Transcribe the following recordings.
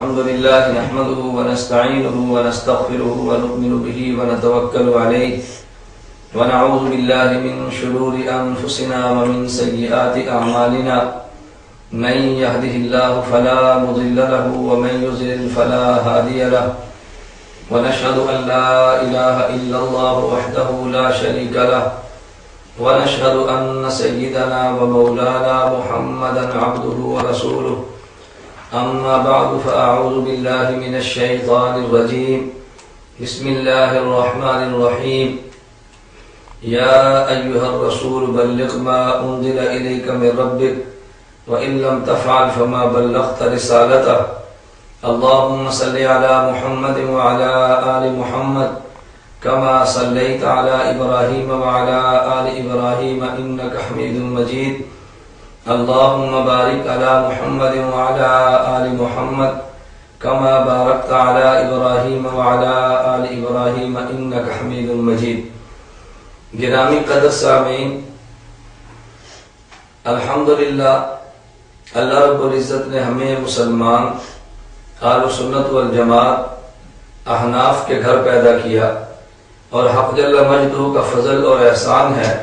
الحمد لله نحمده ونستعينه ونستغفره ونؤمن به ونتوكل عليه ونعوذ بالله من شرور أنفسنا ومن سيئات أعمالنا من يهده الله فلا مضل له ومن يضلل فلا هادي له ونشهد أن لا إله إلا الله وحده لا شريك له ونشهد أن سيدنا ومولانا محمدا عبده ورسوله أما بعد فأعوذ بالله من الشيطان الرجيم بسم الله الرحمن الرحيم يا أيها الرسول بلغ ما أنزل إليك من ربك وإن لم تفعل فما بلغت رسالته اللهم صل على محمد وعلى آل محمد كما صليت على إبراهيم وعلى آل إبراهيم إنك حميد مجيد اللهم بارك على محمد وعلى آل محمد كما باركت على إبراهيم وعلى آل إبراهيم إنك حميد مجيد گرامی قدر سامعین، الحمدللہ اللہ رب العزت نے ہمیں مسلمان اہل سنت والجماعت احناف کے گھر پیدا کیا، اور حق جل مجدہ کا فضل اور احسان ہے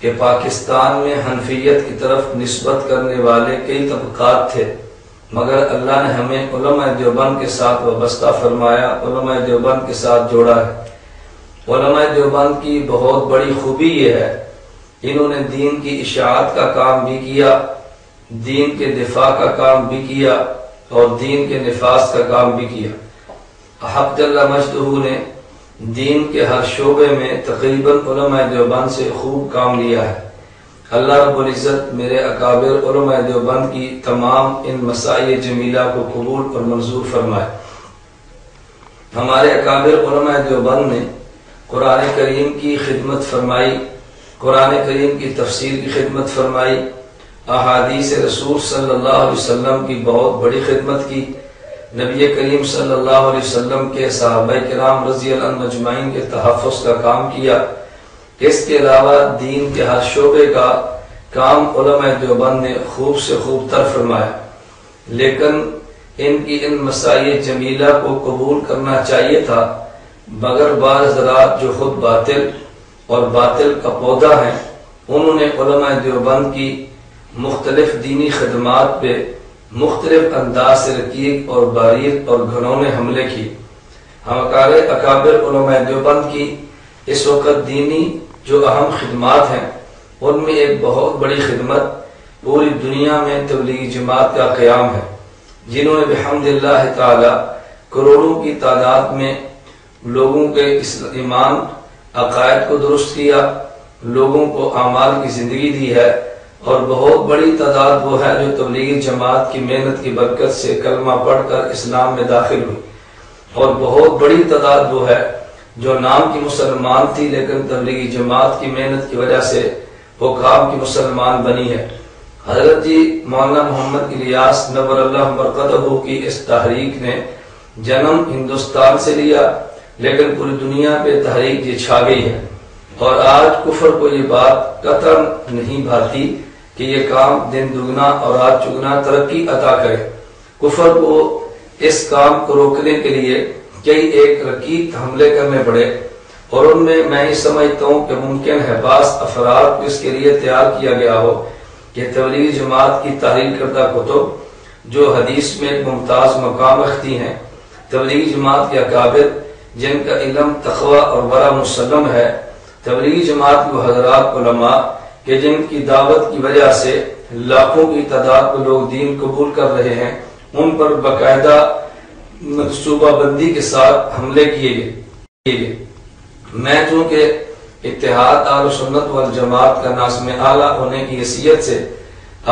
کہ پاکستان میں حنفیت کی طرف نسبت کرنے والے کئی طبقات تھے، مگر اللہ نے ہمیں علماء دیوبند کے ساتھ وابستہ فرمایا، علماء دیوبند کے ساتھ جوڑا ہے۔ علماء دیوبند کی بہت بڑی خوبی یہ ہے، انہوں نے دین کی اشاعت کا کام بھی کیا، دین کے دفاع کا کام بھی کیا، اور دین کے نفاذ کا کام بھی کیا۔ حق جل مجدہ نے دین کے ہر شعبے میں تقریباً علماء دیوبند سے خوب کام لیا ہے۔ اللہ رب العزت میرے اکابر علماء دیوبند کی تمام ان مساعی جمیلہ کو قبول اور منظور فرمائے۔ ہمارے اکابر علماء دیوبند نے قرآن کریم کی خدمت فرمائی، قرآن کریم کی تفسیر کی خدمت فرمائی، احادیث رسول صلی اللہ علیہ وسلم کی بہت بڑی خدمت کی، نبی کریم صلی اللہ علیہ وسلم کے صحابہ کرام رضی اللہ عنہم اجمعین کے تحفظ کا کام کیا۔ اس کے علاوہ دین کے ہر شعبے کا کام علماء دیوبند نے خوب سے خوب تر فرمایا، لیکن ان کی ان مساعی جمیلہ کو قبول کرنا چاہیے تھا، مگر بعض حضرات جو خود باطل اور باطل کا پودا ہیں، انہوں نے علماء دیوبند کی مختلف دینی خدمات پہ مختلف انداز سے رقیق اور باریک اور گھنونے حملے کی۔ ہم اکابر علماء دیوبند کی اس وقت دینی جو اہم خدمات ہیں، ان میں ایک بہت بڑی خدمت پوری دنیا میں تبلیغی جماعت کا قیام ہے، جنہوں نے بحمد اللہ تعالی کروڑوں کی تعداد میں لوگوں کے ایمان عقائد کو درست کیا، لوگوں کو اعمال کی زندگی دی ہے، اور بہت بڑی تعداد وہ ہے جو تبلیغی جماعت کی محنت کی برکت سے کلمہ پڑھ کر اسلام میں داخل ہوئی، اور بہت بڑی تعداد وہ ہے جو نام کی مسلمان تھی لیکن تبلیغی جماعت کی محنت کی وجہ سے وہ کام کی مسلمان بنی ہے۔ حضرت جی مولانا محمد الیاس نور اللہ برکتہ کی اس تحریک نے جنم ہندوستان سے لیا، لیکن پوری دنیا پہ تحریک یہ چھا گئی ہے، اور آج کفر کو یہ بات قطعاً نہیں بھاتی کہ یہ کام دن دگنا اور رات چگنا ترقی عطا کرے۔ کفر کو اس کام کو روکنے کے لیے کئی ایک رقیق حملے کرنے پڑے، اور ان میں یہ سمجھتا ہوں کہ ممکن ہے بعض افراد کو اس کے لیے تیار کیا گیا ہو کہ تبلیغی جماعت کی تحریر کردہ کتب جو حدیث میں ایک ممتاز مقام رکھتی ہیں، تبلیغی جماعت کے اکابر جن کا علم تقوی اور ورع مسلم ہے، تبلیغی جماعت کے حضرات علماء کہ جن کی دعوت کی وجہ سے لاکھوں کی تعداد میں لوگ دین قبول کر رہے ہیں، ان پر باقاعدہ منصوبہ بندی کے ساتھ حملے کیے گئے۔ میں چونکہ اتحاد اہل سنت والجماعت کا ناظم اعلیٰ ہونے کی حیثیت سے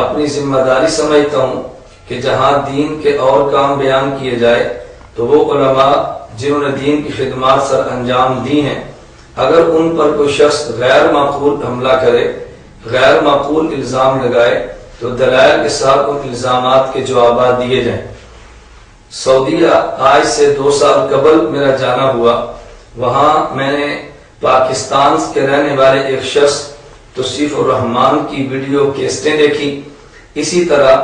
اپنی ذمہ داری سمجھتا ہوں کہ جہاں دین کے اور کام بیان کیے جائے تو وہ علماء جنہوں نے دین کی خدمات سر انجام دی ہیں، اگر ان پر کوئی شخص غیر معقول حملہ کرے، غیر معقول الزام لگائے، تو دلائل کے ساتھ ان الزامات کے جوابات دیے جائیں۔ سعودیہ آج سے 2 سال قبل میرا جانا ہوا، وہاں میں نے پاکستان کے رہنے والے ایک شخص توصیف الرحمان کی ویڈیو کیسٹیں دیکھی، اسی طرح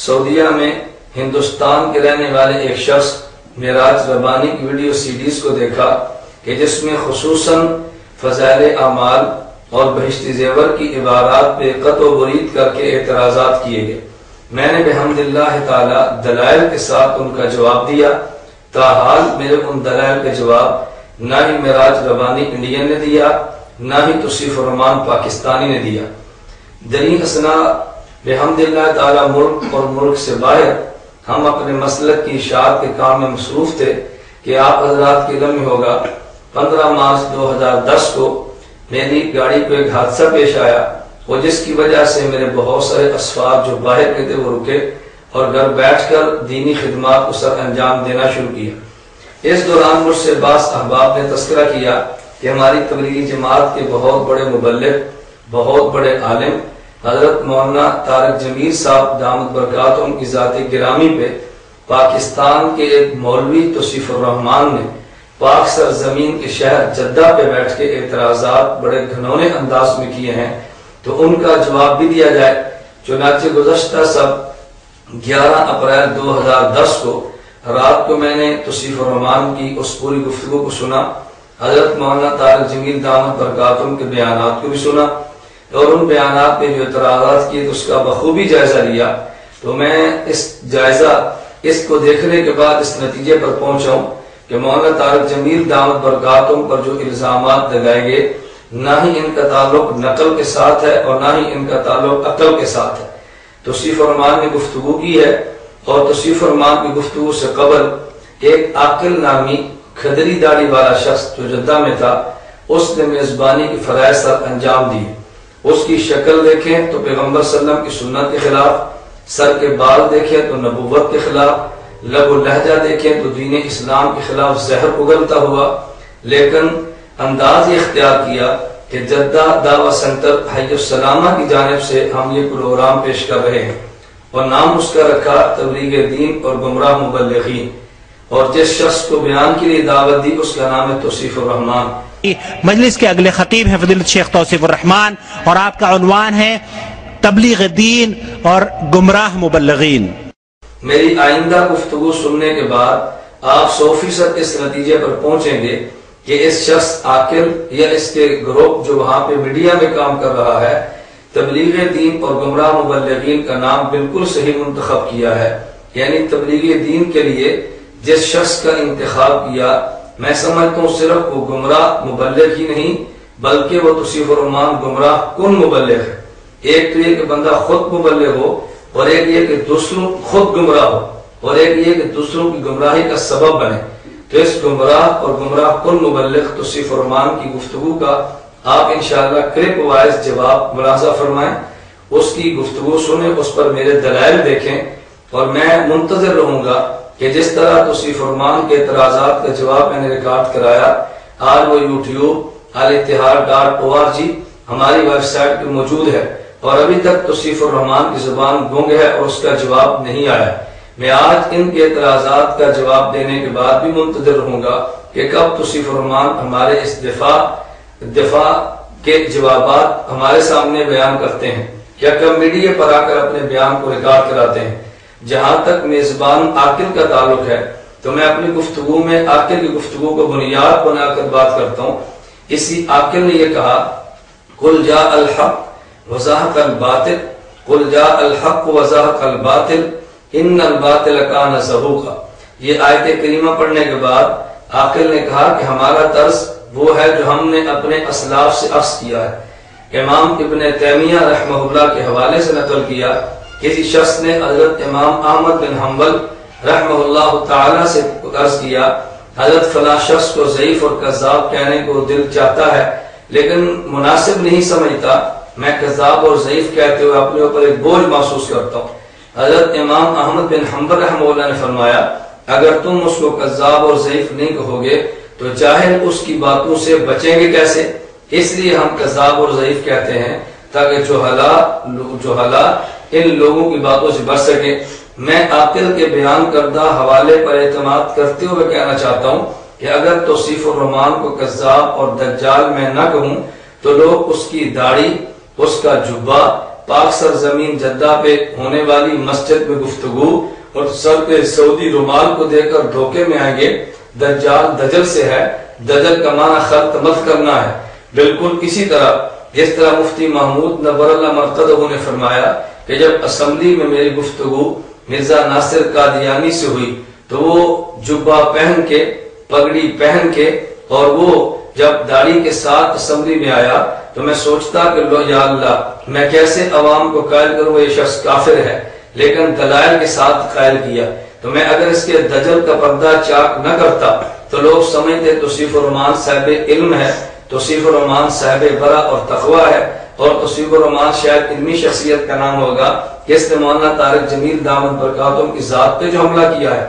سعودیہ میں ہندوستان کے رہنے والے ایک شخص معراج ربانی کی ویڈیو سیڈیز کو دیکھا کہ جس میں خصوصاً فضائل اعمال اور بہشتی زیور کی عبارات پہ قطع و برید کر کے اعتراضات کیے گئے۔ میں نے بحمد اللہ تعالی دلائل کے ساتھ ان کا جواب دیا، تاحال میرے ان دلائل کا جواب نہ ہی معراج ربانی انڈین نے دیا، نہ ہی توصیف الرحمان پاکستانی نے دیا۔ دریں اثناء بحمد اللہ تعالی ملک اور ملک سے باہر ہم اپنے مسلک کی اشاعت کے کام میں مصروف تھے کہ آپ حضرات کے علم میں ہوگا 15 مارچ 2010 کو میری گاڑی کو ایک حادثہ پیش آیا اور جس کی وجہ سے میرے بہت سارے اسفار جو باہر کے تھے وہ رکے اور گھر بیٹھ کر دینی خدمات کو سر انجام دینا شروع کیا۔ اس دوران مجھ سے بعض احباب نے تذکرہ کیا کہ ہماری تبلیغی جماعت کے بہت بڑے مبلغ، بہت بڑے عالم حضرت مولانا طارق جمیل صاحب دامت برکاتہم کی ذات گرامی پہ پاکستان کے ایک مولوی توصیف الرحمان نے پاک سرزمین کے شہر جدہ پہ بیٹھ کے اعتراضات بڑے گھنونے انداز میں کیے ہیں، تو ان کا جواب بھی دیا جائے۔ چنانچہ گزشتہ سب 11 اپریل 2010 کو رات کو میں نے توصیف الرحمان کی اس پوری گفتگو کو سنا، حضرت مولانا طارق جمیل دامت برکاتہم کے بیانات کو بھی سنا اور ان بیانات پہ جو اعتراضات کیے تو اس کا بخوبی جائزہ لیا۔ تو میں اس کو دیکھنے کے بعد اس نتیجے پر پہنچا ہوں کہ مولانا طارق جمیل دامت برکاتہم پر جو الزامات لگائے گئے نہ ہی ان کا تعلق نقل کے ساتھ ہے اور نہ ہی ان کا تعلق عقل کے ساتھ ہے۔ توصیف الرحمان نے گفتگو کی ہے اور توصیف الرحمان کی گفتگو سے قبل ایک عاقل نامی کھدری داڑھی والا شخص جو جدہ میں تھا اس نے میزبانی کی فرائض سر انجام دی۔ اس کی شکل دیکھیں تو پیغمبر صلی اللہ علیہ وسلم کی سنت کے خلاف، سر کے بال دیکھیں تو نبوت کے خلاف، لب و لہجہ دیکھیں تو دین اسلام کے خلاف زہر اگلتا ہوا، لیکن انداز یہ اختیار کیا کہ جدہ دعوی سینٹر حی السلامہ کی جانب سے ہم یہ پروگرام پیش کر رہے ہیں اور نام اس کا رکھا تبلیغ دین اور گمراہ مبلغین، اور جس شخص کو بیان کے لیے دعوت دی اس کا نام ہے توصیف الرحمان۔ مجلس کے اگلے خطیب ہیں فضیلت شیخ توصیف الرحمان اور آپ کا عنوان ہے تبلیغ دین اور گمراہ مبلغین۔ میری آئندہ گفتگو سننے کے بعد آپ 100% اس نتیجے پر پہنچیں گے کہ اس شخص عاقل یا اس کے گروپ جو وہاں پہ میڈیا میں کام کر رہا ہے تبلیغ دین اور گمراہ مبلغین کا نام بالکل صحیح منتخب کیا ہے، یعنی تبلیغ دین کے لیے جس شخص کا انتخاب کیا میں سمجھتا ہوں صرف وہ گمراہ مبلغ ہی نہیں بلکہ وہ توصیف الرحمان گمراہ کن مبلغ ہے۔ ایک تو یہ کہ بندہ خود مبلغ ہو اور ایک یہ کہ دوسروں خود گمراہ ہو اور ایک یہ کہ دوسروں کی گمراہی کا سبب بنے۔ تو اس گمراہ اور گمراہ کن مبلغ توصیف الرحمان کی گفتگو کا آپ انشاءاللہ کلپ وائز جواب ملاحظہ فرمائیں، اس کی گفتگو سنیں، اس پر میرے دلائل دیکھیں اور میں منتظر رہوں گا کہ جس طرح توصیف الرحمان کے اعتراضات کا جواب میں نے ریکارڈ کرایا آج وہ یوٹیوب الاتحاد.org ہماری ویب سائٹ پہ موجود ہے اور ابھی تک توصیف الرحمان کی زبان گنگ ہے اور اس کا جواب نہیں آیا۔ میں آج ان کے اعتراضات کا جواب دینے کے بعد بھی منتظر رہوں گا کہ کب توصیف الرحمان ہمارے اس دفاع کے جوابات ہمارے سامنے بیان کرتے ہیں یا کب میڈیا پر آ کر اپنے بیان کو ریکارڈ کراتے ہیں۔ جہاں تک میزبان عاقل کا تعلق ہے تو میں اپنی گفتگو میں عاقل کی گفتگو کو بنیاد بنا کر بات کرتا ہوں۔ اسی عاقل نے یہ کہا قل جاء الحق وزهق الباطل قل جاء الحق وزهق الباطل ان الباطل کان زہوقا۔ یہ آیت کریمہ پڑھنے کے بعد عاقل نے کہا کہ ہمارا طرز وہ ہے جو ہم نے اپنے اسلاف سے اخذ کیا ہے۔ امام ابن تیمیہ رحمہ اللہ کے حوالے سے نقل کیا کسی شخص نے حضرت امام احمد بن حنبل رحمہ اللہ تعالی سے عرض کیا حضرت فلاں شخص کو ضعیف اور کذاب کہنے کو دل چاہتا ہے لیکن مناسب نہیں سمجھتا، میں کذاب اور ضعیف کہتے ہوئے اپنے اوپر ایک بوجھ محسوس کرتا ہوں۔ حضرت امام احمد بن حنبل رحمہ اللہ نے فرمایا اگر تم اس کو کذاب اور ضعیف نہیں کہو گے تو جاہل اس کی باتوں سے بچیں گے کیسے؟ اس لیے ہم کذاب اور ضعیف کہتے ہیں تاکہ جہلا ان لوگوں کی باتوں سے بچ سکے۔ میں عاقل کے بیان کردہ حوالے پر اعتماد کرتے ہوئے کہنا چاہتا ہوں کہ اگر توصیف الرحمان کو کذاب اور دجال میں نہ کہوں تو لوگ اس کی داڑھی، اس کا جبہ، پاک سرزمین جدہ پہ ہونے والی مسجد میں گفتگو اور سر پہ سعودی رومال کو دے کر دھوکے میں آئیں گے۔ دجال دجل سے ہے، دجل کا معنی خلط مت کرنا ہے۔ بالکل اسی طرح جس طرح مفتی محمود نور اللہ مرقدہ نے فرمایا کہ جب اسمبلی میں میری گفتگو مرزا ناصر قادیانی سے ہوئی تو وہ جبہ پہن کے، پگڑی پہن کے، اور وہ جب داڑھی کے ساتھ اسمبلی میں آیا تو میں سوچتا کہ یا اللہ میں کیسے عوام کو قائل کروں یہ شخص کافر ہے، لیکن دلائل کے ساتھ قائل کیا۔ تو میں اگر اس کے دجل کا پردہ چاک نہ کرتا تو لوگ سمجھتے توصیف الرحمان صاحب علم ہے، توصیف الرحمان صاحب برا اور تقوی ہے، اور توصیف الرحمان شاید علمی شخصیت کا نام ہوگا کہ اس نے مولانا طارق جمیل دامت برکاتہم کی ذات پہ جو حملہ کیا ہے۔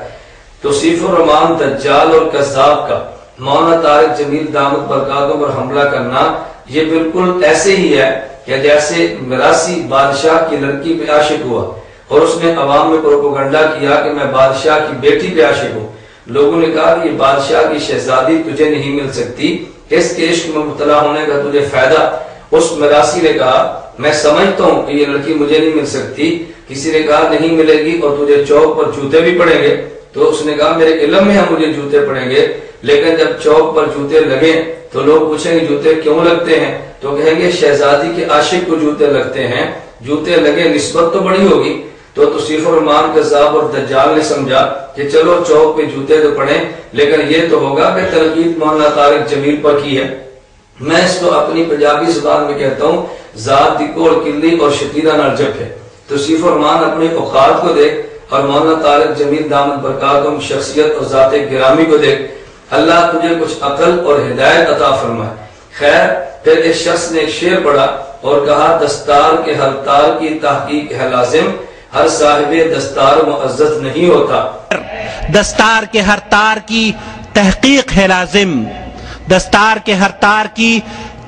توصیف الرحمان دجال اور کذاب کا مولانا طارق جمیل دامت برکاتہم پر حملہ کرنا یہ بالکل ایسے ہی ہے کہ جیسے میراثی بادشاہ کی لڑکی پہ عاشق ہوا اور اس نے عوام میں پروپیگنڈا کیا کہ میں بادشاہ کی بیٹی پہ عاشق ہوں۔ لوگوں نے کہا کہ یہ بادشاہ کی شہزادی تجھے نہیں مل سکتی، اس کے عشق میں مبتلا ہونے کا تجھے فائدہ۔ اس میراثی نے کہا میں سمجھتا ہوں کہ یہ لڑکی مجھے نہیں مل سکتی۔ کسی نے کہا نہیں ملے گی اور تجھے چوک پر جوتے بھی پڑیں گے، تو اس نے کہا میرے علم میں ہم مجھے جوتے پڑیں گے، لیکن جب چوک پر جوتے لگیں تو لوگ پوچھیں گے جوتے کیوں لگتے ہیں، تو کہیں گے شہزادی کے عاشق کو جوتے لگتے ہیں، جوتے لگے نسبت تو بڑی ہوگی۔ تو توصیف الرحمان کذاب اور دجال نے سمجھا کہ چلو چوک پہ جوتے تو پڑیں، لیکن یہ تو ہوگا کہ تنقید مولانا طارق جمیل پر کی ہے۔ میں اس کو اپنی پنجابی زبان میں کہتا ہوں ذات دی کوڑ کلی اور شتیرہ نال جپ ہے۔ توصیف الرحمان اپنے اوقات کو دیکھ اور مولانا طارق جمیل دامت برکاتہم شخصیت اور ذات گرامی کو دیکھ، اللہ تجھے کچھ عقل اور ہدایت عطا فرمائے۔ خیر پھر اس شخص نے ایک شعر پڑھا اور کہا دستار کے ہر تار کی تحقیق ہے لازم، ہر صاحب دستار معزز نہیں ہوتا۔ دستار کے ہر تار کی تحقیق ہے لازم، دستار کے ہر تار کی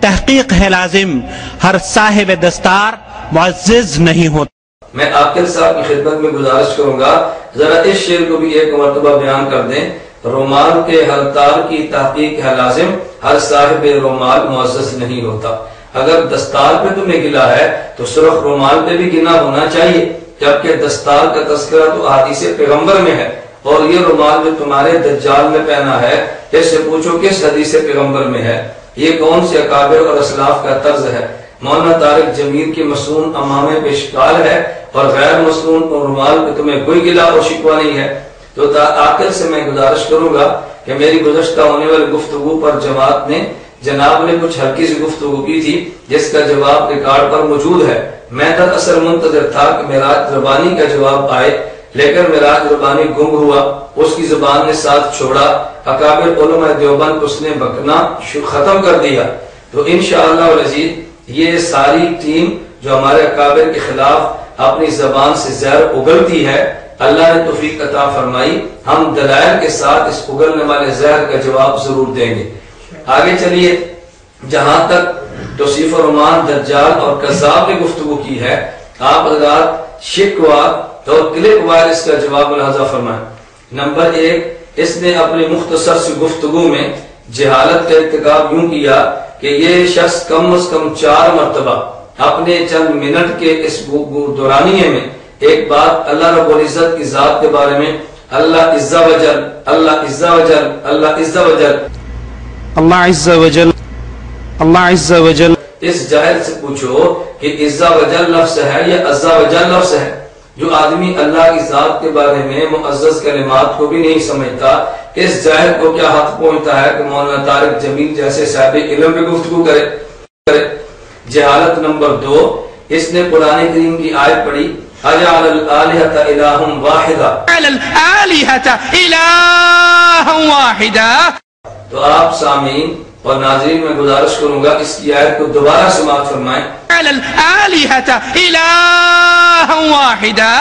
تحقیق ہے لازم، ہر صاحب دستار معزز نہیں ہوتا۔ میں عاقل صاحب کی خدمت میں گزارش کروں گا ذرا اس شعر کو بھی ایک مرتبہ بیان کر دیں۔ رومال کے ہر تار کی تحقیق ہے لازم، ہر صاحب رومال معزز نہیں ہوتا۔ اگر دستار پہ تمہیں گلا ہے تو سرخ رومال پہ بھی گنا ہونا چاہیے، جبکہ دستار کا تذکرہ تو احادیث پیغمبر میں ہے، اور یہ رومال جو تمہارے دجال نے پہنا ہے اس سے پوچھو کس حدیث پیغمبر میں ہے، یہ کون سے اکابر اور اسلاف کا طرز ہے۔ مولانا طارق جمیل کی مصنون امامے پہ اشکال ہے اور غیر مصنون رومال پہ تمہیں کوئی گلا اور شکوہ نہیں ہے۔ تو عاقل سے میں گزارش کروں گا کہ میری گزشتہ ہونے والی گفتگو پر جماعت نے جناب نے کچھ ہلکی سی گفتگو کی تھی جس کا جواب ریکارڈ پر موجود ہے۔ میں دراصل منتظر تھا کہ معراج ربانی کا جواب آئے، لیکن معراج ربانی گم ہوا، اس کی زبان نے ساتھ چھوڑا، اکابر علماء دیوبند اس نے بکنا ختم کر دیا۔ تو انشاءاللہ العزیز یہ ساری ٹیم جو ہمارے اکابر کے خلاف اپنی زبان سے زہر اگلتی ہے، اللہ نے توفیق عطا فرمائی، ہم دلائل کے ساتھ اس اگلنے والے زہر کا جواب ضرور دیں گے۔ آگے چلیے، جہاں تک توصیف الرحمان دجال اور کذاب نے گفتگو کی ہے، آپ حضرات شکوہ اور کلپ وائر اس کا جواب ملاحظہ فرمائیں۔ نمبر 1، اس نے اپنی مختصر سی گفتگو میں جہالت کا ارتکاب یوں کیا کہ یہ شخص کم از کم 4 مرتبہ اپنے چند منٹ کے اس دورانیے میں ایک بات اللہ رب العزت کی ذات کے بارے میں، اللہ عز و جل، اللہ عز و جل، اللہ عز و جل، اللہ عز و جل، اللہ عز و جل، اس جاہل سے پوچھو کہ عز و جل لفظ ہے یا عز و جل لفظ ہے۔ جو آدمی اللہ کی ذات کے بارے میں معزز کلمات کو بھی نہیں سمجھتا، اس جاہل کو کیا حق پہنچتا ہے کہ مولانا طارق جمیل جیسے صاحب علم پہ گفتگو کرے۔ جہالت نمبر 2، اس نے قرآن کریم کی آیت پڑھی اجعل الآلہۃ الہ واحدہ، الآلہۃ الہ واحدہ۔ تو آپ سامعین اور ناظرین میں گزارش کروں گا اس کی آیت کو دوبارہ سماعت فرمائیں۔ الآلہۃ الہ واحدہ،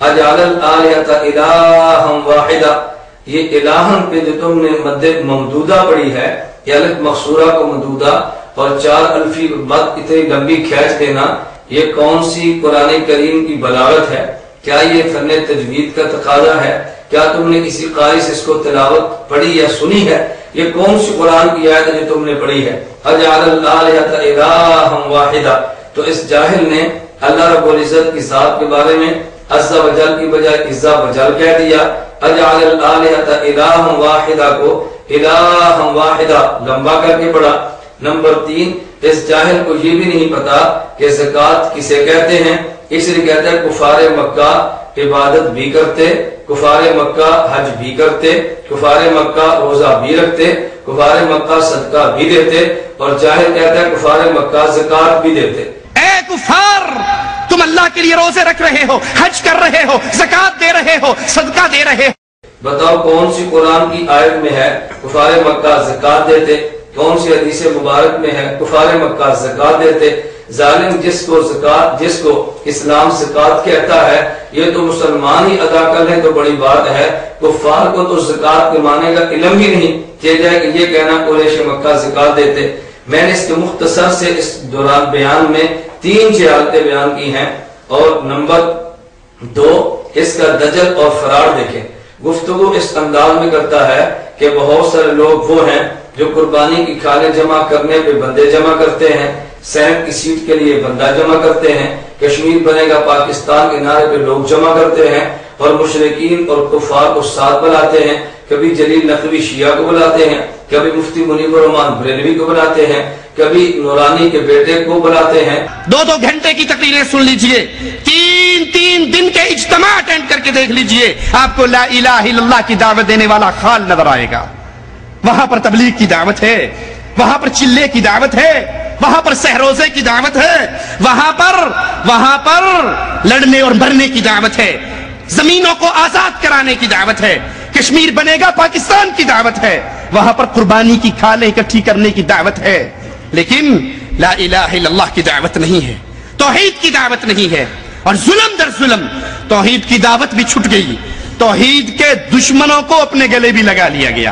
اجعل الآلہۃ الہ واحدہ، یہ الہن پہ جو تم نے مد ممدودہ پڑھی ہے، یہ الف مقصورہ کو ممدودہ اور 4 الفی مد اتنی لمبی کھینچ دینا، یہ کون سی قرآن کریم کی بلاغت ہے؟ کیا یہ فن تجوید کا تقاضا ہے؟ کیا تم نے کسی قاری سے اس کو تلاوت پڑھی یا سنی ہے؟ یہ کون سی قرآن کی آیت ہے جو تم نے پڑھی ہے؟ اجعل الآلہۃ الہ واحدہ۔ تو اس جاہل نے اللہ رب العزت کی ذات کے بارے میں، عز و جل کی بجائے عز و جل کہہ دیا، اجعل الالہۃ الہا واحدہ کو الہا واحدہ لمبا کر کے پڑھا۔ نمبر 3، اس جاہل کو یہ بھی نہیں پتا کہ زکوٰۃ کسے کہتے ہیں، اس لیے کہتا ہے کفار مکہ عبادت بھی کرتے، کفار مکہ حج بھی کرتے، کفار مکہ روزہ بھی رکھتے، کفار مکہ صدقہ بھی دیتے، اور جاہل کہتا ہے کفار مکہ زکوٰۃ بھی دیتے۔ اے کفار، تم اللہ کے لیے روزے رکھ رہے ہو، حج کر رہے ہو، زکوٰۃ دے رہے ہو، صدقہ دے رہے ہو، بتاؤ کون سی قرآن کی آیت میں ہے کفار مکہ زکوٰۃ دیتے؟ کون سی حدیث مبارک میں ہے کفار مکہ زکوٰۃ دیتے؟ ظالم جس کو اسلام زکوٰۃ کہتا ہے، یہ تو مسلمان ہی ادا کر لیں تو بڑی بات ہے، کفار کو تو زکوٰۃ کے معنی کا علم ہی نہیں کہ جائے کہ یہ کہنا قریش مکہ زکوٰۃ دیتے۔ میں نے اس کے مختصر سے اس دوران بیان میں 3 جہالتیں بیان کی ہیں، اور نمبر 2 اس کا دجل اور فرار دیکھیں۔ گفتگو اس انداز میں کرتا ہے کہ بہت سارے لوگ وہ ہیں جو قربانی کی کھالیں جمع کرنے پہ بندے جمع کرتے ہیں، سینٹ کی سیٹ کے لیے بندہ جمع کرتے ہیں، کشمیر بنے گا پاکستان کے نعرے پہ لوگ جمع کرتے ہیں، اور مشرکین اور کفار کو ساتھ بلاتے ہیں، کبھی جلیل نقوی شیعہ کو بلاتے ہیں، کبھی مفتی منیب الرحمان بریلوی کو بلاتے ہیں، کبھی نورانی کے بیٹے کو بلاتے ہیں۔ 2 گھنٹے کی تقریریں سن لیجئے، 3 دن کے اجتماع اٹینڈ کر کے دیکھ لیجئے، آپ کو لا الہ الا اللہ کی دعوت دینے والا خال نظر آئے گا۔ وہاں پر تبلیغ کی دعوت ہے، وہاں پر چلے کی دعوت ہے، وہاں پر سہروزے کی دعوت ہے، وہاں پر لڑنے اور مرنے کی دعوت ہے، زمینوں کو آزاد کرانے کی دعوت ہے، کشمیر بنے گا پاکستان کی دعوت ہے، وہاں پر قربانی کی کھالیں اکٹھی کرنے کی دعوت ہے، لیکن لا الہ الا اللہ کی دعوت نہیں ہے، توحید کی دعوت نہیں ہے، اور ظلم در ظلم توحید کی دعوت بھی چھٹ گئی، توحید کے دشمنوں کو اپنے گلے بھی لگا لیا گیا۔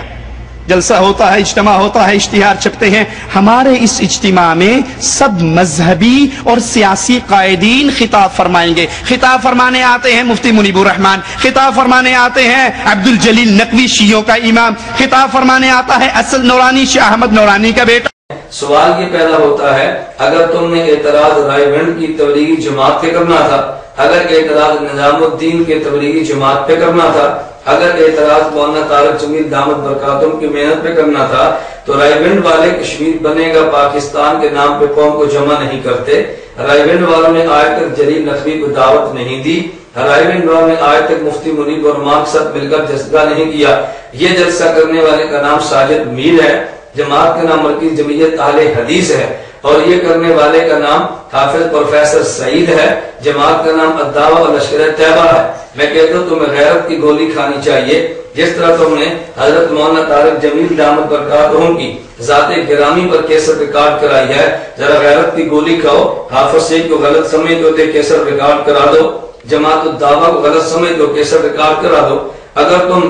جلسہ ہوتا ہے، اجتماع ہوتا ہے، اشتہار چھپتے ہیں، ہمارے اس اجتماع میں سب مذہبی اور سیاسی قائدین خطاب فرمائیں گے، خطاب فرمانے آتے ہیں مفتی منیب الرحمان، خطاب فرمانے آتے ہیں عبد الجلیل نقوی شیعوں کا امام، خطاب فرمانے آتا ہے اصل نورانی شاہ احمد نورانی کا بیٹا۔ سوال یہ پیدا ہوتا ہے، اگر تم نے اعتراض رائے ونڈ کی تبلیغی جماعت پہ کرنا تھا، اگر اعتراض نظام الدین کے تبلیغی جماعت پہ کرنا تھا، اگر اعتراض مولانا طارق جمیل دامت برکاتہم کی محنت پہ کرنا تھا، تو رائے ونڈ والے کشمیر بنے گا پاکستان کے نام پہ قوم کو جمع نہیں کرتے۔ رائے ونڈ والوں نے آج تک جلیل نقوی کو دعوت نہیں دی، رائے ونڈ والوں نے آج تک مفتی منیب اور ماں کے ساتھ مل کر جلسہ نہیں کیا۔ یہ جلسہ کرنے والے کا نام ساجد میر ہے، جماعت کا نام مرکزی جمعیت اہل حدیث ہے، اور یہ کرنے والے کا نام حافظ پروفیسر سعید ہے، جماعت کا نام الدعوہ واللشکر طیبہ ہے۔ میں کہتا ہوں تمہیں غیرت کی گولی کھانی چاہیے، جس طرح تم نے حضرت مولانا طارق جمیل دامت برکاتہم کی ذات گرامی پر کیسٹ ریکارڈ کرائی ہے، ذرا غیرت کی گولی کھاؤ۔ حافظ سعید کو غلط سمجھ دو تو کیسٹ ریکارڈ کرا دو، جماعت الدعوہ کو غلط سمجھ دو کیسٹ ریکارڈ کرا دو۔ اگر تم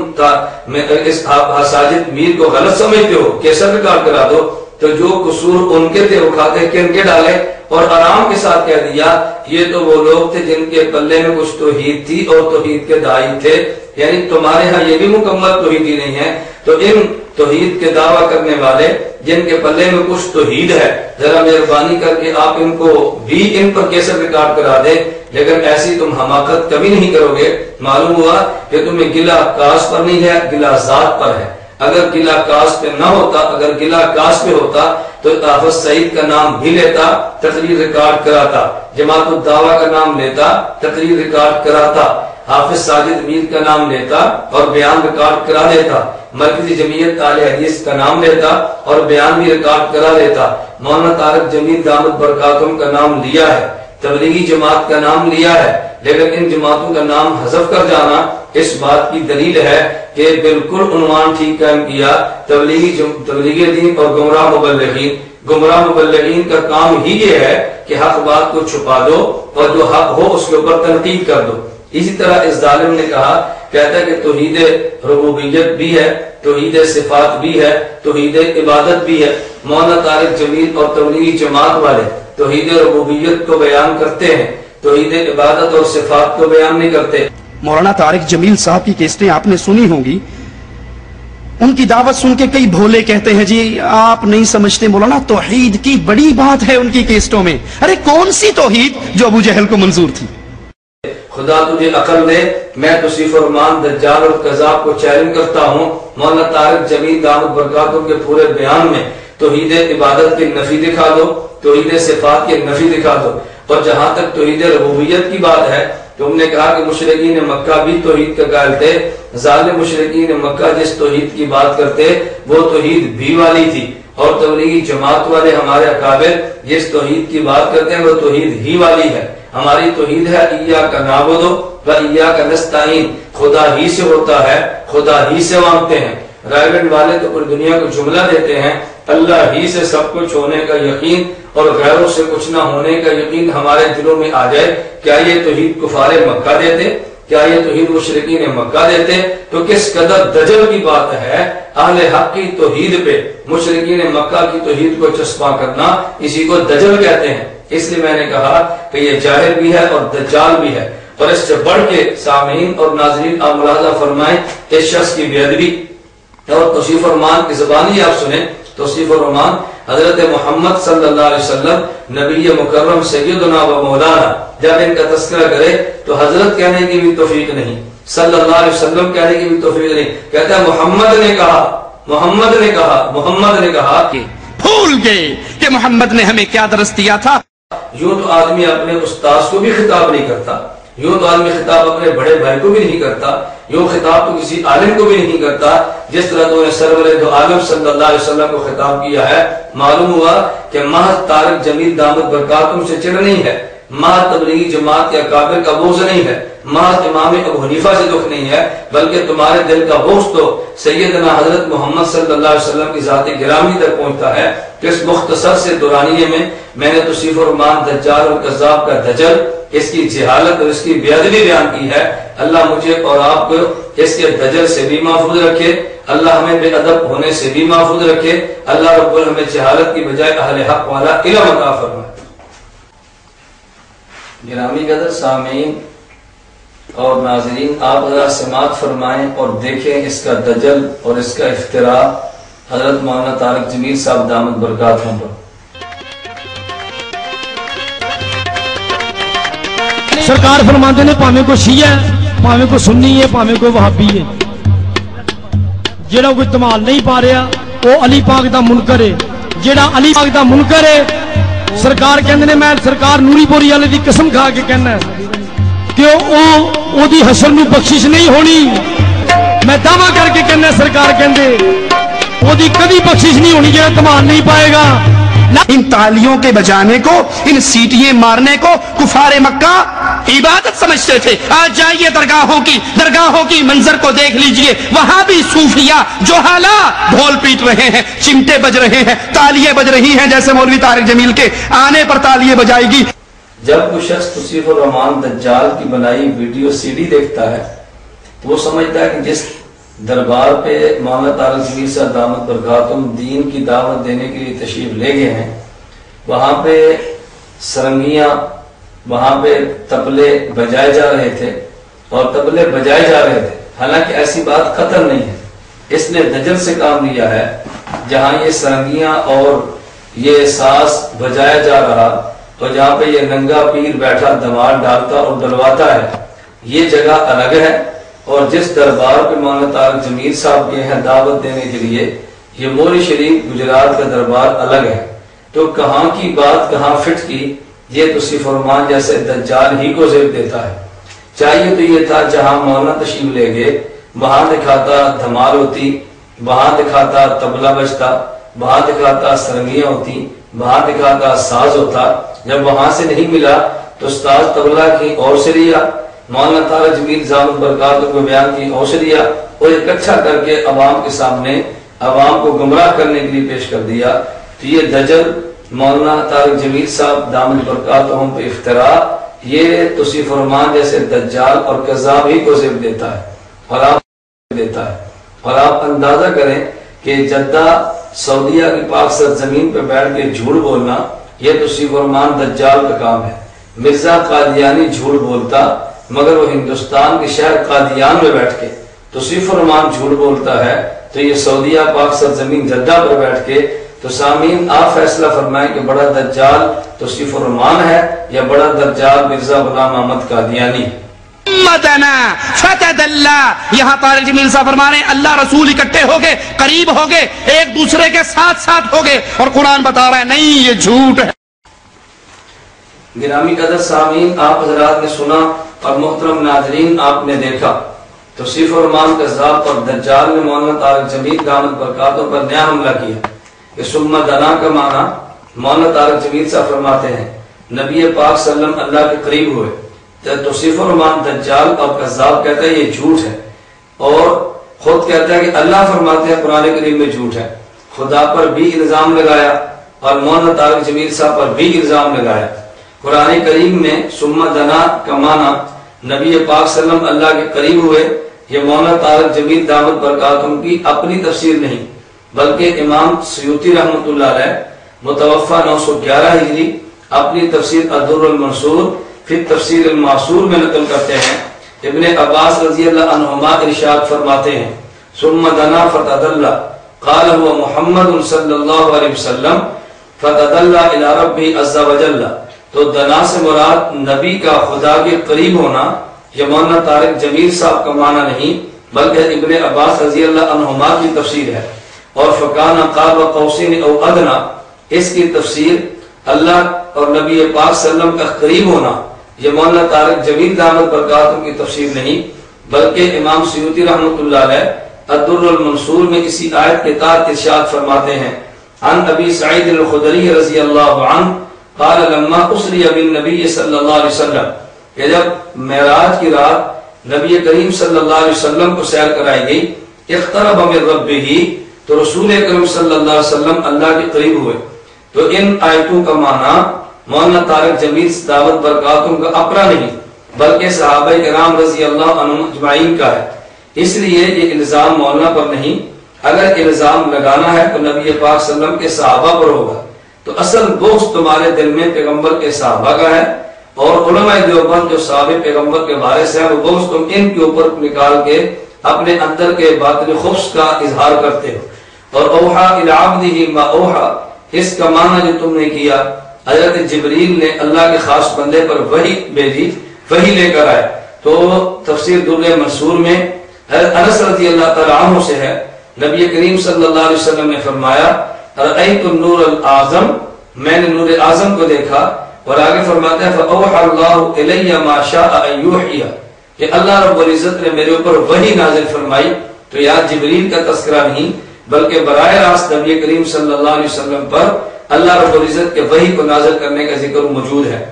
اس ساجد میر کو غلط سمجھتے ہو کیسٹ ریکارڈ کرا دو، تو جو قصور ان کے تھے اٹھاتے کن کے ڈالے، اور آرام کے ساتھ کہہ دیا یہ تو وہ لوگ تھے جن کے پلے میں کچھ توحید تھی اور توحید کے داعی تھے، یعنی تمہارے ہاں یہ بھی مکمل توحیدی نہیں ہے، تو ان توحید کے دعویٰ کرنے والے جن کے پلے میں کچھ توحید ہے، ذرا مہربانی کر کے آپ ان کو بھی ان پر کیسٹ ریکارڈ کرا دیں، لیکن ایسی تم حماقت کبھی نہیں کرو گے۔ معلوم ہوا کہ تمہیں گلہ کاس پر نہیں ہے، گلہ ذات پر ہے۔ اگر گلہ کاس پہ نہ ہوتا، اگر گلہ کاس پہ ہوتا تو حافظ سعید کا نام بھی لیتا، تقریر ریکارڈ کراتا، جماعت الدعوہ کا نام لیتا، تقریر ریکارڈ کراتا، حافظ ساجد میر کا نام لیتا اور بیان ریکارڈ کرا دیتا، مرکزی جمعیت اہل حدیث کا نام لیتا اور بیان بھی ریکارڈ کرا دیتا۔ مولانا طارق جمیل دامت برکاتہم کا نام لیا ہے، تبلیغی جماعت کا نام لیا ہے، لیکن ان جماعتوں کا نام حذف کر جانا اس بات کی دلیل ہے کہ بالکل عنوان ٹھیک قائم کیا، تبلیغی دین اور گمراہ مبلغین۔ گمراہ مبلغین کا کام ہی یہ ہے کہ حق بات کو چھپا دو اور جو حق ہو اس کے اوپر تنقید کر دو۔ اسی طرح اس ظالم نے کہا، کہتا ہے کہ توحید ربوبیت بھی ہے، توحید صفات بھی ہے، توحید عبادت بھی ہے۔ مولانا طارق جمیل اور تبلیغی جماعت والے توحید ربوبیت کو بیان کرتے ہیں، توحید عبادت اور صفات کو بیان نہیں کرتے۔ مولانا طارق جمیل صاحب کی کیسٹیں آپ نے سنی ہوں گی، ان کی دعوت سن کے کئی بھولے کہتے ہیں جی آپ نہیں سمجھتے مولانا، توحید کی بڑی بات ہے ان کی کیسٹوں میں۔ ارے کون سی توحید جو ابو جہل کو منظور تھی؟ خدا تجھے عقل دے، میں توصیف الرحمان دجال اور کذاب کو چیلنج کرتا ہوں، مولانا طارق جمیل دامت برکاتہ کے پورے بیان میں توحید عبادت کی نفی دکھا دو، توحید صفات کی نفی دکھا دو، اور جہاں تک توحید ربوبیت کی بات ہے تو ہم نے کہا کہ مشرکین مکہ بھی توحید کا قائل تھے، ظالم مشرکین مکہ جس توحید کی بات کرتے وہ توحید بھی والی تھی، اور تبلیغی جماعت والے ہمارے اکابر جس توحید کی بات کرتے ہیں وہ توحید ہی والی ہے۔ ہماری توحید ہے ایاک نعبد و ایاک نستعین، خدا ہی سے ہوتا ہے، خدا ہی سے مانگتے ہیں۔ رائیگنڈ والے تو پوری دنیا کو جملہ دیتے ہیں اللہ ہی سے سب کچھ ہونے کا یقین اور غیروں سے کچھ نہ ہونے کا یقین ہمارے دلوں میں آ جائے، کیا یہ توحید کفار مکہ دیتے؟ کیا یہ توحید مشرکین مکہ دیتے؟ تو کس قدر دجل کی بات ہے اہل حق کی توحید پہ مشرکین مکہ کی توحید کو چسپاں کرنا، اسی کو دجل کہتے ہیں۔ اس لیے میں نے کہا کہ یہ جاہل بھی ہے اور دجال بھی ہے، اور اس سے بڑھ کے سامعین اور ناظرین آپ ملاحظہ فرمائیں اس شخص کی بے ادبی اور توصیف الرحمان کی زبانی آپ سنیں۔ توصیف الرحمان حضرت محمد صلی اللہ علیہ وسلم نبی مکرم سیدنا و مولانا جب ان کا تذکرہ کرے تو حضرت کہنے کی بھی توفیق نہیں، صلی اللہ علیہ وسلم کہنے کی بھی توفیق نہیں، کہتا ہے محمد نے کہا، محمد نے کہا، محمد نے کہا۔ بھول گئے کہ محمد نے ہمیں کیا درس دیا تھا۔ یوں تو آدمی اپنے استاذ کو بھی خطاب نہیں کرتا، یوں تو آدمی خطاب اپنے بڑے بھائی کو بھی نہیں کرتا، یوں خطاب تو کسی عالم کو بھی نہیں کرتا جس طرح تو نے سرور دو عالم صلی اللہ علیہ وسلم کو خطاب کیا ہے۔ معلوم ہوا کہ محض طارق جمیل دامت برکاتہم سے چڑھ نہیں ہے، محض تبلیغی جماعت کے اکابر کا بغض نہیں ہے، محض امام ابو حنیفہ سے دکھ نہیں ہے، بلکہ تمہارے دل کا بغض تو سیدنا حضرت محمد صلی اللہ علیہ وسلم کی ذات گرامی تک پہنچتا ہے۔ اس مختصر سے دورانیے میں نے توصیف الرحمان دجال اور کذاب کا دجل، اس کی جہالت اور اس کی بے ادبی بیان کی ہے۔ اللہ مجھے اور آپ کو اس کے دجل سے بھی محفوظ رکھے، اللہ ہمیں بے ادب ہونے سے بھی محفوظ رکھے، اللہ رب ہمیں جہالت کی بجائے اہل حق والا علم عطا فرمائے۔ گرامی قدر سامعین اور ناظرین، آپ ذرا سماعت فرمائیں اور دیکھیں اس کا دجل اور اس کا افتراء حضرت مولانا طارق جمیل صاحب دامت برکاتہم پر۔ سرکار فرماتے نے پاویں کو شیعہ ہے، پاویں کو سنی ہے، پاویں کو وہابی ہے، جیڑا کوئی تمال نہیں پا رہا وہ علی پاک دا منکر ہے، جیڑا علی پاک دا منکر ہے سرکار کہندے نے میں سرکار نوری بوری والے دی قسم کھا کے کہنا ہے کہ او دی حشر میں بخشش نہیں ہونی، میں دعویٰ کر کے کہنا سرکار کہندے او دی کبھی بخشش نہیں ہونی جیڑا تمال نہیں پائے گا۔ ان تالیوں کے بجانے کو، ان سیٹیاں مارنے کو کفار مکہ عبادت سمجھتے تھے۔ آج جائیے درگاہوں کی منظر کو دیکھ لیجئے، وہاں بھی صوفیہ جوہالہ ڈھول پیٹ رہے ہیں، چمٹے بج رہے ہیں، تالیاں بج رہی ہیں، جیسے مولوی طارق جمیل کے آنے پر تالیاں بجائے گی۔ جب کوئی شخص توصیف الرحمان دجال کی بنائی ویڈیو سی ڈی دیکھتا ہے وہ سمجھتا ہے کہ جس دربار پہ مولانا طارق جمیل صاحب دامت برکاتہم دین کی دعوت دینے کے لیے تشریف لے گئے ہیں، وہاں پہ سرنگیاں، وہاں پہ تبلے بجائے جا رہے تھے اور تبلے بجائے جا رہے تھے، حالانکہ ایسی بات قطع نہیں ہے۔ اس نے دجل سے کام لیا ہے، جہاں یہ سرنگیاں اور یہ ساز بجایا جا رہا اور جہاں پہ یہ ننگا پیر بیٹھا دمار ڈالتا اور ڈلواتا ہے، یہ جگہ الگ ہے، اور جس دربار پہ مولانا طارق جمیل صاحب گئے ہیں دعوت دینے کے لیے یہ موری شریف گجرات کا دربار الگ ہے۔ تو کہاں کی بات کہاں فٹ کی، یہ توصیف الرحمان جیسے دجال ہی کو زیب دیتا ہے۔ چاہیے تو یہ تھا جہاں مولانا تشریف لے گئے وہاں دکھاتا دھمال ہوتی، وہاں دکھاتا تبلا بجتا، وہاں دکھاتا سرنگیاں ہوتی، وہاں دکھاتا ساز ہوتا۔ جب وہاں سے نہیں ملا تو ساز تبلا کی اور سے لیا، مولانا طارق جمیل دامت برکاتہم کو بیان کی اور سے لیا، اور اکٹھا کر کے عوام کے سامنے عوام کو گمراہ کرنے کے لیے پیش کر دیا۔ تو یہ دجل مولانا طارق جمیل صاحب دامت برکاتہم پہ افتراء یہ توصیف الرحمان جیسے دجال اور کذاب ہی کو زیب دیتا ہے، اور آپ اندازہ کریں کہ جدہ سعودیہ کی پاک سرزمین پہ بیٹھ کے جھوٹ بولنا یہ توصیف الرحمان دجال کا کام ہے۔ مرزا قادیانی جھوٹ بولتا مگر وہ ہندوستان کے شہر قادیان میں بیٹھ کے توصیف الرحمان جھوٹ بولتا ہے، تو یہ سعودیہ پاک سرزمین جدہ پر بیٹھ کے تو سامعین آپ فیصلہ فرمائیں کہ بڑا دجال توصیف الرحمان ہے یا بڑا دجال مرزا غلام احمد قادیانی۔ مدنا فتدلا. یہاں طارق جمیل صاحب فرما رہے ہیں اللہ رسول اکٹھے ہو گئے, قریب ہو گئے, ایک دوسرے کے ساتھ ساتھ ہو گئے, اور قرآن بتا رہا ہے نہیں یہ جھوٹ ہے. گرامی قدر سامعین, آپ حضرات نے سنا اور محترم ناظرین آپ نے دیکھا توصیف الرحمان کذاب اور دجال نے مولانا طارق جمیل دامت برکاتوں پر نیا حملہ کیا کہ ثم دنا کا معنی مولانا طارق جمیل صاحب فرماتے ہیں نبی پاک صلی اللہ علیہ وسلم اللہ کے قریب ہوئے. توصیف الرحمان دجال اور کذاب کہتا ہے یہ جھوٹ ہے, اور خود کہتا ہے کہ اللہ فرماتے ہیں قرآن کریم میں جھوٹ ہے. خدا پر بھی الزام لگایا اور مولانا طارق جمیل صاحب پر بھی الزام لگایا. قرآن کریم میں ثم دنا کا معنی نبی پاک صلی اللہ علیہ وسلم اللہ کے قریب ہوئے, یہ مولانا طارق جمیل دامت برکاتہم کی اپنی تفسیر نہیں بلکہ امام سیوطی رحمۃ اللہ علیہ متوفہ 911 ہجری اپنی تفسیر الدر المنصور فی تفسیر المعصور میں نقل کرتے ہیں. ابن عباس رضی اللہ عنہما ارشاد فرماتے ہیں ثم دنا فتدلى قال هو محمد صلی اللہ علیہ وسلم فتدلى الى ربه عز وجل. تو دنا سے مراد نبی کا خدا کے قریب ہونا یہ مولانا طارق جمیل صاحب کا معنی نہیں بلکہ ابن عباس رضی اللہ عنہما کی تفسیر ہے. اور فکان قاب قوسین او ادنا, اس کی تفسیر اللہ اور نبی پاک صلی اللہ علیہ وسلم کا قریب ہونا یہ مولانا طارق جمیل دامت برکاتہم کی تفسیر نہیں بلکہ امام سیوطی رحمۃ اللہ علیہ الدر المنصور میں اسی آیت کے تحت ارشاد فرماتے ہیں عن ابی سعید الخدری رضی اللہ عنہ قال لما اسری بالنبی صلی اللہ علیہ وسلم, کہ جب معراج کی رات نبی کریم صلی اللہ علیہ وسلم کو سیر کرائی گئی اقترب من ربہ, تو رسول اکرم صلی اللہ علیہ وسلم اللہ کے قریب ہوئے. تو ان آیتوں کا معنی مولانا طارق جمیل دعوت برکاتہم کا اپنا نہیں بلکہ صحابہ کرام رضی اللہ عنہم اجمعین کا ہے. اس لیے یہ الزام مولانا پر نہیں, اگر الزام لگانا ہے تو نبی پاک صلی اللہ علیہ وسلم کے صحابہ پر ہوگا. تو اصل بغض تمہارے دل میں پیغمبر کے صحابہ کا ہے, اور علماء دیوبند جو صحابہ پیغمبر کے بارے سے ہیں وہ بغض تم ان کے اوپر نکال کے اپنے اندر کے باطن خبث کا اظہار کرتے ہو. اور اوحا الی عبدہ ما اوحا, اس کا معنی جو تم نے کیا حضرت جبریل نے اللہ کے خاص بندے پر وحی بھیجی, وحی لے کر آئے. تو تفسیر در منصور میں حضرت انس رضی اللہ تعالی عنہ سے ہے نبی کریم صلی اللہ علیہ وسلم نے فرمایا رأیت النور الاعظم, میں نے نور اعظم کو دیکھا. اور آگے فرماتا ہے فاوحى اللہ الی ما شاء ان یوحی, کہ اللہ رب العزت نے میرے اوپر وحی نازل فرمائی. تو یہاں جبریل کا تذکرہ نہیں بلکہ براہ راست نبی کریم صلی اللہ علیہ وسلم پر اللہ رب العزت کے وحی کو نازل کرنے کا ذکر موجود ہے.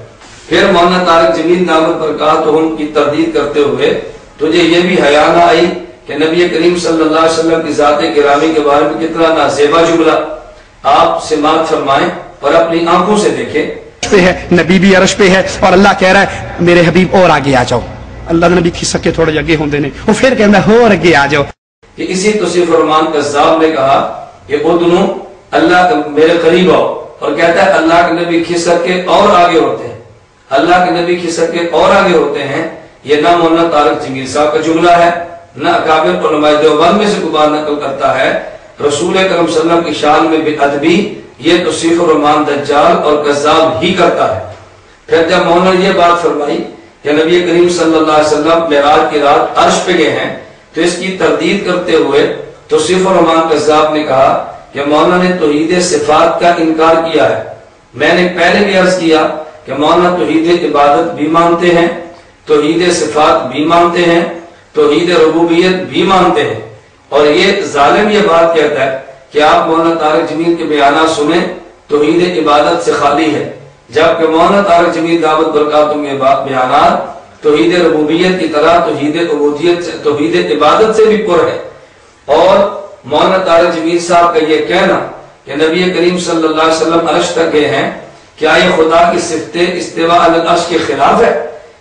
پھر مولانا طارق جمیل دامت برکاتہم کی تردید کرتے ہوئے تجھے یہ بھی حیا نہ آئی کہ نبی کریم صلی اللہ علیہ وسلم کی ذات گرامی کے بارے میں کتنا نازیبا جملہ آپ سماعت فرمائیں اور اپنی آنکھوں سے دیکھیں. پہ ہے نبی بھی عرش پہ ہے, اور اللہ کہہ رہا ہے میرے حبیب اور آگے آ جاؤ. اللہ نے نبی کھسک کے تھوڑے جگہ ہوندے نے, وہ پھر کہنا ہے اور آگے آ جاؤ. کہ اسی توصیف الرحمان کذاب نے کہا کہ ادنو اللہ میرے قریب آؤ, اور کہتا ہے اللہ کے نبی کھسک کے اور آگے ہوتے ہیں, اللہ کے نبی کھسک کے اور آگے ہوتے ہیں. یہ نہ مولانا طارق جمیل صاحب کا جملہ ہے نہ اکابر علماء دیوبند میں سے کوئی بات نقل کرتا ہے. رسول اکرم صلی اللہ علیہ وسلم کی شان میں بے ادبی یہ توصیف الرحمان دجال اور کذاب ہی کرتا ہے. پھر جب مولانا نے یہ بات فرمائی کہ نبی کریم صلی اللہ علیہ وسلم معراج کی رات عرش پہ گئے ہیں, تو اس کی تردید کرتے ہوئے توصیف الرحمان کذاب نے کہا کہ مولانا نے توحید صفات کا انکار کیا ہے. میں نے پہلے بھی عرض کیا کہ مولانا توحید عبادت بھی مانتے ہیں, توحید صفات بھی مانتے ہیں, توحید ربوبیت بھی مانتے ہیں. اور یہ ظالم یہ بات کہتا ہے کہ آپ مولانا طارق جمیل کے بیانات سنیں توحید عبادت سے خالی ہے, جبکہ مولانا طارق جمیل دعوت برکاتہم کے بیانات توحید ربوبیت کی طرح توحید عبودیت سے, توحید عبادت سے بھی پر ہے. اور مولانا طارق جمیل صاحب کا یہ کہنا کہ نبی کریم صلی اللہ علیہ وسلم عرش تک گئے ہیں, کیا یہ خدا کی صفت استواء علی العرش کے خلاف ہے؟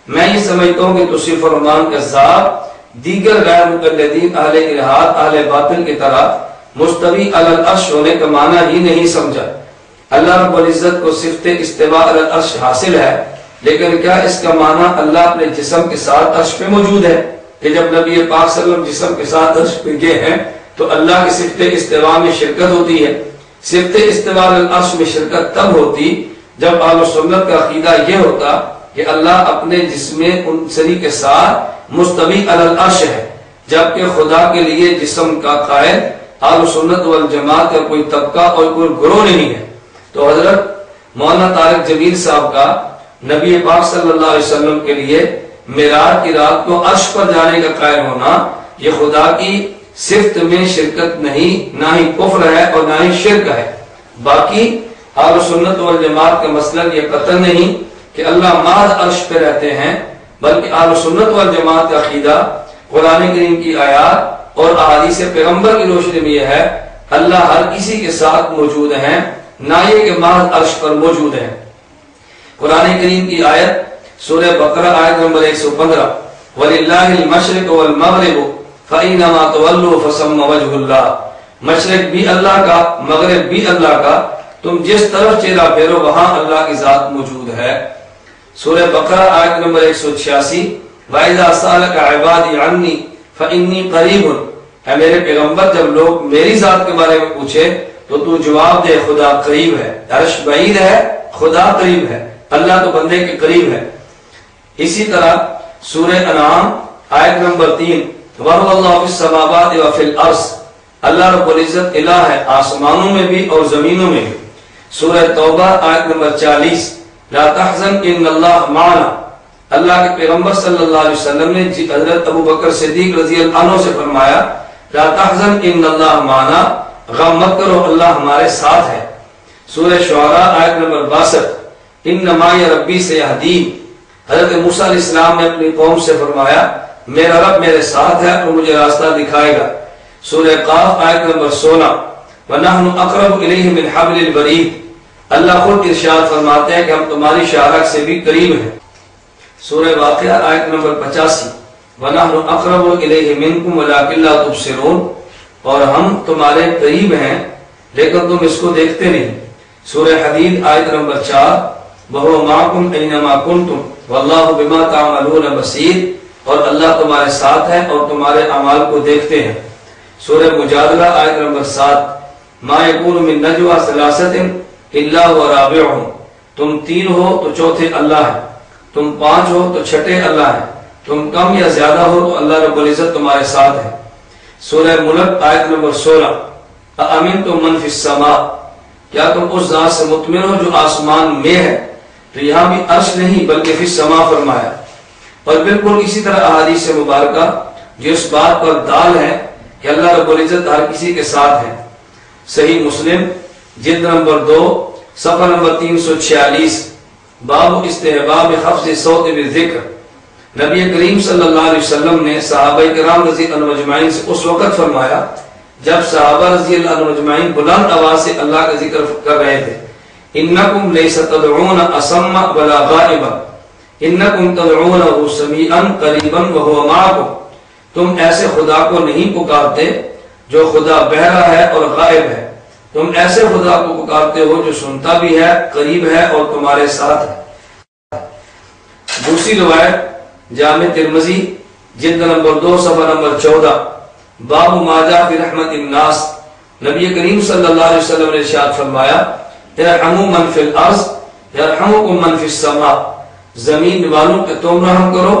میں یہ سمجھتا ہوں کہ توصیف الرحمان کذاب دیگر غیر مقلدین اہل الہاد اہل باطل کی طرح مستوی علی العرش ہونے کا معنی ہی نہیں سمجھا. اللہ رب العزت کو صفت استواء علی العرش حاصل ہے, لیکن کیا اس کا معنی اللہ اپنے جسم کے ساتھ عرش پہ موجود ہے کہ جب نبی پاک صلی اللہ علیہ وسلم جسم کے ساتھ عرش پہ گئے ہیں تو اللہ کی صفت استواء میں شرکت ہوتی ہے؟ صفت استواء علی العرش میں شرکت تب ہوتی جب اہل سنت کا عقیدہ یہ ہوتا کہ اللہ اپنے جسم انصری کے ساتھ مستوی علی العرش ہے، جبکہ خدا کے لیے جسم کا قائل اہل سنت والجماعت کا کوئی طبقہ اور کوئی گروہ نہیں ہے۔ تو حضرت مولانا طارق جمیل صاحب کا نبی پاک صلی اللہ علیہ وسلم کے لیے معراج کی رات کو عرش پر جانے کا قائل ہونا، یہ خدا کی صفت میں شرکت نہیں، نہ ہی کفر ہے اور نہ ہی شرک ہے۔ باقی اہل سنت والجماعت کا مسلک یہ قطعا نہیں کہ اللہ محض عرش پہ رہتے ہیں، بلکہ اہل سنت والجماعت کا عقیدہ قرآن کریم کی آیات اور احادیث پیغمبر کی روشنی میں یہ ہے اللہ ہر کسی کے ساتھ موجود ہیں، نہ یہ کہ محض عرش پر موجود ہیں۔ قرآن کریم کی آیت سورہ بقرہ آیت نمبر 115 وَلِلَّهِ الْمَشْرِقُ وَالْمَغْرِبُ فَإِنَّمَا تُوَلُّوا فَثَمَّ وَجْهُ اللَّهِ، مشرق بھی اللہ کا، مغرب بھی اللہ کا، تم جس طرف چہرہ پھیرو وہاں اللہ کی ذات موجود ہے۔ سورہ بقرہ آیت نمبر 186 وَإِذَا سَأَلَكَ عِبَادِي عَنِّي فَإِنِّي قَرِيبٌ، اے میرے پیغمبر جب لوگ میری ذات کے بارے میں پوچھے تو جواب دے خدا قریب ہے۔ عرش بعید ہے، خدا قریب ہے، اللہ تو بندے کے قریب ہے۔ اسی طرح سورہ انعام آیت نمبر 3 وَهُوَ اللَّهُ فِي السَّمَاوَاتِ وَفِي الْأَرْضِ، اللہ رب العزت الہ ہے آسمانوں میں بھی اور زمینوں میں بھی۔ سورہ توبہ آیت نمبر 40 لا تحزن ان اللہ معنا، اللہ کے پیغمبر صلی اللہ علیہ وسلم نے حضرت ابو بکر صدیق رضی اللہ عنہ سے فرمایا لا تحزن ان اللہ معنا، غم مت کرو اللہ ہمارے ساتھ ہے۔ سورہ شعراء آیت نمبر 62 ان معی ربی سیہدین، حضرت موسیٰ علیہ السلام نے اپنی قوم سے فرمایا میرا رب میرے ساتھ ہے اور مجھے راستہ دکھائے گا۔ سورہ قاف آیت نمبر 16 وَنَحْنُ أَقْرَبُ إِلَيْهِ مِنْ حَبْلِ الْوَرِيدِ، اللہ خود ارشاد فرماتے ہیں کہ ہم تمہاری شاخ سے بھی قریب ہیں۔ سورہ واقعہ آیت نمبر 85 وَنَحْنُ أَقْرَبُ إِلَيْهِ مِنْكُمْ وَلَكِنْ لَا تُبْصِرُونَ، اور ہم تمہارے قریب ہیں لیکن تم اس کو دیکھتے نہیں۔ سورہ حدید آیت نمبر 4 وَهُوَ مَعَكُمْ أَيْنَمَا كُنْتُمْ وَاللَّهُ بِمَا تَعْمَلُونَ بَصِيرٌ، اور اللہ تمہارے ساتھ ہے اور تمہارے اعمال کو دیکھتے ہیں۔ سورہ مجادلہ آیت نمبر 7 مَا يَكُونُ مِن نَجْوَىٰ ثَلَاثَةٍ إِلَّا هُوَ رَابِعُهُمْ، تم 3 ہو تو چوتھے اللہ ہے، تم 5 ہو تو چھٹے اللہ ہے، تم کم یا زیادہ ہو تو اللہ رب العزت تمہارے ساتھ ہے۔ سورہ ملک آیت نمبر 16 أَأَمِنْتُم مَّن فِي السَّمَاءِ، کیا تم اس ذات سے مطمئن ہو جو آسمان میں ہے؟ تو یہاں بھی عرش نہیں بلکہ فی السماء فرمایا۔ اور بالکل اسی طرح احادیث مبارکہ جو اس بات پر دال ہے کہ اللہ رب العزت ہر کسی کے ساتھ ہے۔ صحیح مسلم جلد نمبر 2 صفحہ نمبر 346 باب استحباب خفض صوت بالذکر، نبی کریم صلی اللہ علیہ وسلم نے صحابہ کرام رضی اللہ عنہم اجمعین سے اس وقت فرمایا جب صحابہ رضی اللہ عنہم اجمعین بلند آواز سے اللہ کا ذکر کر رہے تھے انکم لیس تدعون اصم ولا غائبا انکم تدعونه سمیعا قریبا وهو معکم، تم ایسے خدا کو نہیں پکارتے جو خدا بہرا ہے اور غائب ہے، تم ایسے خدا کو پکارتے ہو جو سنتا بھی ہے، قریب ہے اور تمہارے ساتھ ہے۔ دوسری روایت جامع ترمذی جلد نمبر 2 صفحہ نمبر 14 باب ما جاء فی رحمت الناس، نبی کریم صلی اللہ علیہ وسلم نے ارشاد فرمایا ارحموا من فی الارض یرحمکم من فی السماء، زمین والوں پہ تم رحم کرو،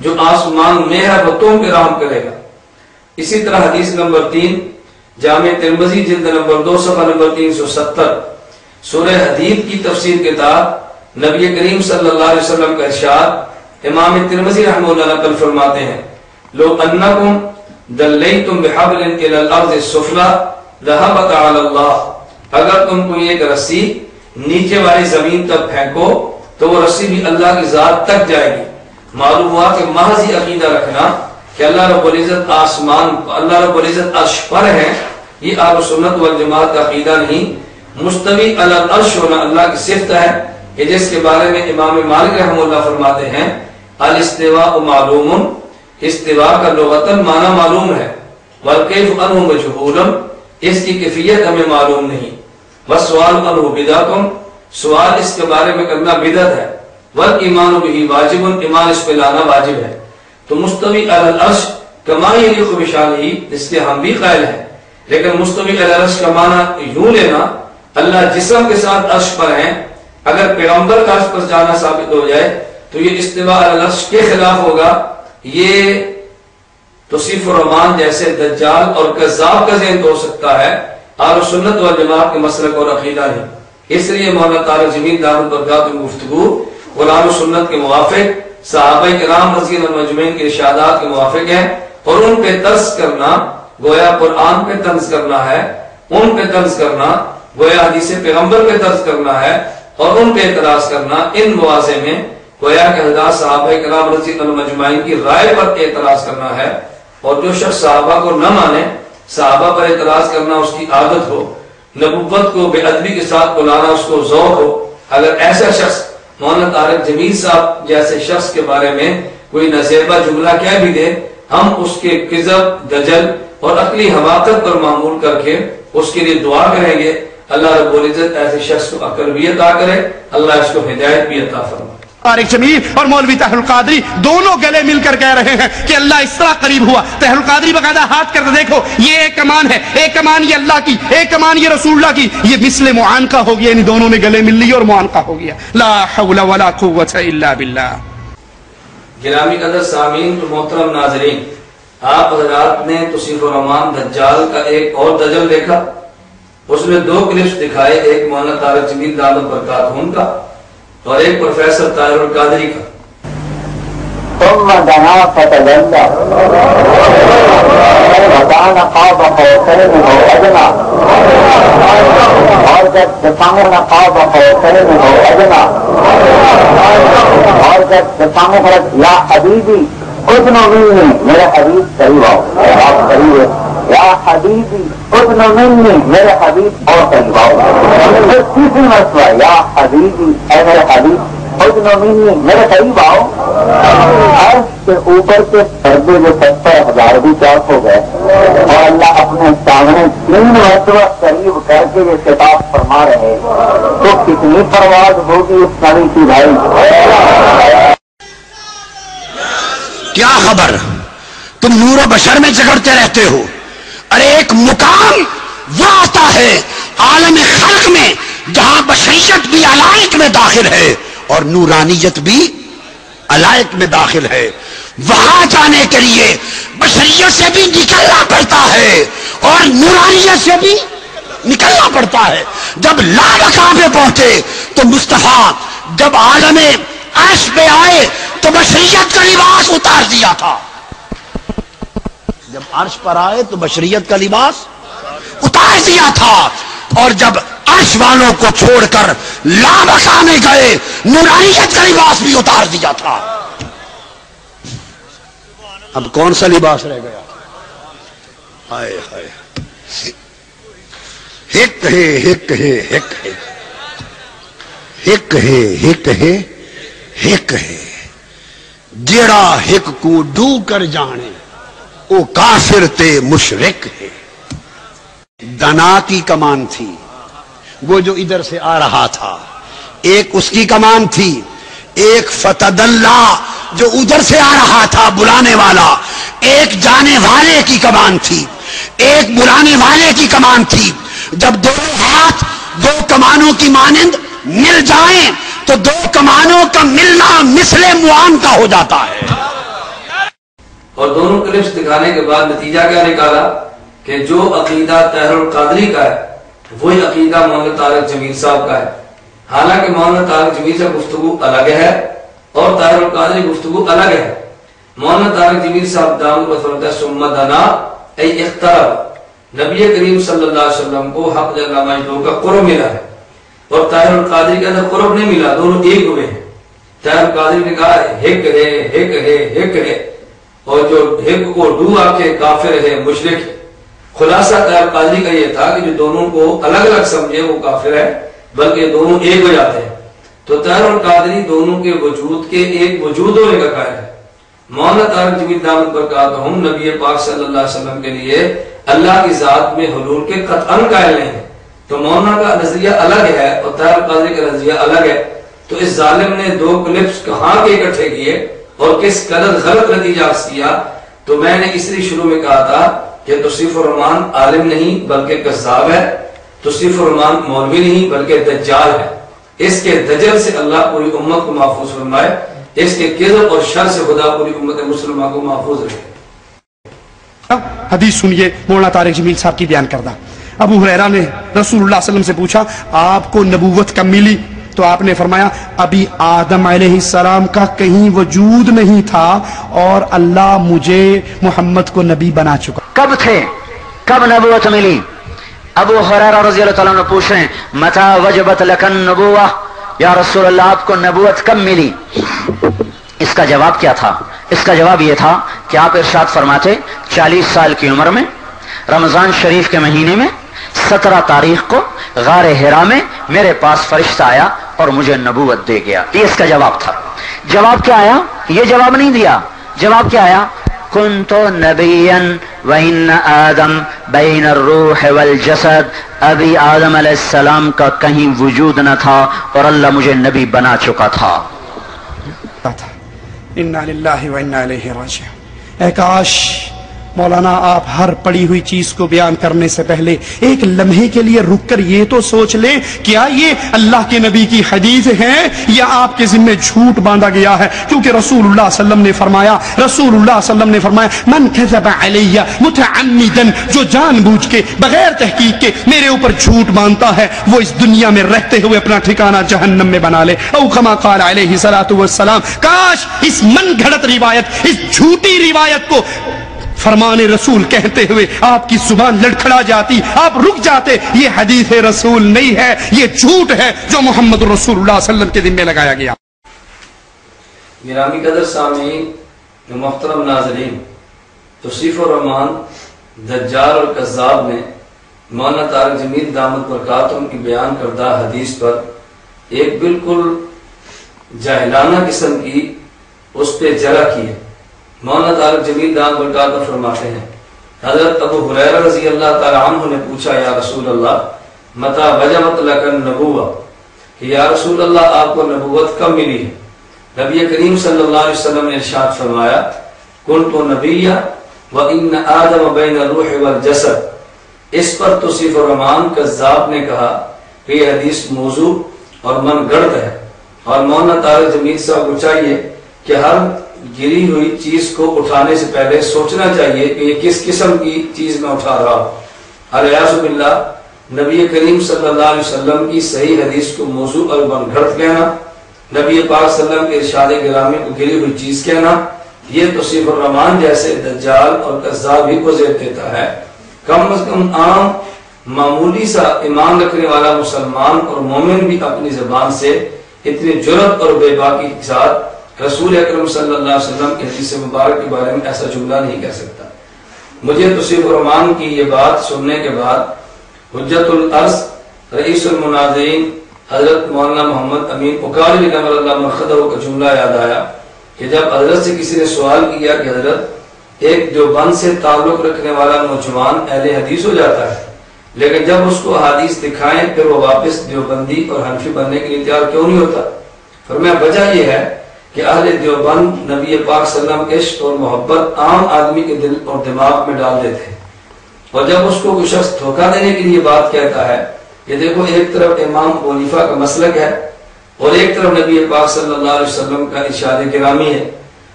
جو آسمان میں ہے وہ تم پہ رحم کرے گا۔ اسی طرح حدیث نمبر 3 جامع ترمذی جلد نمبر 2 صفحہ نمبر 370 سورہ حدید کی تفسیر کتاب نبی کریم صلی اللہ علیہ وسلم کا ارشاد امام ترمذی رحمہ اللہ نقل فرماتے ہیں لو انکم دلیتم بحبل الى الارض السفلی ذهبت علی اللہ، اگر تم کوئی ایک رسی نیچے والی زمین تک پھینکو تو وہ رسی بھی اللہ کی ذات تک جائے گی۔ معلوم ہوا کہ محض یہ عقیدہ رکھنا کہ اللہ رب العزت آسمان، اللہ رب العزت عرش پر ہے، یہ اہل سنت والجماعت کا عقیدہ نہیں۔ مستوی علی العرش ہونا اللہ کی صفت ہے کہ جس کے بارے میں امام مالک رحمہ اللہ فرماتے ہیں الاستواء معلوم، استواء کا لغتاً معنی معلوم ہے، والکیف عنہ مجہول، اس کی کیفیت ہمیں معلوم نہیں، والسؤال عنہ بدعۃ، سوال اس کے بارے میں کرنا بدعت ہے، والایمان بہ واجب، ایمان اس پہ لانا واجب ہے۔ تو مستوی علی العرش کما یلیق بشانہ، اس کے ہم بھی قائل ہیں، لیکن مستوی علی العرش کا معنی یوں لینا اللہ جسم کے ساتھ عرش پر ہیں، اگر پیغمبر کا عرش پر جانا ثابت ہو جائے تو یہ استواء علی العرش کے خلاف ہوگا. یہ توصیف الرحمان جیسے دجال اور کذاب کا ذہن ہو سکتا ہے، اہل سنت والجماعت کے مسلک اور عقیدہ نہیں. اس لیے مولانا طارق جمیل دامت برکاتہ کی گفتگو قرآن و سنت کے موافق، صحابہ کرام رضی اللہ عنہم اجمعین کے ارشادات کے موافق ہے، اور ان پہ طرز کرنا گویا قرآن پہ طرز کرنا ہے، ان پہ طرز کرنا گویا حدیث پیغمبر پہ طرز کرنا ہے، اور ان پہ اعتراض کرنا ان مواضع میں گویا کہ حضرات صحابہ کرام رضی اللہ عنہم اجمعین کی رائے پر اعتراض کرنا ہے. اور جو شخص صحابہ کو نہ مانے، صحابہ پر اعتراض کرنا اس کی عادت ہو، نبوت کو بے ادبی کے ساتھ بلانا اس کو ذوق ہو، اگر ایسا شخص مولانا طارق جمیل صاحب جیسے شخص کے بارے میں کوئی نزیبہ جملہ کہہ بھی دے، ہم اس کے کذب، دجل اور عقلی حماقت پر معمول کر کے اس کے لیے دعا کریں گے. اللہ رب العزت ایسے شخص کو عقل بھی عطا کرے، اللہ اس کو ہدایت بھی عطا فرمائے. طارق جمیل اور مولوی طاہر القادری دونوں گلے مل کر کہہ رہے ہیں کہ اللہ اس طرح قریب ہوا. طاہر القادری باقاعدہ ہاتھ کر دیکھو، یہ ایک کمان ہے، ایک کمان یہ اللہ کی، ایک کمان یہ رسول اللہ کی، یہ مثل معانقہ ہو گیا، یعنی دونوں نے گلے مل لی اور معانقہ ہو گیا. لا حول ولا قوت الا باللہ. گرامی قدر سامعین و محترم ناظرین، آپ حضرات نے توصیف الرحمان دجال کا ایک اور دجل دیکھا. اس میں 2 کلپس دکھائے، ایک مولانا طارق جمیل دامت برکاتہ کا اور ایک پروفیسر طاہر القادری کا. ثم دنا فتدلى وكان قاب قوسين او ادنى اور جب دفاعنا قاب قوسين او ادنى اور جب دفاع فرق یا حبیبی ادن منی، میرے حبیب قریب آؤ، آپ قریب ہے، یا حبیبی ادن منی، میرے حبیب اور قریب آؤ. پھر تیسری مرتبہ یا حبیبی، اے میرے حبیب ادن منی، میرے قریب آؤ. عرش کے اوپر کے پردے جو 70,000 بھی چاک ہو گئے اور اللہ اپنے سامنے 3 مرتبہ قریب کر کے یہ خطاب فرما رہے، تو کتنی پرواز ہوگی اس نبی کی بھائی. کیا خبر تم نور و بشر میں جگڑتے رہتے ہو؟ ارے ایک مقام وہ آتا ہے عالم خلق میں جہاں بشریت بھی علائق میں داخل ہے اور نورانیت بھی علائق میں داخل ہے. وہاں جانے کے لیے بشریت سے بھی نکلنا پڑتا ہے اور نورانیت سے بھی نکلنا پڑتا ہے. جب لامکان پہ پہنچے تو مصطفیٰ جب عالم عرش پہ آئے تو بشریت کا لباس اتار دیا تھا. جب عرش پر آئے تو بشریت کا لباس اتار دیا تھا، اور جب عرش والوں کو چھوڑ کر لامکان میں گئے نورانیت کا لباس بھی اتار دیا تھا. اب کون سا لباس رہ گیا؟ ہائے ہائے، ہک ہے ہک ہے ہک ہے ہک ہے ہک ہے ہک ہے، جیڑا ہک کو ڈو کر جانے او کافر تے مشرک ہے. دنا کی کمان تھی، وہ جو ادھر سے آ رہا تھا، ایک اس کی کمان تھی، ایک فتد اللہ جو ادھر سے آ رہا تھا بلانے والا، ایک جانے والے کی کمان تھی، ایک بلانے والے کی کمان تھی. جب 2 ہاتھ 2 کمانوں کی مانند مل جائیں تو 2 کمانوں کا ملنا مثل معان کا ہو جاتا ہے. اور دونوں کلپس دکھانے کے بعد نتیجہ کیا نکالا کہ جو عقیدہ طاہر القادری کا ہے وہی عقیدہ مولانا طارق جمیل صاحب کا ہے. حالانکہ مولانا طارق جمیل سے گفتگو الگ ہے اور طاہر القادری گفتگو الگ ہے. مولانا طارق جمیل صاحب دامت برکاتہ ثم دنا ای اقترب، نبی کریم صلی اللہ علیہ وسلم کو حق جل مجدہ کا قرب ملا ہے، اور طاہر القادری کا اندر قرب نہیں ملا، دونوں ایک ہوئے ہیں. طاہر القادری نے کہا ہک ہے ہک ہے ہک ہے، اور جو ہک کو ڈو آ کے کافر ہے مشرک ہے. خلاصہ طاہر القادری کا یہ تھا کہ جو دونوں کو الگ الگ سمجھے وہ کافر ہے، بلکہ دونوں ایک ہو جاتے ہیں. تو طاہر القادری دونوں کے وجود کے ایک وجود ہونے کا قائل ہے. مولانا طارق جمیل دامت برکاتہ نبی پاک صلی اللہ علیہ وسلم کے لیے اللہ کی ذات میں حلول کے قطعاً قائل نہیں ہے. تو مولانا کا نظریہ الگ ہے اور طاہر القادری کا نظریہ الگ ہے. تو اس ظالم نے 2 کلپس کہاں کے اکٹھے کیے اور کس قدر غلط نتیجہ کیا. تو میں نے اس لیے شروع میں کہا تھا کہ توصیف الرحمان عالم نہیں بلکہ کذاب ہے، توصیف الرحمان مولوی نہیں بلکہ دجال ہے. اس کے دجل سے اللہ پوری امت کو محفوظ فرمائے. اس کے کذب اور شر سے خدا پوری امت مسلمہ کو محفوظ رکھے۔ حدیث سنیے مولانا طارق جمیل صاحب کی بیان کردہ۔ ابو ہریرہ نے رسول اللہ صلی اللہ علیہ وسلم سے پوچھا آپ کو نبوت کب ملی؟ تو آپ نے فرمایا ابھی آدم علیہ السلام کا کہیں وجود نہیں تھا اور اللہ مجھے محمد کو نبی بنا چکا۔ کب تھے، کب نبوت ملی؟ ابو ہریرہ رضی اللہ تعالیٰ عنہ پوچھ رہے ہیں متى وجبت لک النبوہ، یا رسول اللہ آپ کو نبوت کب ملی؟ اس کا جواب کیا تھا؟ اس کا جواب یہ تھا کہ آپ ارشاد فرماتے 40 سال کی عمر میں رمضان شریف کے مہینے میں 17 تاریخ کو غار حرا میں میرے پاس فرشتہ آیا اور مجھے نبوت دے گیا۔ یہ اس کا جواب تھا۔ جواب کیا آیا؟ یہ جواب نہیں دیا، جواب کیا آیا؟ کنت نبیا وان آدم بین الروح والجسد، ابھی آدم علیہ السلام کا کہیں وجود نہ تھا اور اللہ مجھے نبی بنا چکا تھا۔ انا للہ و انا الیہ راجعون۔ اے کاش مولانا آپ ہر پڑی ہوئی چیز کو بیان کرنے سے پہلے ایک لمحے کے لیے رک کر یہ تو سوچ لیں کیا یہ اللہ کے نبی کی حدیث ہے یا آپ کے ذمہ جھوٹ باندھا گیا ہے؟ کیونکہ رسول اللہ صلی اللہ علیہ وسلم نے فرمایا، رسول اللہ صلی اللہ علیہ وسلم نے فرمایا من کذب علی متعمدا، جو جان بوجھ کے بغیر تحقیق کے میرے اوپر جھوٹ باندھتا ہے وہ اس دنیا میں رہتے ہوئے اپنا ٹھکانہ جہنم میں بنا لے، او کما قال علیہ الصلوۃ والسلام۔ کاش اس من گھڑت روایت، اس جھوٹی روایت کو فرمان رسول کہتے ہوئے آپ کی زبان لڑکھڑا جاتی، آپ رک جاتے۔ یہ حدیث رسول نہیں ہے، یہ جھوٹ ہے جو محمد رسول اللہ صلی اللہ علیہ وسلم کے ذمہ لگایا گیا۔ گرامی قدر سامعین، محترم ناظرین، توصیف الرحمان دجال اور کذاب نے مولانا طارق جمیل دامت برکاتہم کی بیان کردہ حدیث پر ایک بالکل جاہلانہ قسم کی اس پہ جرح کی ہے۔ مولانا طارق جمیل دامت برکاتہم فرماتے ہیں حضرت ابو ہریرہ رضی اللہ تعالی عنہ نے پوچھا یا رسول اللہ متى وجبت لک النبوہ، کہ یا رسول اللہ آپ کو نبوت کب ملی ہے؟ نبی کریم صلی اللہ علیہ وسلم نے ارشاد فرمایا کنت نبیا وان آدم بین الروح والجسد۔ اس پر توصیف الرحمان کذاب نے کہا کہ یہ حدیث موضوع اور من گڑت ہے، اور مولانا طارق جمیل صاحب کو چاہیے کہ ہر گری ہوئی چیز کو اٹھانے سے پہلے سوچنا چاہیے کہ یہ کس قسم کی چیز میں اٹھا رہا ہوں۔ الیاذ باللہ، نبی کریم صلی اللہ علیہ وسلم کی صحیح حدیث کو موضوع اور من گھڑت کہنا، نبی پاک صلی اللہ علیہ وسلم کے ارشاد گرامی کو گری ہوئی چیز کہنا، یہ توصیف الرحمان جیسے دجال اور کذاب ہی کو زیب دیتا ہے۔ کم از کم عام معمولی سا ایمان رکھنے والا مسلمان اور مومن بھی اپنی زبان سے اتنی جرأت اور بے باکی کے ساتھ رسول اکرم صلی اللہ علیہ وسلم کی حدیث مبارک کے بارے میں ایسا جملہ نہیں کہہ سکتا۔ مجھے توصیف الرحمان کی یہ بات سننے کے بعد حجت الارض رئیس المناظرین حضرت مولانا محمد امین اکالی نور اللہ مرخدہ کا جملہ یاد آیا کہ جب حضرت سے کسی نے سوال کیا کہ حضرت ایک دیوبند سے تعلق رکھنے والا نوجوان اہل حدیث ہو جاتا ہے لیکن جب اس کو حدیث دکھائیں پھر وہ واپس دیوبندی اور حنفی بننے کے لیے تیار کیوں نہیں ہوتا؟ فرمایا وجہ یہ ہے کہ اہل دیوبند نبی پاک صلی اللہ علیہ وسلم کے عشق اور محبت عام آدمی کے دل اور دماغ میں ڈال دیتے ہیں، اور جب اس کو کوئی شخص دھوکہ دینے کے لیے بات کہتا ہے کہ دیکھو ایک طرف امام ابو حنیفہ کا مسلک ہے اور ایک طرف نبی پاک صلی اللہ علیہ وسلم کا ارشاد گرامی ہے،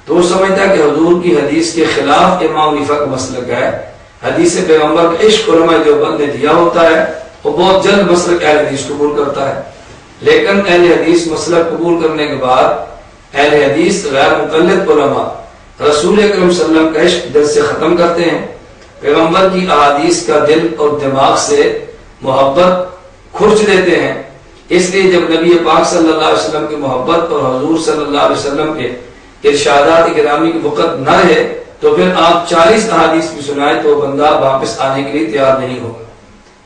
تو وہ سمجھتا ہے کہ حضور کی حدیث کے خلاف امام ابو حنیفہ کا مسلک ہے۔ حدیث پیغمبر کا عشق علماء دیوبند نے دیا ہوتا ہے، وہ بہت جلد مسلک اہل حدیث قبول کرتا ہے، لیکن اہل حدیث مسلک قبول کرنے کے بعد اہل حدیث غیر مقلد علماء رسول اکرم صلی اللہ علیہ وسلم کا عشق دل سے ختم کرتے ہیں، پیغمبر کی احادیث کا دل اور دماغ سے محبت کھرچ دیتے ہیں۔ اس لیے جب نبی پاک صلی اللہ علیہ وسلم کی محبت اور حضور صلی اللہ علیہ وسلم کے ارشادات گرامی کی وقت نہ رہے تو پھر آپ 40 احادیث بھی سنائے تو بندہ واپس آنے کے لیے تیار نہیں ہوگا۔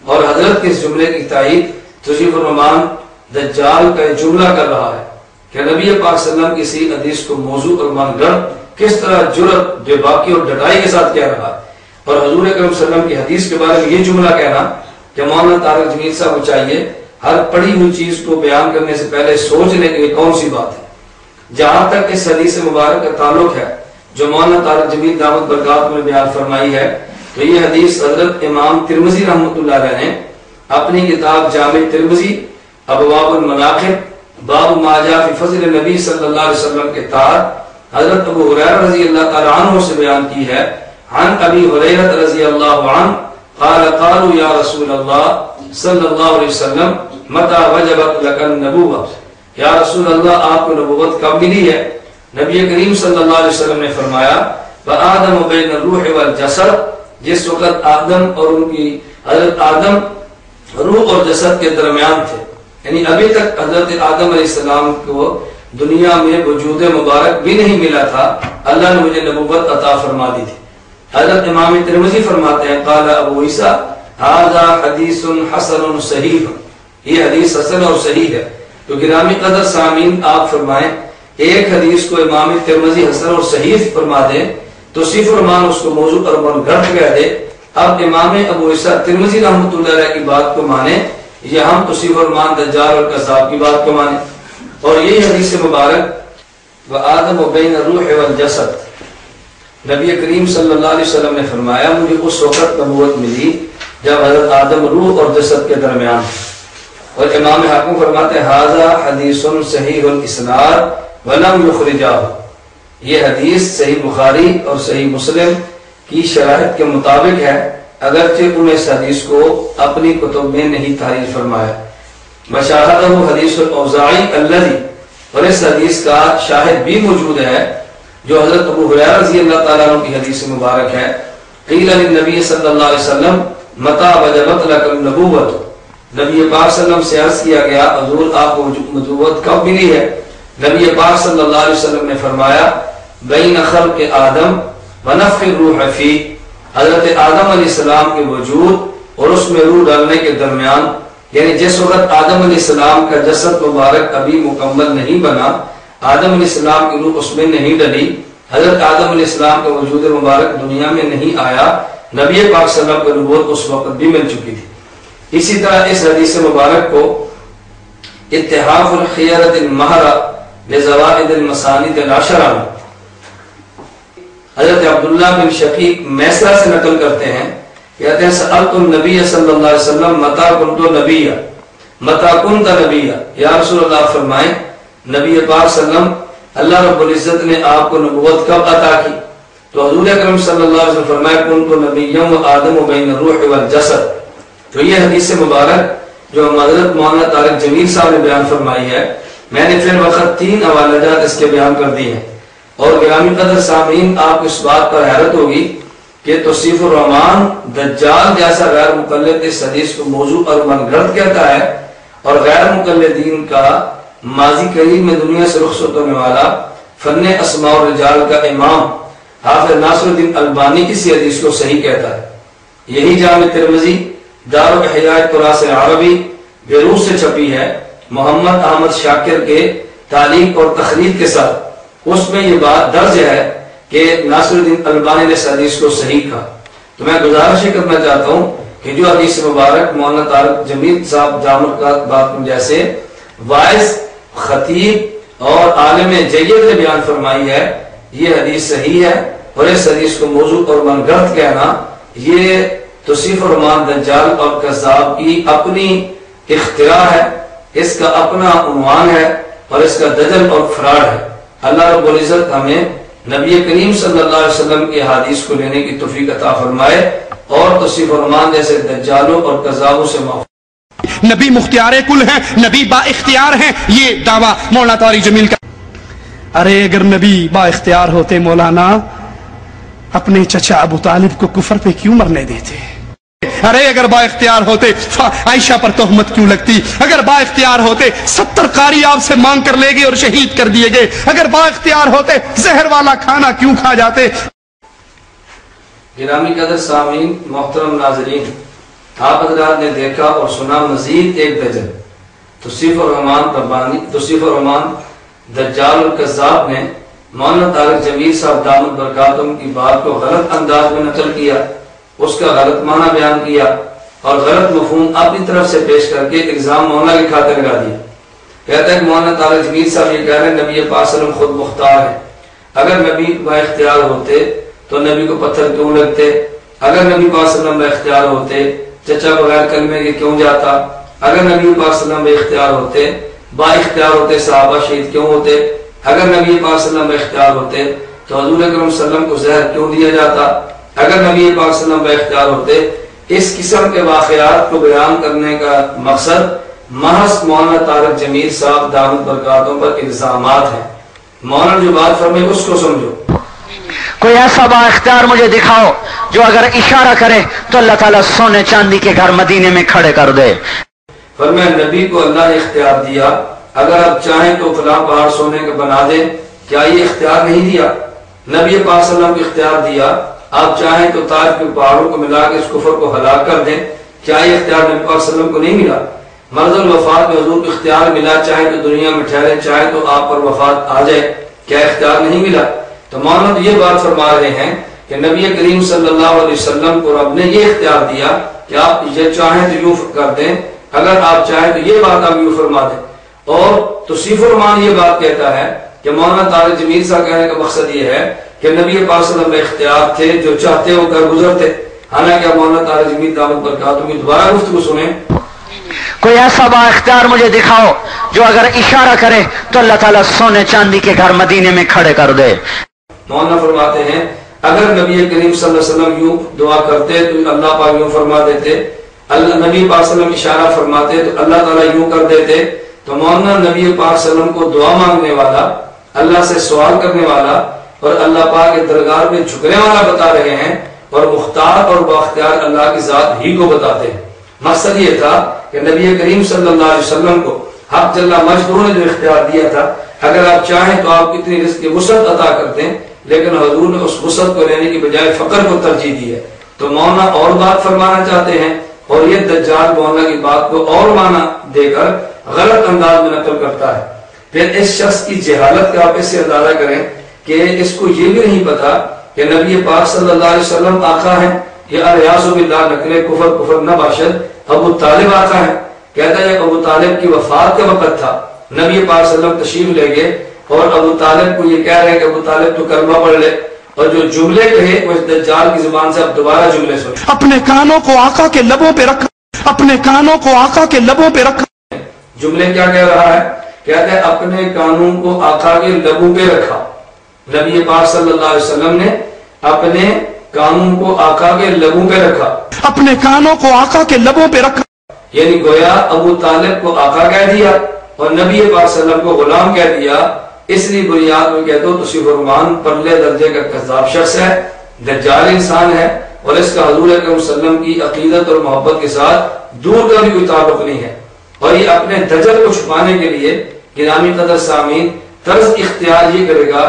اور حضرت کے اس جملے کی تائید توصیف الرحمان دجال کا جملہ کر رہا ہے کہ نبی پاک صلی اللہ علیہ وسلم کی صحیح حدیث کو موضوع اور مانگڑ کس طرح جرأت بے باکی اور ڈٹائی کے ساتھ کہہ رہا ہے، اور حضور اکرم صلی اللہ علیہ وسلم کی حدیث کے بارے میں یہ جملہ کہنا کہ مولانا طارق جمیل صاحب کو چاہیے ہر پڑھی ہوئی چیز کو بیان کرنے سے پہلے سوچنے کے لیے کون سی بات ہے۔ جہاں تک اس حدیث مبارک کا تعلق ہے جو مولانا طارق جمیل دامت برکاتہم نے بیان فرمائی ہے، تو یہ حدیث حضرت امام ترمذی رحمۃ اللہ علیہ نے اپنی کتاب جامع ترمذی ابواب المناقب باب ما جاء فی فضل نبی صلی اللہ علیہ وسلم کے تحت حضرت ابو ہریرہ رضی اللہ تعالی عنہ سے بیان کی ہے عن ابی ہریرہ رضی اللہ عنہ قال قالوا یا رسول اللہ صلی اللہ علیہ وسلم متى وجبت لك النبوہ، یا رسول اللہ آپ کو نبوت کب ملی ہے؟ نبی کریم صلی اللہ علیہ وسلم نے فرمایا وآدم بین الروح والجسد، جس وقت آدم اور ان کی حضرت آدم روح اور جسد کے درمیان تھے، یعنی ابھی تک حضرت آدم علیہ السلام کو دنیا میں وجود مبارک بھی نہیں ملا تھا، اللہ نے مجھے نبوت عطا فرما دی تھی۔ حضرت امام ترمذی فرماتے ہیں قال ابو عیسیٰ ھذا حدیث حسن صحیح، یہ حدیث حسن اور صحیح ہے۔ تو گرامی قدر سامعین آپ فرمائیں ایک حدیث کو امام ترمذی حسن اور صحیح فرما دیں تو صرف فرمان اس کو موضوع اور من گھٹ کہہ دے، اب امام ابو عیسیٰ ترمذی رحمۃ اللہ علیہ کی بات کو مانیں یا ہم تو صرف فرمان دجال اور کذاب کی بات کو مانیں؟ اور یہی حدیث مبارک وآدم بین الروح والجسد، نبی کریم صلی اللہ علیہ وسلم نے فرمایا مجھے اس وقت نبوت ملی جب حضرت آدم روح اور جسد کے درمیان، اور امام حاکم فرماتے ہیں ھذا حدیث صحیح الاسناد ولم یخرجہ، یہ حدیث صحیح بخاری اور صحیح مسلم کی شرائط کے مطابق ہے، اگرچہ انہوں نے اس حدیث کو اپنی کتب میں نہیں تحریر فرمایا۔ وشاہدہ حدیث الاوزاعی الذی، اور اس حدیث کا شاہد بھی موجود ہے جو حضرت ابو ہریرہ رضی اللہ تعالیٰ عنہ کی حدیث مبارک ہے قیل للنبی صلی اللہ علیہ وسلم متى وجبت لك النبوۃ، نبی پاک صلی اللہ علیہ وسلم سے عرض کیا گیا حضور آپ کو نبوت کب ملی ہے؟ نبی پاک صلی اللہ علیہ وسلم نے فرمایا بین خلق آدم ونفخ الروح فی، حضرت آدم علیہ السلام کے وجود اور اس میں روح ڈالنے کے درمیان، یعنی جس وقت آدم علیہ السلام کا جسد مبارک ابھی مکمل نہیں بنا، آدم علیہ السلام کی روح اس میں نہیں ڈلی، حضرت آدم علیہ السلام کا وجود مبارک دنیا میں نہیں آیا، نبی پاک صلی اللہ علیہ وسلم کو نبوت اس وقت بھی مل چکی تھی۔ اسی طرح اس حدیث مبارک کو اتحاف الخیرت المہرہ لزوائد المسانید العشرہ، حضرت عبداللہ بن شقیق میسرہ سے نقل کرتے ہیں، کہتے ہیں سألت النبی صلی اللہ علیہ وسلم متى كنت نبیا، متى كنت نبیا، یا رسول اللہ فرمائیں نبی پاک صلی اللہ علیہ وسلم اللہ رب العزت نے آپ کو نبوت کب عطا کی؟ تو حضور اکرم صلی اللہ علیہ وسلم فرمائے كنت نبیا وآدم بین الروح والجسد۔ تو یہ حدیث مبارک جو حضرت مولانا طارق جمیل صاحب نے بیان فرمائی ہے، میں نے پھر وقت 3 حوالہ جات اس کے بیان کر دی ہیں، اور گرامی قدر سامعین آپ اس بات پر حیرت ہوگی کہ توصیف الرحمان دجال جیسا غیر مقلد اس حدیث کو موضوع اور من گھڑت کہتا ہے، اور غیر مقلدین کا ماضی قریب میں دنیا سے رخصت ہونے والا فن اسماء الرجال کا امام حافظ ناصر الدین البانی اسی حدیث کو صحیح کہتا ہے۔ یہی جامع ترمذی دار احیاء تراث عربی بیروت سے چھپی ہے محمد احمد شاکر کے تعلیق اور تخریج کے ساتھ، اس میں یہ بات درج ہے کہ ناصر الدین البانی نے اس حدیث کو صحیح کہا۔ تو میں گزارش کرنا چاہتا ہوں کہ جو حدیث مبارک مولانا طارق جمیل صاحب جامع کا بات جیسے وائز خطیب اور عالم جید نے بیان فرمائی ہے، یہ حدیث صحیح ہے، اور اس حدیث کو موضوع اور من گھڑت کہنا یہ توصیف الرحمان دجال اور کذاب کی اپنی اختراع ہے، اس کا اپنا عنوان ہے اور اس کا دجل اور فراڈ ہے۔ اللہ رب العزت ہمیں نبی کریم صلی اللہ علیہ وسلم کی حدیث کو لینے کی توفیق عطا فرمائے اور توصیف الرحمان جیسے دجالوں اور کذابوں سے محفوظ۔ نبی مختار کل ہیں، نبی با اختیار ہیں، یہ دعویٰ مولانا طارق جمیل کا۔ ارے اگر نبی با اختیار ہوتے مولانا اپنے چچا ابو طالب کو کفر پہ کیوں مرنے دیتے؟ ارے اگر با اختیار ہوتے عائشہ پر تہمت کیوں لگتی؟ اگر با اختیار ہوتے 70 قاری آپ سے مانگ کر لے گئے اور شہید کر دیے گئے؟ اگر با اختیار ہوتے زہر والا کھانا کیوں کھا جاتے؟ گرامی قدر سامعین، محترم ناظرین، آپ حضرات نے دیکھا اور سنا مزید ایک دجل توصیف الرحمان دجال الکذاب نے مولانا طارق جمیل صاحب دامت برکاتہم کی بات کو غلط انداز میں نقل کیا، اس کا غلط معنی بیان کیا اور غلط مفہوم اپنی طرف سے پیش کر کے الزام مولانا کی کھاتے لگا دیا۔ کہتا ہے کہ مولانا طارق جمیل صاحب یہ کہہ رہے ہیں نبی پاک صلی اللہ علیہ وسلم خود مختار ہے، اگر نبی با اختیار ہوتے تو نبی کو پتھر کیوں لگتے؟ اگر نبی پاک صلی اللہ علیہ وسلم با اختیار ہوتے چچا بغیر کلمے کے کیوں جاتا؟ اگر نبی پاک صلی اللہ علیہ وسلم با اختیار ہوتے با اختیار ہوتے صحابہ شہید کیوں ہوتے؟ اگر نبی پاک صلی اللہ علیہ وسلم با اختیار ہوتے تو حضور اکرم صلی اللہ علیہ وسلم کو زہر کیوں دیا جاتا؟ اگر نبی پاک صلی اللہ علیہ وسلم با اختیار ہوتے؟ اس قسم کے واقعات کو بیان کرنے کا مقصد محض مولانا طارق جمیل صاحب دامت برکاتوں پر الزامات ہیں. مولانا جو بات فرمائے اس کو سمجھو. کوئی ایسا با اختیار مجھے دکھاؤ جو اگر اشارہ کرے تو اللہ تعالیٰ سونے چاندی کے گھر مدینے میں کھڑے کر دے. فرمایا نبی کو اللہ نے اختیار دیا، اگر آپ چاہیں تو فلاں پہاڑ سونے کا بنا دیں. کیا یہ اختیار نہیں دیا؟ نبی پاک صلی اللہ علیہ وسلم کو اختیار دیا، آپ چاہیں تو تاج کے پہاڑوں کو ملا کے اس کفر کو ہلاک کر دیں. کیا یہ اختیار نبی پاک صلی اللہ علیہ وسلم کو نہیں ملا؟ مرض الوفات میں حضور کو اختیار ملا، چاہے تو دنیا میں ٹھہرے، چاہے تو آپ پر وفات آ جائے. کیا اختیار نہیں ملا؟ تو مولانا تو یہ بات فرما رہے ہیں کہ نبی کریم صلی اللہ علیہ وسلم کو رب نے یہ اختیار دیا کہ آپ یہ چاہیں تو یوں کر دیں، اگر آپ چاہیں تو یہ بات آپ یوں فرما دیں. اور توصیف الرحمان یہ بات کہتا ہے کہ مولانا طارق جمیل صاحب کہنے کا مقصد یہ ہے کہ نبی پاک صلی اللہ علیہ وسلم میں اختیار تھے، جو چاہتے وہ کر گزرتے. حالانکہ مولانا طارق جمیل دامت برکاتہ کی دوبارہ گفتگو سنیں. کوئی ایسا با اختیار مجھے دکھاؤ جو اگر اشارہ کرے تو اللہ تعالیٰ سونے چاندی کے گھر مدینے میں کھڑے کر دے. مولانا فرماتے ہیں اگر نبی کریم صلی اللہ علیہ وسلم یوں دعا کرتے تو اللہ پاک یوں فرما دیتے، نبی پاک صلی اللہ علیہ وسلم اشارہ فرماتے تو اللہ تعالیٰ یوں کر دیتے. تو مولانا نبی پاک صلی اللہ علیہ وسلم کو دعا مانگنے والا، اللہ سے سوال کرنے والا اور اللہ پاک کے درگاہ میں جھکنے والا بتا رہے ہیں، اور مختار اور باختیار اللہ کی ذات ہی کو بتاتے ہیں. مقصد یہ تھا کہ نبی کریم صلی اللہ علیہ وسلم کو حق جل مجدہ نے جو اختیار دیا تھا، اگر آپ چاہیں تو آپ کتنی رزق کی وسعت عطا کرتے ہیں، لیکن حضور نے اس وسعت کو لینے کی بجائے فقر کو ترجیح دی ہے. تو مولانا اور بات فرمانا چاہتے ہیں، اور یہ دجال مولانا کی بات کو اور معنی دے کر غلط انداز میں نقل کرتا ہے. پھر اس شخص کی جہالت کا آپ اس سے اندازہ کریں کہ اس کو یہ بھی نہیں پتا کہ نبی پاک صلی اللہ علیہ وسلم آقا ہیں. یہ اریاض باللہ نقل کفر نہ باشد ابو طالب آقا ہے. کہتا ہے ابو طالب کی وفات کا وقت تھا، نبی پاک صلی اللہ علیہ وسلم تشریف لے گئے اور ابو طالب کو یہ کہہ رہے ہیں کہ ابو طالب تو کلمہ پڑھ لے، اور جو جملے کہے وہ اس دجال کی زبان سے اب دوبارہ جملے سنیں. اپنے کانوں کو آقا کے لبوں پہ رکھا، اپنے کانوں کو آقا کے لبوں پہ رکھا. جملے کیا کہہ رہا ہے؟ کہتا ہے اپنے کانوں کو آقا کے لبوں پہ رکھا. نبی پاک صلی اللہ علیہ وسلم نے اپنے کانوں کو آقا کے لبوں پہ رکھا، اپنے کانوں کو آقا کے لبوں پہ رکھا. یعنی گویا ابو طالب کو آقا کہہ دیا اور نبی پاک صلی اللہ علیہ وسلم کو غلام کہہ دیا. اس لیے بنیاد میں کہتے ہو توصیف الرحمان پرلے درجے کا کذاب شخص ہے، دجال انسان ہے، اور اس کا حضور اکرم صلی اللہ علیہ وسلم کی عقیدت اور محبت کے ساتھ دور کا بھی کوئی تعلق نہیں ہے. اور یہ اپنے دجل کو چھپانے کے لیے گرامی قدر سامعین طرز اختیار یہ کرے گا،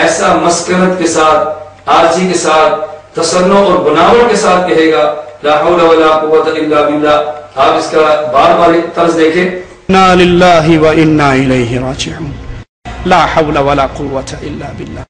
ایسا مسکنت کے ساتھ، عاجزی کے ساتھ، تصنع اور بناوٹ کے ساتھ کہے گا لا حول ولا قوت الا باللہ. آپ اس کا بار بار طرز دیکھیں. انا للہ و انا الیہ راجعون، لا حول ولا قوت الا باللہ.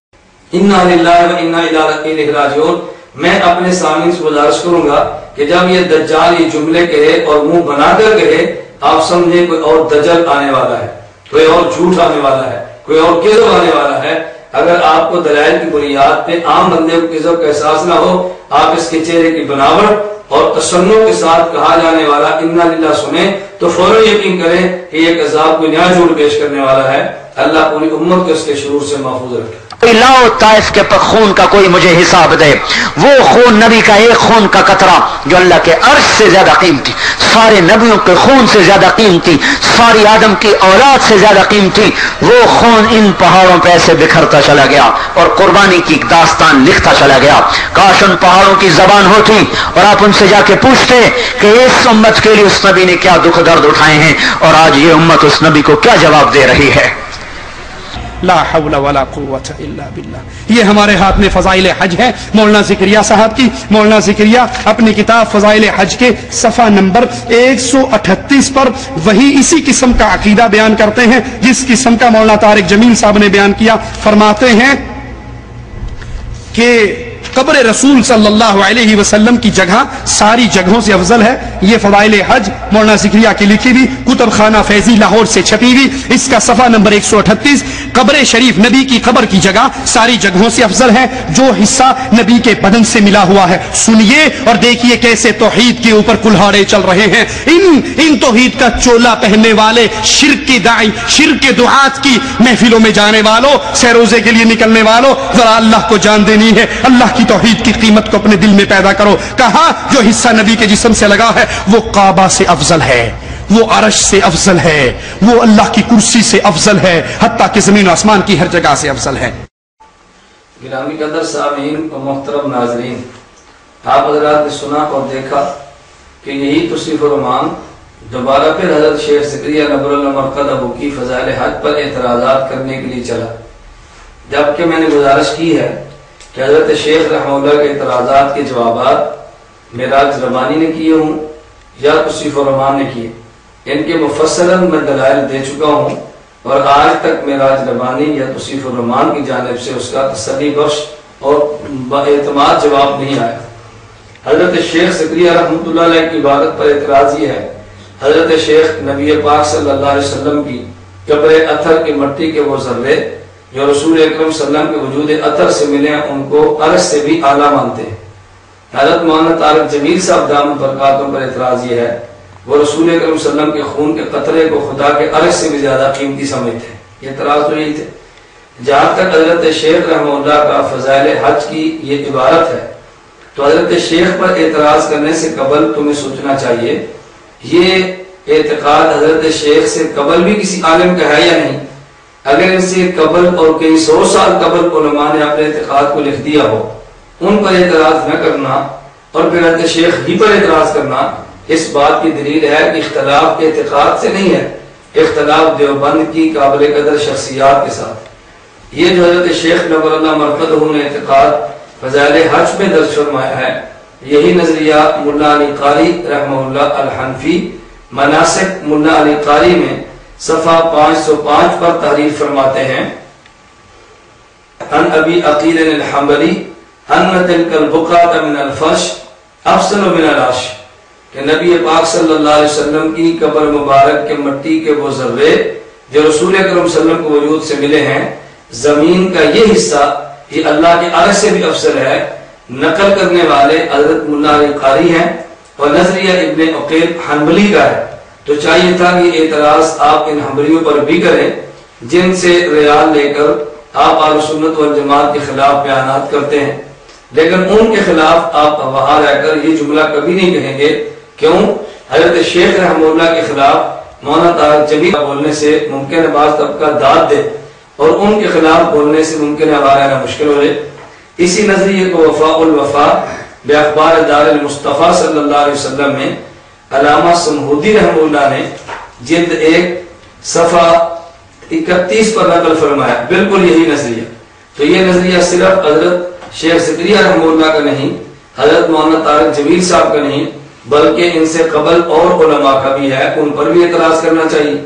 انا للہ و انا الیہ راجعون. میں اپنے سامعین سے گزارش کروں گا کہ جب یہ دجال یہ جملے کہے اور منہ بنا کر کہے، آپ سمجھیں کوئی اور دجل آنے والا ہے، کوئی اور جھوٹ آنے والا ہے، کوئی اور کذب آنے والا ہے. اگر آپ کو دلائل کی بنیاد پہ عام بندے کو کذب کا احساس نہ ہو، آپ اس کے چہرے کی بناوٹ اور تصنع کے ساتھ کہا جانے والا انا للہ سنیں تو فوراً یقین کریں کہ یہ کذاب کوئی نیا جھوٹ پیش کرنے والا ہے. اللہ پوری امت کو اس کے شرور سے محفوظ رکھے. لاؤ طائف کے خون کا کوئی مجھے حساب دے. وہ خون نبی کا ایک خون کا قطرہ جو اللہ کے عرش سے زیادہ قیمتی، سارے نبیوں کے خون سے زیادہ قیمتی، ساری آدم کی اولاد سے زیادہ قیمتی، وہ خون ان پہاڑوں پہ ایسے بکھرتا چلا گیا اور قربانی کی داستان لکھتا چلا گیا. کاش ان پہاڑوں کی زبان ہوتی اور آپ ان سے جا کے پوچھتے کہ اس امت کے لیے اس نبی نے کیا دکھ درد اٹھائے ہیں اور آج یہ امت اس نبی کو کیا جواب دے رہی ہے. لا حول ولا قوت الا باللہ. یہ ہمارے ہاتھ میں فضائل حج ہے مولانا ذکریہ صاحب کی. مولانا ذکریہ اپنی کتاب فضائل حج کے صفحہ نمبر 138 پر وہی اسی قسم کا عقیدہ بیان کرتے ہیں جس قسم کا مولانا طارق جمیل صاحب نے بیان کیا. فرماتے ہیں کہ قبر رسول صلی اللہ علیہ وسلم کی جگہ ساری جگہوں سے افضل ہے. یہ فضائل حج مولانا ذکریا کی لکھی ہوئی کتب خانہ فیضی لاہور سے چھپی ہوئی, اس کا صفحہ نمبر 138. قبر شریف نبی کی قبر کی جگہ ساری جگہوں سے افضل ہے. جو حصہ نبی کے بدن سے ملا ہوا ہے, سنیے اور دیکھیے کیسے توحید کے اوپر کلہاڑے چل رہے ہیں. ان توحید کا چولا پہننے والے, شرک کے داعی, شرک کے دعات کی محفلوں میں جانے والوں, سیروزے کے لیے نکلنے والوں, ذرا اللہ کو جان دینی ہے. اللہ کی توحید کی قیمت کو اپنے دل میں پیدا کرو. کہا جو حصہ نبی کے جسم سے لگا ہے وہ کعبہ سے افضل ہے, وہ عرش سے افضل ہے, وہ اللہ کی کرسی سے افضل ہے, حتیٰ کہ زمین و آسمان کی ہر جگہ سے افضل ہے. گرامی قدر سامعین و محترم ناظرین, آپ حضرات نے سنا اور دیکھا کہ یہی توصیف الرحمان دوبارہ پھر حضرت شیخ ذکریہ نبر اللہ مرقدہ کی فضائل حج پر اعتراضات کرنے کے لیے چلا, جبکہ میں نے گزارش کی ہے کہ حضرت شیخ رحمہ اللہ کے اعتراضات کے جوابات معراج ربانی نے کیے ہوں یا توصیف الرحمان نے کیے. ان کے مفصلاً میں دلائل دے چکا ہوں اور آج تک معراج ربانی یا توصیف الرحمان کی جانب سے اس کا تسلی بخش اور باعتماد جواب نہیں آیا. حضرت شیخ ذکریہ رحمۃ اللہ علیہ کی عبادت پر اعتراض یہ ہے, حضرت شیخ نبی پاک صلی اللہ علیہ وسلم کی قبر اطہر کی مٹی کے وہ ذرے جو رسول اکرم صلی اللہ علیہ وسلم کے وجود اطہر سے ملے ہیں ان کو عرش سے بھی اعلیٰ مانتے ہیں. حضرت مولانا طارق جمیل صاحب دامت برکاتوں پر اعتراض یہ ہے, وہ رسول اکرم صلی اللہ علیہ وسلم کے خون کے قطرے کو خدا کے عرش سے بھی زیادہ قیمتی سمجھتے ہیں. یہ اعتراض تو یہی تھے. جہاں تک حضرت شیخ رحمہ اللہ کا فضائل حج کی یہ عبارت ہے تو حضرت شیخ پر اعتراض کرنے سے قبل تمہیں سوچنا چاہیے یہ اعتقاد حضرت شیخ سے قبل بھی کسی عالم کا ہے یا نہیں. اگر ان سے قبل اور کئی 100 سال قبل علماء نے اپنے اعتقاد کو لکھ دیا ہو, ان پر اعتراض نہ کرنا اور پھر حضرت شیخ ہی پر اعتراض کرنا اس بات کی دلیل ہے کہ اختلاف اعتقاد سے نہیں ہے, اختلاف دیوبند کی قابل قدر شخصیات کے ساتھ. یہ جو حضرت شیخ نبر اللہ مرقدہ نے اعتقاد فضائل حج میں درج فرمایا ہے, یہی نظریہ ملا علی قاری رحمہ اللہ الحنفی مناسک ملا علی قاری میں صفحہ 505 پر تحریر فرماتے ہیں. ان ابی عقیل الحنبلی ان تلک البقعۃ من الفرش افضل من العرش, کہ نبی پاک صلی اللہ علیہ وسلم کی قبر مبارک کے مٹی کے وہ ذرے جو رسول اکرم صلی اللہ علیہ وسلم کو وجود سے ملے ہیں, زمین کا یہ حصہ یہ اللہ کے عرش سے بھی افضل ہے. نقل کرنے والے حضرت ملا علی قاری ہیں اور نظریہ ابن عقیل حنبلی کا ہے. تو چاہیے تھا کہ اعتراض آپ ان حنبلیوں پر بھی کریں جن سے ریال لے کر آپ اہل سنت والجماعت کے خلاف بیانات کرتے ہیں, لیکن ان کے خلاف آپ وہاں رہ کر یہ جملہ کبھی نہیں کہیں گے. کیوں؟ حضرت شیخ رحمہ اللہ کے خلاف مولانا طارق جمیل بولنے سے ممکن ہے بعض طبقہ داد دے اور ان کے خلاف بولنے سے ممکن ہے ہمارا مشکل ہو جائے. اسی نظریے کو وفاء الوفا باخبار دار المصطفیٰ صلی اللہ علیہ وسلم میں علامہ سمہودی رحمہ اللہ نے جلد 1 صفحہ 31 پر نقل فرمایا. بالکل یہی نظریہ. تو یہ نظریہ صرف حضرت شیخ ذکریہ رحمہ اللہ کا نہیں, حضرت مولانا طارق جمیل صاحب کا نہیں, بلکہ ان سے قبل اور علماء کا بھی ہے, ان پر بھی اعتراض کرنا چاہیے.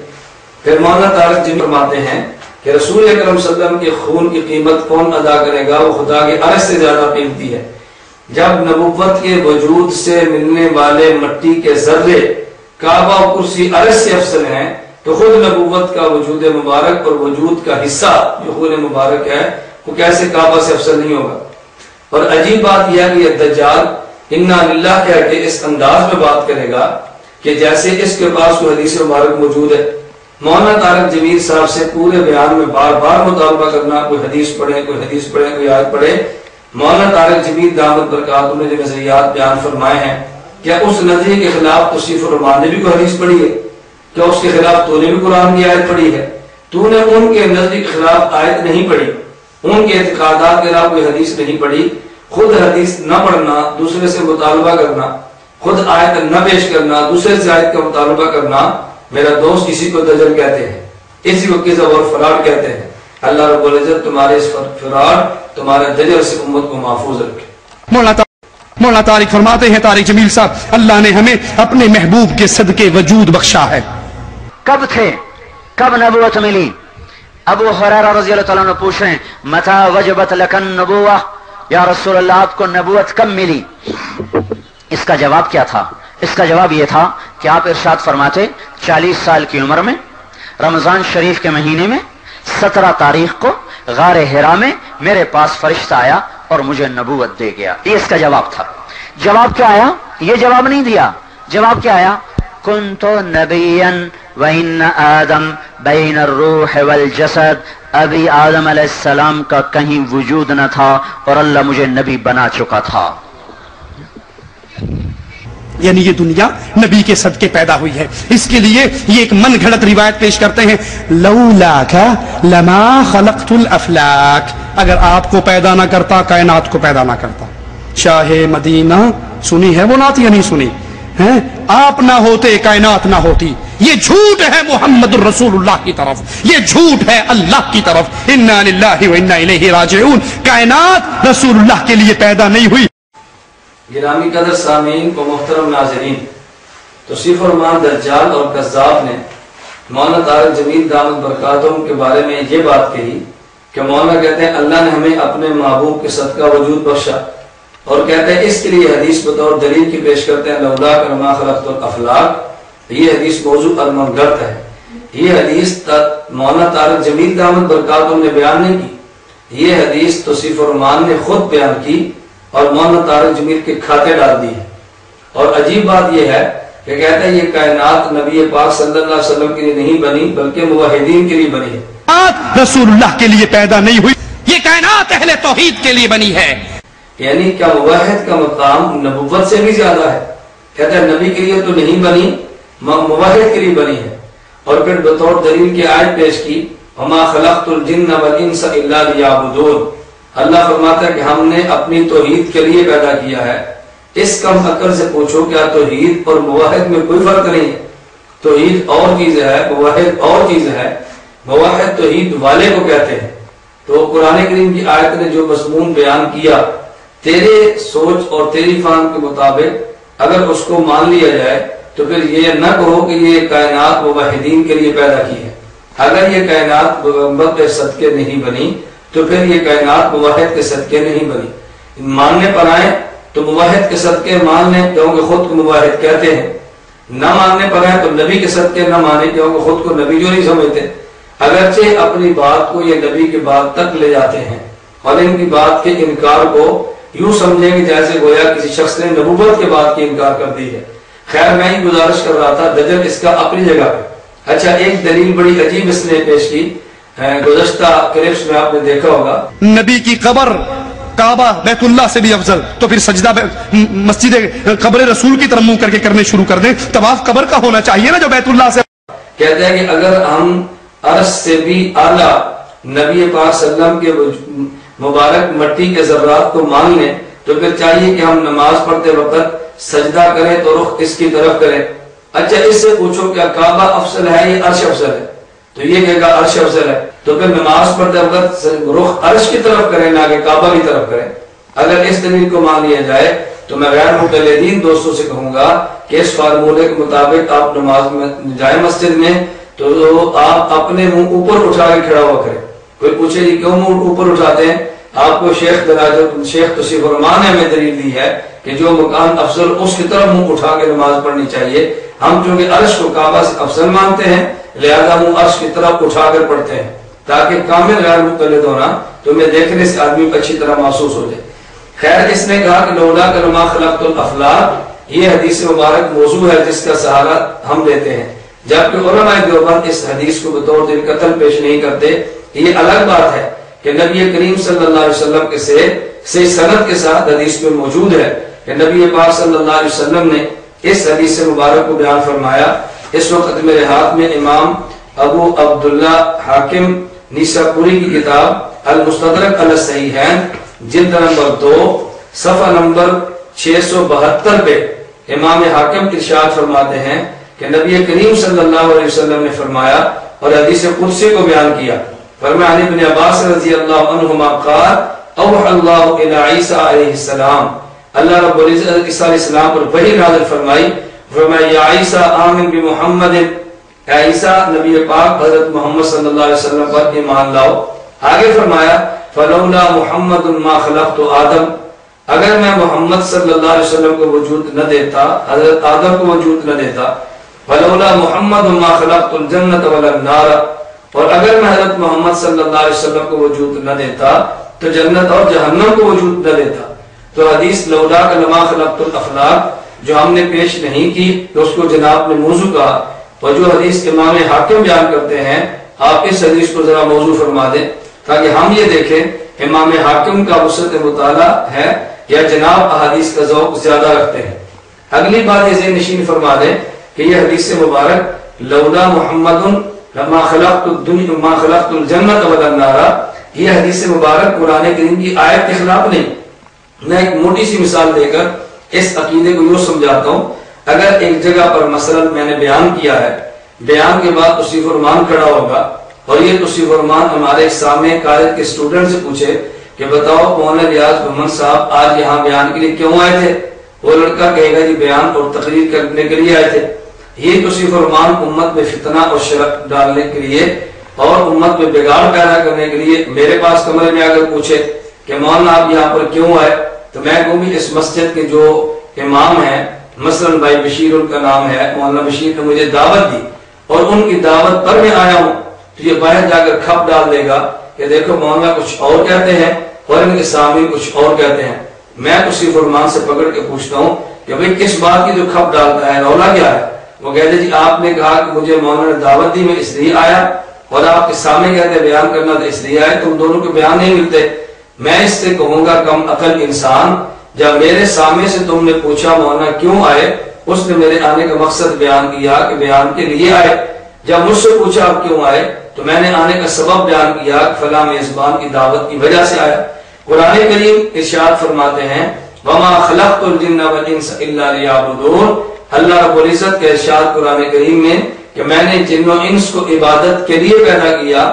پھر مولانا طارق جمیل فرماتے ہیں کہ رسول اکرم صلی اللہ علیہ وسلم کے خون کی قیمت کون ادا کرے گا, وہ خدا کے عرش سے زیادہ قیمتی ہے. جب نبوت کے وجود سے ملنے والے مٹی کے ذرے کعبہ و کرسی عرش سے افضل ہیں تو خود نبوت کا وجود مبارک اور وجود کا حصہ جو خون مبارک ہے وہ کیسے کعبہ سے افضل نہیں ہوگا. اور عجیب بات یہ ہے کہ یہ دجال انا للہ کہہ کے اس انداز میں بات کرے گا کہ جیسے اس کے پاس کوئی حدیث مبارک موجود ہے. مولانا طارق جمیل صاحب سے پورے بیان میں بار بار مطالبہ کرنا, کوئی حدیث پڑھے, کوئی حدیث پڑھے, کوئی آیت پڑھے. مولانا طارق جمیل دامت برکاتہ نے جو نظریات بیان فرمائے ہیں, کیا اس نظریے کے خلاف توصیف الرحمان نے بھی کوئی حدیث پڑھی ہے؟ کیا اس کے خلاف تو نے بھی قرآن کی آیت پڑھی ہے؟ تو نے ان کے نظریے کے خلاف آیت نہیں پڑھی, ان کے اعتقادات کے خلاف کوئی حدیث نہیں پڑھی. خود حدیث نہ پڑھنا, دوسرے سے مطالبہ کرنا, خود آیت نہ پیش کرنا, دوسرے سے آیت کا مطالبہ کرنا, میرا دوست اسی کو دجل کہتے ہیں, اسی کو کذب اور فراڈ کہتے ہیں. اللہ رب العزت تمہارے اس فراڈ, تمہارے دجل سے امت کو محفوظ رکھے. مولانا طارق فرماتے ہیں, طارق جمیل صاحب, اللہ نے ہمیں اپنے محبوب کے صدقے وجود بخشا ہے. کب تھے, کب نبوت ملی؟ ابو ہریرہ رضی اللہ تعالیٰ عنہ پوچھ رہے ہیں متى وجبت لك النبوة یا رسول اللہ آپ کو نبوت کب ملی؟ اس کا جواب کیا تھا؟ اس کا جواب یہ تھا کہ آپ ارشاد فرماتے 40 سال کی عمر میں رمضان شریف کے مہینے میں 17 تاریخ کو غار حرا میں میرے پاس فرشتہ آیا اور مجھے نبوت دے گیا. یہ اس کا جواب تھا. جواب کیا آیا؟ یہ جواب نہیں دیا. جواب کیا آیا؟ کنت نبیا وان آدم بین الروح والجسد. ابھی آدم علیہ السلام کا کہیں وجود نہ تھا اور اللہ مجھے نبی بنا چکا تھا. یعنی یہ دنیا نبی کے صدقے پیدا ہوئی ہے. اس کے لیے یہ ایک من گھڑت روایت پیش کرتے ہیں، لولاک لما خلقت الافلاک. اگر آپ کو پیدا نہ کرتا کائنات کو پیدا نہ کرتا. شاہ مدینہ سنی ہے وہ نعت یا نہیں سنی ہے؟ آپ نہ ہوتے کائنات نہ ہوتی. یہ جھوٹ ہے محمد الرسول اللہ کی طرف، یہ جھوٹ ہے اللہ کی طرف. انا للہ و انا الیہ راجعون. کائنات رسول اللہ کے لیے پیدا نہیں ہوئی. گرامی قدر سامعین کو محترم ناظرین، توصیف فرمان دجال اور کذاب نے مولانا طارق جمیل دامت برکاتہم کے بارے میں یہ بات کہی کہ مولانا کہتے ہیں اللہ نے ہمیں اپنے محبوب کے صدقہ وجود بخشا، اور کہتے ہیں اس کے لیے حدیث بطور دلیل کی پیش کرتے ہیں لولاک ما خلقت الافلاک. یہ حدیث موضوع المنگرت ہے. یہ حدیث مولانا طارق جمیل دامت برکاتہم نے بیان نہیں کی، یہ حدیث توصیف فرمان نے خود بیان کی اور مولانا طارق جمیل کے کھاتے ڈال دی ہے. اور عجیب بات یہ ہے کہ کہتے ہیں یہ کائنات نبی پاک صلی اللہ علیہ وسلم کے لیے نہیں بنی بلکہ موحدین کے لیے بنی ہے. رسول اللہ کے لیے پیدا نہیں ہوئی، یہ کائنات اہل توحید کے لیے بنی ہے. یعنی کیا موحد کا مقام نبوت سے بھی زیادہ ہے؟ کہتے ہیں نبی کے لیے تو نہیں بنی، موحد کے لیے بنی ہے. اور پھر بطور دلیل کی آیت پیش کی وما خلقت الجن والانس الا لیعبدون. اللہ فرماتا ہے کہ ہم نے اپنی توحید کے لیے پیدا کیا ہے. اس کم عقل سے پوچھو کیا توحید اور موحد میں کوئی فرق نہیں ہے؟ توحید اور چیز ہے، موحد اور چیز ہے. موحد توحید والے کو کہتے ہیں. تو قرآن کریم کی آیت نے جو مضمون بیان کیا تیرے سوچ اور تیری فہم کے مطابق اگر اس کو مان لیا جائے تو پھر یہ نہ کہو کہ یہ کائنات موحدین کے لیے پیدا کی ہے. اگر یہ کائنات پیغمبر کے صدقے نہیں بنی تو پھر یہ کائنات موحد کے صدقے نہیں بنی. ماننے پر آئیں تو موحد کے صدقے مان لیں کیونکہ خود کو موحد کہتے ہیں، نہ ماننے پر آئیں تو نبی کے صدقے نہ مانیں کیونکہ خود کو نبی جو نہیں سمجھتے. اگرچہ اپنی بات کو یہ نبی کی بات تک لے جاتے ہیں اور ان کی بات کے انکار کو یوں سمجھیں کہ جیسے گویا کسی شخص نے نبوت کے بات کی انکار کر دی ہے. خیر میں ہی گزارش کر رہا تھا دجل اس کا اپنی جگہ پہ. اچھا ایک دلیل بڑی عجیب اس نے پیش کی، گزشتہ کلپس میں آپ نے دیکھا ہوگا نبی کی قبر کعبہ بیت اللہ سے بھی افضل، تو پھر سجدہ مسجد قبر رسول کی طرف منہ کر کے کرنے شروع کر دیں. طواف قبر کا ہونا چاہیے نا جو بیت اللہ سے. کہتے ہیں کہ اگر ہم عرش سے بھی اعلیٰ نبی پاک صلی اللہ علیہ وسلم کے مبارک مٹی کے ذرات کو مان لیں تو پھر چاہیے کہ ہم نماز پڑھتے وقت سجدہ کریں تو رخ اس کی طرف کریں. اچھا اس سے پوچھو کیا کعبہ افضل ہے یا عرش افضل ہے؟ تو یہ کہے گا عرش افضل ہے. تو پھر نماز پڑھتے وقت رخ عرش کی طرف کریں نہ کہ کعبہ کی طرف کریں. اگر اس دلیل کو مان لیا جائے تو میں غیر مقلدین دوستوں سے کہوں گا کہ اس فارمولے کے مطابق آپ نماز میں جائیں مسجد میں تو آپ اپنے منہ اوپر اٹھا کے کھڑا ہوا کریں. کوئی پوچھے جی کیوں منہ اوپر اٹھاتے ہیں؟ آپ کو شیخ توصیف فرمان نے ہمیں دلیل دی ہے کہ جو مکان افضل اس کی طرف منہ اٹھا کے نماز پڑھنی چاہیے. ہم چونکہ عرش کو کعبہ سے افضل مانتے ہیں لہذا منہ عرش کی طرف اٹھا کر پڑھتے ہیں تاکہ کامل غیر مقلد ہونا تو میں دیکھنے سے آدمی کو اچھی طرح محسوس ہو جائے. خیر اس نے کہا کہ لولا ما خلقت الافلاک یہ حدیث مبارک موضوع ہے جس کا سہارا ہم لیتے ہیں، جبکہ علماء دیوبند اس حدیث کو بطور دل قتل پیش نہیں کرتے. یہ الگ بات ہے کہ نبی کریم صلی اللہ علیہ وسلم کے سے سند کے ساتھ حدیث میں موجود ہے کہ نبی پاک صلی اللہ علیہ وسلم نے اس حدیث مبارک کو بیان فرمایا. اس وقت میرے ہاتھ میں امام ابو عبداللہ حاکم نیسابوری کی کتاب المستدرک علی الصحیحین جلد نمبر 2 صفحہ نمبر 672 پہ امام حاکم ارشاد فرماتے ہیں کہ نبی کریم صلی اللہ علیہ وسلم نے فرمایا اور حدیث قدسی کو بیان کیا. فرمایا عن ابن عباس رضی اللہ عنہما قال اوحى اللہ الی عیسیٰ علیہ السلام اللہ رب العزت عیسیٰ علیہ السلام پر وحی نازل فرمائی. فرمایا یا عیسیٰ آمن بمحمد اے عیسیٰ نبی پاک حضرت محمد صلی اللہ علیہ وسلم پر ایمان لاؤ. آگے فرمایا فلولا محمد ما خلقت آدم، اگر میں محمد صلی اللہ علیہ وسلم کو وجود نہ دیتا، حضرت آدم کو وجود نہ دیتا، فلولا محمد ما خلقت الجنت ولا النار، اور اگر میں حضرت محمد صلی اللہ علیہ وسلم کو وجود نہ دیتا تو جنت اور جہنم کو وجود نہ دیتا۔ تو حدیث لولا کا لما خلقت الافلاق جو ہم نے پیش نہیں کی تو اس کو جناب نے موضوع کہا، اور جو حدیث امام حاکم بیان کرتے ہیں آپ اس حدیث کو ذرا موضوع فرما دیں تاکہ ہم یہ دیکھیں امام حاکم کا وسعت مطالعہ ہے یا جناب احادیث کا ذوق زیادہ رکھتے ہیں۔ اگلی بات یہ ذہن نشین فرما دیں کہ یہ حدیث مبارک لولا محمد لما خلقت الدنیا ما خلقت الجنت ولا النار، یہ حدیث مبارک قرآن کریم کی آیت کے خلاف نہیں۔ میں ایک موٹی سی مثال دے کر اس عقیدے کو یوں سمجھاتا ہوں، اگر ایک جگہ پر مثلا میں نے بیان کیا ہے، بیان کے بعد توصیف الرحمان کھڑا ہوگا اور یہ توصیف الرحمان ہمارے سامنے کالج کے اسٹوڈنٹ سے پوچھے کہ بتاؤ مولانا ریاض محمد صاحب آج یہاں بیان کے لیے کیوں آئے تھے؟ وہ لڑکا کہے گا جی بیان اور تقریر کرنے کے لیے آئے تھے۔ یہ توصیف الرحمان امت میں فتنہ اور شرک ڈالنے کے لیے اور امت میں بگاڑ پیدا کرنے کے لیے میرے پاس کمرے میں اگر پوچھے کہ مولانا آپ یہاں پر کیوں آئے، تو میں کہوں گی اس مسجد کے جو امام ہیں مثلا بھائی بشیر ان کا نام ہے، مولانا بشیر نے مجھے دعوت دی اور ان کی دعوت پر میں آیا ہوں، تو یہ باہر جا کر کھپ ڈال دے گا کہ دیکھو مولانا کچھ اور کہتے ہیں اور ان کے سامنے کچھ اور کہتے ہیں۔ میں توصیف الرحمان سے پکڑ کے پوچھتا ہوں کہ بھئی کس بات کی جو کھپ ڈالتا ہے، رولا کیا ہے؟ وہ کہتے جی آپ نے کہا کہ مجھے مولانا نے دعوت دی میں اس لیے آیا، اور آپ کے سامنے کہتے بیان کرنا تو اس لیے آئے، تم دونوں کے بیان نہیں ملتے۔ میں اس سے کہوں گا کم عقل انسان، جب میرے سامنے سے تم نے پوچھا مولانا کیوں آئے، اس نے میرے آنے کا مقصد بیان کیا کہ بیان کے لیے آئے۔ جب مجھ سے پوچھا آپ کیوں آئے تو میں نے آنے کا سبب بیان کیا کہ فلاں میزبان کی دعوت کی وجہ سے آیا۔ قرآن کریم ارشاد فرماتے ہیں وَمَا خَلَقْتُ الْجِنَّ وَالْإِنسَ إِلَّا لِيَعْبُدُونَ، اللہ رب العزت کے ارشاد قرآن کریم میں کہ میں نے جن و انس کو عبادت کے لیے پیدا کیا،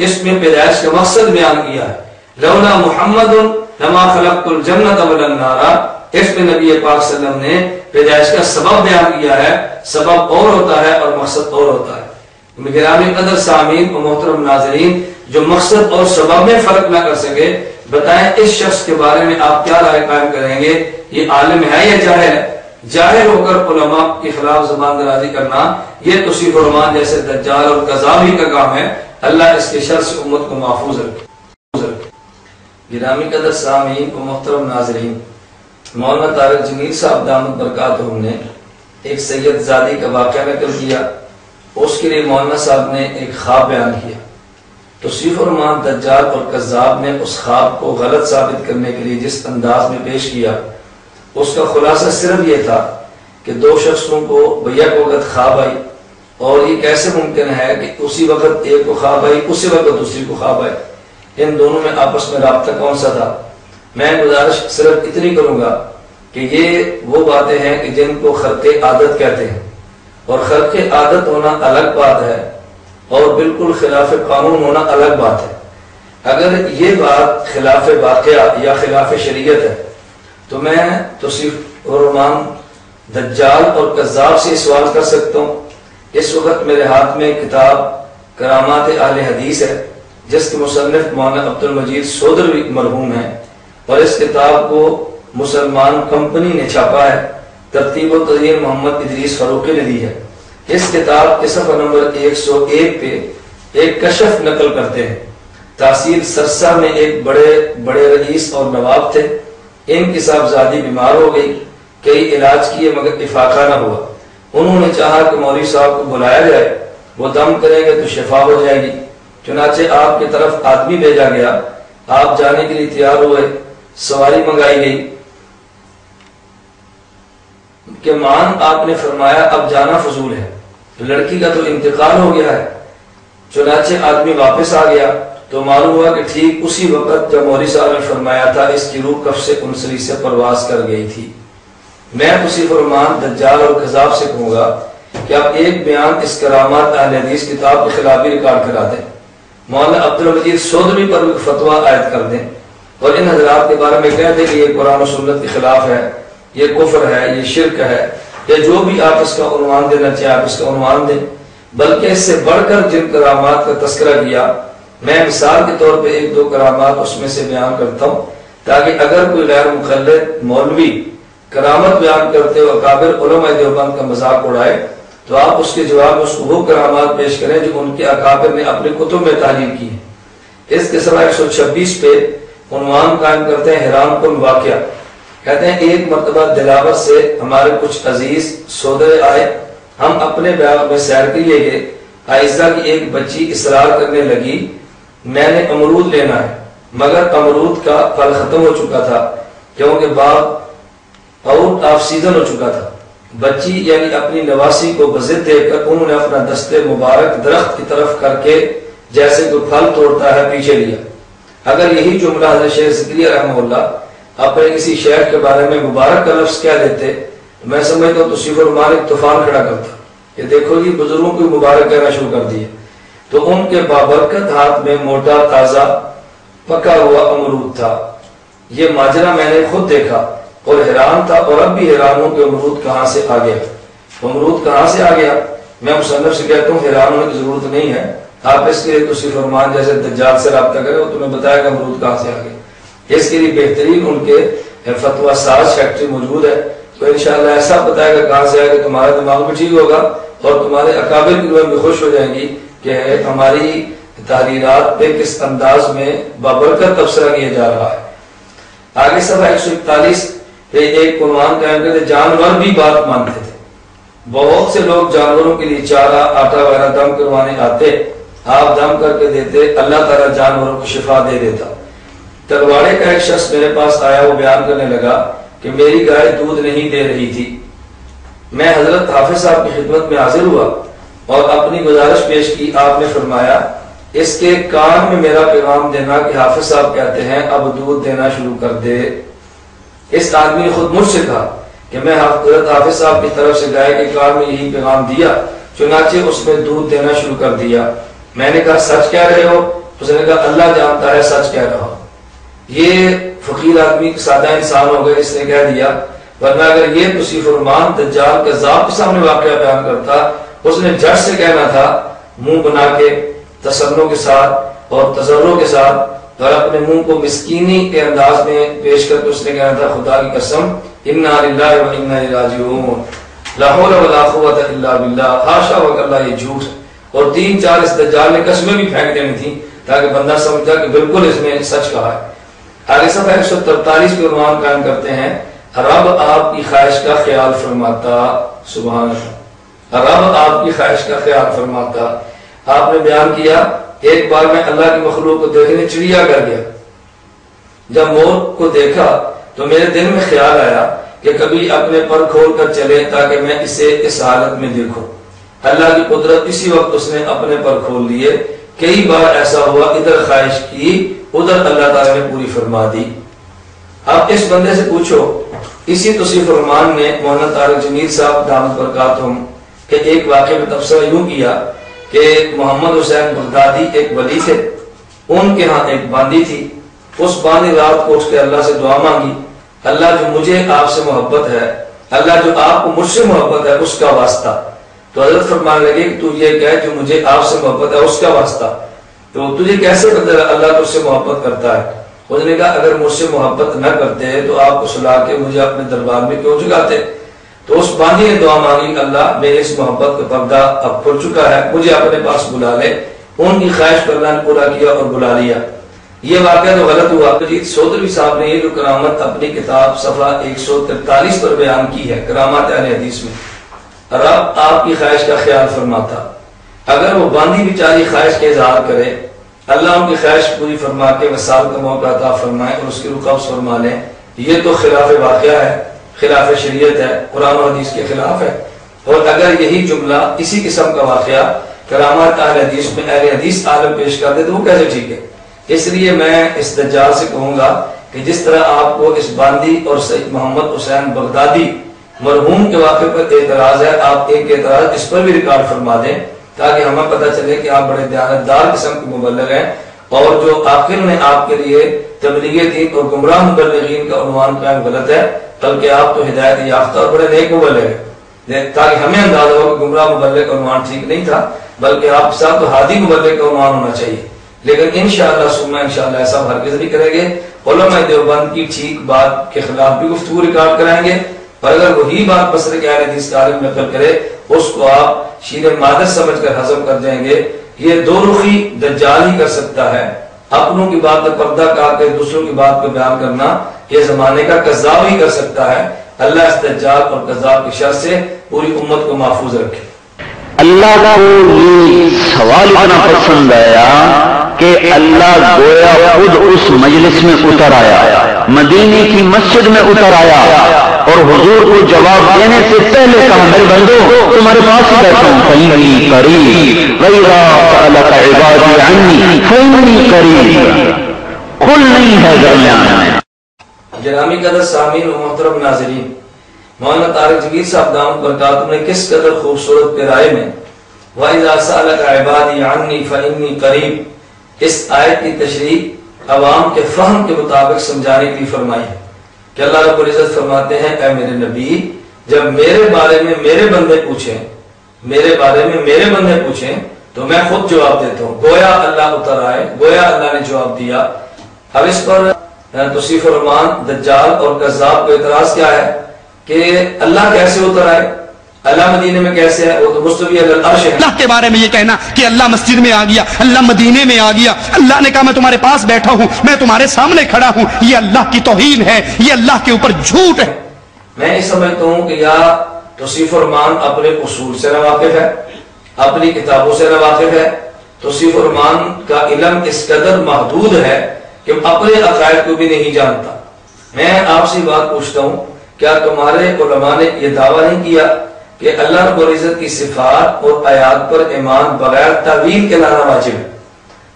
اس میں پیدائش کا مقصد بیان کیا ہے۔ لولا محمد لما خلقت الجنت ولا النار، اس میں نبی پاک صلی اللہ علیہ وسلم نے پیدائش کا سبب بیان کیا ہے، سبب اور ہوتا ہے اور مقصد اور ہوتا ہے۔ گرامی قدر سامعین و محترم ناظرین، جو مقصد اور سبب میں فرق نہ کر سکے، بتائیں اس شخص کے بارے میں آپ کیا رائے قائم کریں گے؟ یہ عالم ہے یا جاہل ہے؟ جاہل ہو کر علماء کے خلاف زبان درازی کرنا یہ توصیف الرحمان جیسے دجال اور کذاب ہی کا کام ہے۔ اللہ اس کے شر سے امت کو محفوظ رکھے۔ گرامی قدر سامعین و محترم ناظرین، مولانا طارق جمیل صاحب دامت برکاتہم نے ایک سید زادی کا واقعہ نقل کیا، اس کے لیے مولانا صاحب نے ایک خواب بیان کیا۔ توصیف الرحمان دجال اور کذاب نے اس خواب کو غلط ثابت کرنے کے لیے جس انداز میں پیش کیا، اس کا خلاصہ صرف یہ تھا کہ دو شخصوں کو بیک وقت خواب آئی، اور یہ کیسے ممکن ہے کہ اسی وقت ایک کو خواب آئی اسی وقت دوسری کو خواب آئی، ان دونوں میں آپس میں رابطہ کون سا تھا؟ میں گزارش صرف اتنی کروں گا کہ یہ وہ باتیں ہیں کہ جن کو خرق عادت کہتے ہیں، اور خرق عادت ہونا الگ بات ہے اور بالکل خلاف قانون ہونا الگ بات ہے۔ اگر یہ بات خلاف واقعہ یا خلاف شریعت ہے تو میں توصیف الرحمان دجال اور کذاب سے سوال کر سکتا ہوں۔ اس وقت میرے ہاتھ میں کتاب کرامات اہل حدیث ہے جس کے مصنف مولانا عبد المجید سودروی مرحوم ہیں، اور اس کتاب کو مسلمان کمپنی نے چھاپا ہے، ترتیب و تدوین محمد ادریس فاروقی نے دی ہے۔ اس کتاب کے صفحہ نمبر 101 پہ ایک کشف نقل کرتے ہیں۔ تحصیل سرسا میں ایک بڑے رئیس اور نواب تھے، ان کی صاحبزادی بیمار ہو گئی، کئی علاج کیے مگر افاقہ نہ ہوا۔ انہوں نے چاہا کہ مولوی صاحب کو بلایا جائے، وہ دم کریں گے تو شفا ہو جائے گی۔ چنانچہ آپ کی طرف آدمی بھیجا گیا، آپ جانے کے لیے تیار ہوئے، سواری منگائی گئی کہ مان آپ نے فرمایا اب جانا فضول ہے، لڑکی کا تو انتقال ہو گیا ہے۔ چنانچہ آدمی واپس آ گیا تو معلوم ہوا کہ ٹھیک اسی وقت جب مولوی صاحب نے فرمایا تھا اس کی روح کف سے انسری سے پرواز کر گئی تھی۔ میں توصیف الرحمان دجال اور کذاب سے کہوں گا کہ آپ ایک بیان اس کرامات اہل حدیث کتاب کے خلاف بھی ریکارڈ کرا دیں، مولانا عبد المجید سودروی پر بھی فتویٰ عائد کر دیں، اور ان حضرات کے بارے میں کہہ دیں کہ یہ قرآن و سنت کے خلاف ہے، یہ کفر ہے، یہ شرک ہے، یا جو بھی آپ اس کا عنوان دینا چاہیں آپ اس کا عنوان دیں۔ بلکہ اس سے بڑھ کر جن کرامات کا تذکرہ کیا میں مثال کے طور پہ ایک دو کرامات اس میں سے بیان کرتا ہوں تاکہ اگر کوئی غیر مخلد مولوی کرامت بیان کرتے ہو اکابر علماء دیوبند کا مذاق اڑائے تو آپ اس کے جواب میں اس کو وہ کرامات پیش کریں جو ان کے اکابر نے اپنے کتب میں تحریر کی ہیں۔ اس کے سوا 126 پہ عنوان قائم کرتے ہیں حیران کن واقعہ۔ کہتے ہیں ایک مرتبہ دلاور سے ہمارے کچھ عزیز سودے آئے، ہم اپنے باغ میں سیر کے لیے گئے، عائشہ کی ایک بچی اصرار کرنے لگی میں نے امرود لینا ہے، مگر امرود کا پھل ختم ہو چکا تھا کیونکہ باغ آؤٹ آف سیزن ہو چکا تھا۔ بچی یعنی اپنی نواسی کو بضد دیکھ کر انہوں نے اپنا دستے مبارک درخت کی طرف کر کے جیسے کوئی پھل توڑتا ہے پیچھے لیا۔ اگر یہی جملہ حضرت شیخ زکریا رحمہ اللہ اپنے کسی شیخ کے بارے میں مبارک کا لفظ کہہ دیتے میں سمجھتا ہوں توصیف الرحمان ایک طوفان کھڑا کرتا کہ دیکھو یہ بزرگوں کو مبارک کہنا شروع کر دیا۔ تو ان کے بابرکت ہاتھ میں موٹا تازہ پکا ہوا امرود تھا۔ یہ ماجرا میں نے خود دیکھا اور حیران تھا، اور اب بھی حیران ہوں کہ امرود کہاں سے آ گیا۔ امرود کہاں سے آ گیا؟ میں مصنف سے کہتا ہوں حیران ہونے کی ضرورت نہیں ہے، آپ اس کے لیے توصیف الرحمان جیسے دجال سے رابطہ کریں وہ تمہیں بتائے گا امرود کہاں سے آ گیا۔ اس کے لیے بہترین ان کے فتویٰ ساز فیکٹری موجود ہے، تو انشاءاللہ ایسا بتائے گا کہاں سے آئے گا، تمہارا دماغ بھی ٹھیک ہوگا اور تمہارے اکابر کی روح بھی خوش ہو جائیں گی کہ ہماری تحریرات پہ کس انداز میں بابرکت تبصرہ کیا جا رہا ہے۔ آگے صفحہ 141 پہ ایک عنوان قائم کرتے جانور بھی بات مانتے تھے۔ بہت سے لوگ جانوروں کے لیے چارہ آٹا وغیرہ دم کروانے آتے، آپ دم کر کے دیتے، اللہ تعالیٰ جانوروں کو شفا دے دیتا۔ تلواڑے کا ایک شخص میرے پاس آیا، وہ بیان کرنے لگا کہ میری گائے دودھ نہیں دے رہی تھی۔ میں حضرت حافظ صاحب کی خدمت میں حاضر ہوا اور اپنی گزارش پیش کی۔ آپ نے فرمایا اس کے کان میں میرا پیغام دینا کہ حافظ صاحب کہتے ہیں اب دودھ دینا شروع کر دے۔ اس آدمی نے خود مجھ سے کہا کہ میں حضرت حافظ صاحب کی طرف سے گائے کے کان میں یہی پیغام دیا، چنانچہ اس نے دودھ دینا شروع کر دیا۔ میں نے کہا سچ کہہ رہے ہو؟ اس نے کہا اللہ جانتا ہے سچ کہہ رہا ہوں۔ یہ فقیر آدمی سادہ انسان ہو گئے، اس نے کہہ دیا، ورنہ اگر یہ توصیف الرحمان دجال کذاب کے سامنے واقعہ بیان کرتا اس نے جھٹ سے کہنا تھا منہ بنا کے تسنن کے ساتھ اور تضرع کے ساتھ اور اپنے منہ کو مسکینی کے انداز میں پیش کر کے اس نے کہنا تھا خدا کی قسم انا للہ و انا الیہ راجعون لا حول ولا قوت الا باللہ، حاشا وکلا یہ جھوٹ ہے۔ اور 3-4 اس دجال نے قسمیں بھی پھینک دینی تھی تاکہ بندہ سمجھا کہ بالکل اس نے سچ کہا ہے۔ آگے صفحہ 143 کے عنوان قائم کرتے ہیں رب آپ کی خواہش کا خیال فرماتا، سبحان اللہ، رب آپ کی خواہش کا خیال فرماتا۔ آپ نے بیان کیا ایک بار میں اللہ کی مخلوق کو دیکھنے چڑیا کر گیا، جب مور کو دیکھا تو میرے دل میں خیال آیا کہ کبھی اپنے پر کھول کر چلے تاکہ میں اسے اس حالت میں دیکھوں۔ اللہ کی قدرت اسی وقت اس نے اپنے پر کھول لیے۔ کئی بار ایسا ہوا ادھر خواہش کی ادھر اللہ تعالیٰ نے پوری فرما دی۔ اب اس بندے سے پوچھو، اسی توصیف الرحمان نے مولانا طارق جمیل صاحب دامت برکاتہم کہ ایک واقعے میں تبصرہ یوں کیا کہ محمد حسین بغدادی ایک ولی تھے، ان کے ہاں ایک باندی تھی، اس باندی رات کو اٹھ کے اللہ سے دعا مانگی، اللہ جو مجھے آپ سے محبت ہے، اللہ جو آپ کو مجھ سے محبت ہے اس کا واسطہ۔ تو حضرت فرمانے لگے کہ تو یہ کہے جو مجھے آپ سے محبت ہے اس کا واسطہ، تو تجھے کیسے پتہ اللہ تجھ سے محبت کرتا ہے؟ اس نے کہا اگر مجھ سے محبت نہ کرتے تو آپ کو سلا کے مجھے اپنے دربار میں کیوں جگاتے؟ تو اس باندھی نے دعا مانگی اللہ میرے اس محبت کا پردہ اب کھل چکا ہے، مجھے اپنے پاس بلا لے۔ ان کی خواہش پر اللہ نے پورا کیا اور بلا لیا۔ یہ واقعہ تو غلط ہوا۔ جیت سودروی صاحب نے یہ جو کرامت اپنی کتاب صفحہ 143 پر بیان کی ہے کرامات اہل حدیث میں، رب آپ کی خواہش کا خیال فرماتا، اگر وہ باندھی بیچاری خواہش کے اظہار کرے اللہ ان کی خواہش پوری فرما کے وصال کا موقع عطا فرمائے اور اس کی روح قبض فرما لیں۔ یہ تو خلاف واقعہ ہے، خلاف شریعت ہے، قرآن و حدیث کے خلاف ہے۔ اور اگر یہی جملہ اسی قسم کا واقعہ کرامات اہل حدیث میں اہل حدیث عالم پیش کر دے تو وہ کیسے ٹھیک ہے؟ اس لیے میں اس دجال سے کہوں گا کہ جس طرح آپ کو اس باندی اور سید محمد حسین بغدادی مرحوم کے واقعے پر اعتراض ہے، آپ ایک اعتراض اس پر بھی ریکارڈ فرما دیں تاکہ ہمیں پتہ چلے کہ آپ بڑے دیانتدار قسم کے مبلغ ہیں، اور جو آخر نے آپ کے لیے تبلیغ دین اور گمراہ مبلغین کا عنوان قائم غلط ہے، بلکہ آپ تو ہدایت یافتہ اور بڑے نیک مبلغ ہیں، تاکہ ہمیں اندازہ ہو کہ گمراہ مبلغ کا عنوان ٹھیک نہیں تھا، بلکہ آپ ساتھ تو ہادی مبلغ کا عنوان ہونا چاہیے۔ لیکن انشاءاللہ ثم انشاءاللہ ایسا ہرگز نہیں کریں گے. علماء دیوبند کی ٹھیک بات کے خلاف بھی گفتگو ریکارڈ کرائیں گے، اور اگر وہی بات بصرے کے اہل حدیث کا عالم نقل کرے اس کو آپ شیر مادر سمجھ کر ہضم کر جائیں گے. یہ دو رخی دجال ہی کر سکتا ہے. اپنوں کی بات پر پردہ کہا کے دوسروں کی بات کو بیان کرنا یہ زمانے کا کذاب ہی کر سکتا ہے. اللہ اس دجال اور کذاب کی شر سے پوری امت کو محفوظ رکھے. اللہ کو یہ سوال اتنا پسند آیا کہ اللہ گویا خود اس مجلس میں اتر آیا، مدینے کی مسجد میں اتر آیا، اور حضور کو جواب دینے سے پہلے کہا میرے بندو تمہارے پاس ہی بیٹھا ہوں، فإنی قریب وَإِذَا سَأَلَكَ عِبَادِي عَنِّي فإنی قریب، کھل نہیں ہے درمیان میں. گرامی قدر سامعین و محترم ناظرین، مولانا طارق جگیر صاحب دامت برکاتہ نے کس قدر خوبصورت پیرائے میں وَإِذَا سَأَلَكَ عِبَادِي عَنِّي فَإِنِّي قَرِيبٌ اس آیت کی تشریح عوام کے فہم کے مطابق سمجھانے کے لیے فرمائی ہے کہ اللہ رب العزت فرماتے ہیں اے میرے نبی جب میرے بارے میں میرے بندے پوچھیں تو میں خود جواب دیتا ہوں. گویا اللہ اتر آئے، گویا اللہ نے جواب دیا. اب اس پر توصیف الرحمان دجال اور کذاب کو اعتراض کیا ہے کہ اللہ کیسے اتر آئے، اللہ مدینے میں کیسے ہے، وہ تو مستوی علی العرش ہے. اللہ کے بارے میں یہ کہنا کہ اللہ مسجد میں آ گیا، اللہ مدینے میں آ گیا، اللہ نے کہا میں تمہارے پاس بیٹھا ہوں، میں تمہارے سامنے کھڑا ہوں، یہ اللہ کی توہین ہے، یہ اللہ کے اوپر جھوٹ ہے. میں یہ سمجھتا ہوں کہ یا توصیف الرحمان اپنے اصول سے ناواقف ہے، اپنی کتابوں سے ناواقف ہے. توصیف الرحمان کا علم اس قدر محدود ہے کہ اپنے عقائد کو بھی نہیں جانتا. میں آپ سے بات پوچھتا ہوں، کیا تمہارے علماء نے یہ دعویٰ نہیں کیا کہ اللہ رب العزت کی صفات اور آیات پر ایمان بغیر تعویل کے لانا واجب ہے؟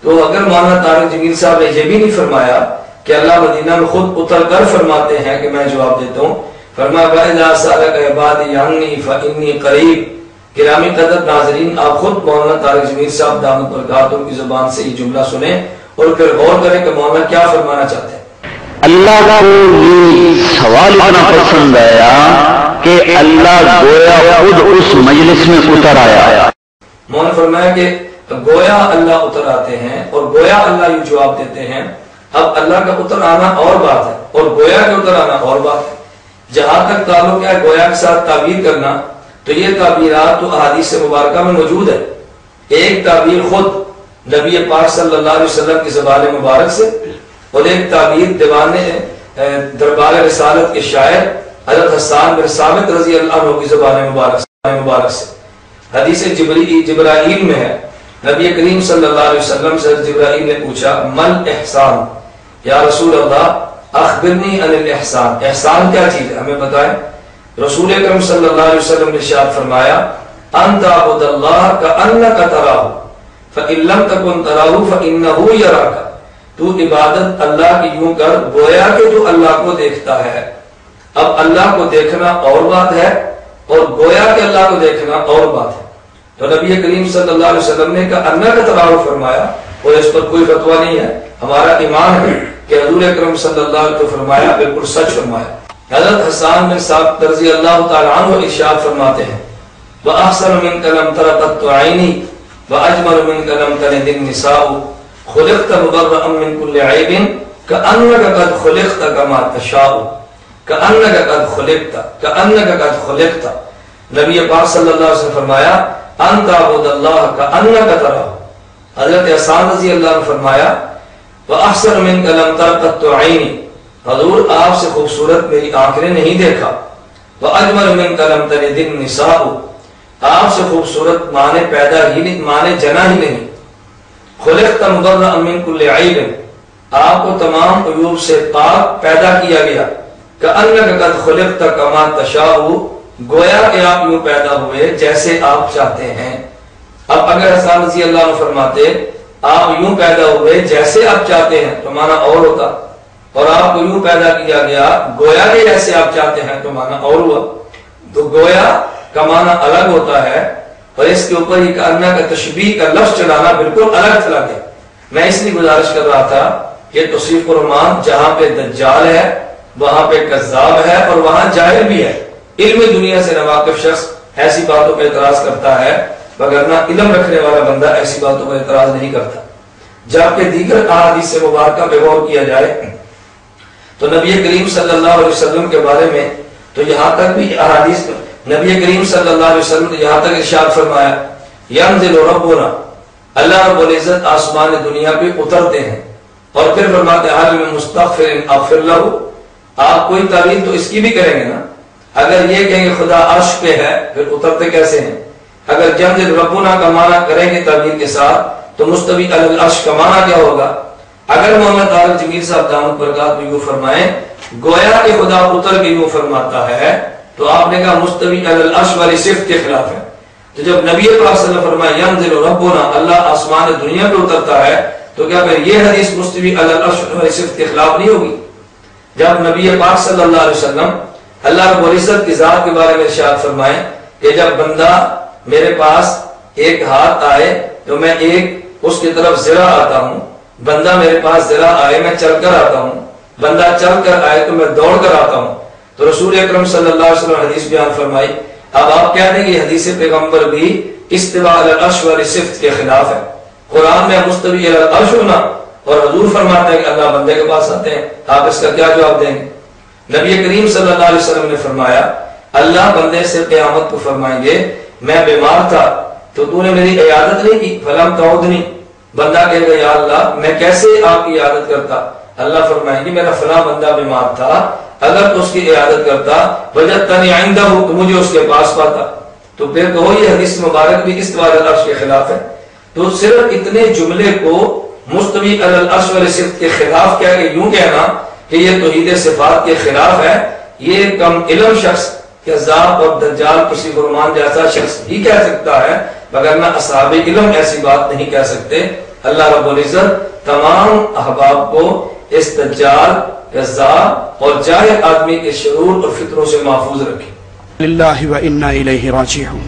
تو اگر مولانا طارق جگیر صاحب نے یہ بھی نہیں فرمایا کہ اللہ مدینہ میں خود اتر کر فرماتے ہیں کہ میں جواب دیتا ہوں، فرمایا وَإِذَا سَأَلَكَ عِبَادِي عَنِّي فَإِنِّي قَرِيبٌ. گرامی قدر ناظرین، آپ خود مولانا طارق جگیر صاحب دامت برکاتہ کی زبان سے یہ جملہ سنیں اور پھر غور کریں کہ مولانا کیا فرمانا چاہتے ہیں. اللہ کو یہ سوال اتنا پسند آیا کہ اللہ گویا خود اس مجلس میں اتر آیا. مولانا فرمایا کہ گویا اللہ اتر آتے ہیں اور گویا اللہ یہ جواب دیتے ہیں. اب اللہ کا اتر آنا اور بات ہے اور گویا کا اتر آنا اور بات ہے. جہاں تک تعلق ہے گویا کے ساتھ تعبیر کرنا، تو یہ تعبیرات تو احادیث مبارکہ میں موجود ہے. ایک تعبیر خود نبی پاک صلی اللہ علیہ وسلم کی زبان مبارک سے، اور ایک تعبیر دیوان دربار رسالت کے شاعر حضرت حسان بن ثابت رضی اللہ عنہ کی زبان مبارک سے. حدیث جبرائیل میں ہے، نبی کریم صلی اللہ علیہ وسلم سے جبرائیل نے پوچھا مل احسان، یا رسول اللہ اخبرنی عن الاحسان، احسان کیا چیز ہے ہمیں بتائیں. رسول اکرم صلی اللہ علیہ وسلم نے ارشاد فرمایا ان تعبد اللہ کأنک تراہ فإن لم تکن تراہ فإنہ یراک. تو عبادت اللہ کی یوں کر گویا کہ تو اللہ کو دیکھتا ہے. اب اللہ کو دیکھنا اور بات ہے اور گویا کہ اللہ کو دیکھنا اور بات ہے. تو نبی کریم صلی اللہ علیہ وسلم نے کہا اللہ کا تراہ فرمایا، اور اس پر کوئی فتویٰ نہیں ہے. ہمارا ایمان ہے کہ حضور اکرم صلی اللہ علیہ وسلم فرمایا بالکل سچ فرمایا. حضرت حسان بن ثابت رضی اللہ تعالی عنہ ارشاد فرماتے ہیں وَأَحْسَنُ مِنْكَ لَمْ تَرَ قَطُّ عَيْنِي وَأَجْمَلُ مِنْكَ لَمْ تَلِدِ النِّسَاءُ خُلِقْتَ مُبَرَّأً مِنْ كُلِّ عَيْبٍ كَأَنَّكَ قَدْ خُلِقْتَ كَمَا تَشَاءُ كَأَنَّكَ قَدْ خُلِقْتَ كَأَنَّكَ قَدْ خُلِقْتَ. نبی پاک صلی اللہ علیہ وسلم فرمایا ان تعبد اللہ کأنک تراہ. حضرت حسان رضی اللہ عنہ فرمایا وَأَحْسَنُ مِنْكَ لَمْ تَرَ قَطُّ عَيْنِي، حضور آپ سے خوبصورت میری آنکھ نے نہیں دیکھا. وَأَجْمَلُ مِنْكَ لَمْ تَلِدِ النِّسَاءُ، آپ سے خوبصورت ماں نے پیدا ہی نہیں، ماں نے جنا ہی نہیں. خُلِقْتَ مُبَرَّأً مِنْ كُلِّ عَيْبٍ، آپ کو تمام عیوب سے پاک پیدا کیا گیا. كَأَنَّكَ قَدْ خُلِقْتَ كَمَا تَشَاءُ، گویا کہ آپ یوں پیدا ہوئے جیسے آپ چاہتے ہیں. اب اگر حسان رضی اللہ عنہ فرماتے آپ یوں پیدا ہوئے جیسے آپ چاہتے ہیں تو معنی اور ہوتا، اور آپ کو یوں پیدا کیا گیا گویا کہ جیسے آپ چاہتے ہیں تو معنی اور ہوا. تو گویا کا معنی الگ ہوتا ہے اور اس کے اوپر ہی کأنہ کا تشبیہ کا لفظ چلانا بالکل الگ چلا گیا. میں اس لیے گزارش کر رہا تھا کہ توصیف الرحمان جہاں پہ دجال ہے وہاں پہ کذاب ہے اور وہاں جاہل بھی ہے. علم دنیا سے ناواقف شخص ایسی باتوں پہ اعتراض کرتا ہے، وگرنہ علم رکھنے والا بندہ ایسی باتوں پر اعتراض نہیں کرتا. جبکہ دیگر احادیث مبارکہ پہ غور کیا جائے تو نبی کریم صلی اللہ علیہ وسلم کے بارے میں تو یہاں تک بھی احادیث نبی کریم صلی اللہ علیہ وسلم نے یہاں تک ارشاد فرمایا ینزل ربنا، اللہ رب العزت آسمان دنیا پہ اترتے ہیں، اور پھر فرماتے ہیں حل من مستغفر اغفر لہ۔ آپ کوئی تعویل تو اس کی بھی کریں گے نا، اگر یہ کہیں گے خدا عرش پہ ہے پھر اترتے کیسے ہیں؟ اگر ینزل ربنا کا معنی کریں گے تعویل کے ساتھ تو مستوی علی العرش کا معنی کیا ہوگا؟ اگر مولانا طارق جمیل صاحب دامت برکات میں یوں فرمائیں گویا کہ خدا اتر کے یوں فرماتا ہے تو آپ نے کہا مستوی علی العرش والی صفت کے خلاف ہے۔ تو جب نبی پاک صلی اللہ علیہ وسلم فرمایا ینزل ربنا، اللہ آسمان دنیا پہ اترتا ہے، تو کیا پھر یہ حدیث مستوی علی العرش والی صفت کے خلاف نہیں ہوگی؟ جب نبی پاک صلی اللہ علیہ وسلم اللہ رب العزت کی ذات کے بارے میں ارشاد فرمائیں کہ جب بندہ میرے پاس ایک ہاتھ آئے تو میں ایک اس کی طرف ذرا آتا ہوں، بندہ میرے پاس ذرا آئے میں چل کر آتا ہوں، بندہ چل کر آئے تو میں دوڑ کر آتا ہوں۔ تو رسول اکرم صلی اللہ علیہ وسلم حدیث بیان فرمائی۔ اب آپ کہہ دیں کہ حدیث پیغمبر بھی استواء علی العرش والی صفت کے خلاف ہے۔ قرآن میں مستوی علی العرش ہونا اور حضور فرماتا ہے کہ اللہ بندے کے پاس آتے ہیں، آپ اس کا کیا جواب دیں گے؟ نبی کریم صلی اللہ علیہ وسلم نے فرمایا اللہ بندے سے قیامت کو فرمائیں گے میں بیمار تھا تو تو نے میری عیادت نہیں کی، فلم تعودنی، بندہ کہے گا یا اللہ میں کیسے آپ کی عیادت کرتا؟ اللہ فرمائیں گے میرا فلاں بندہ بیمار تھا، اگر تو اس کی عیادت کرتا وجدتنی عندہ تو مجھے اس کے پاس پاتا۔ تو پھر کہو یہ حدیث مبارک بھی استواء علی العرش کے خلاف ہے۔ تو صرف اتنے جملے کو مستوی علی العرش والی صفت کے خلاف کہہ کے یوں کہنا کہ یہ توحید صفات کے خلاف ہے، یہ کم علم شخص کذاب اور دجال کسی فرمان جیسا شخص ہی کہہ سکتا ہے، مگر نہ اصحاب علم ایسی بات نہیں کہہ سکتے۔ اللہ رب العزت تمام احباب کو اس دجال، کذاب اور جاہل آدمی کے شرور اور فطروں سے محفوظ رکھے۔ للہ و انا الیہ راجعون،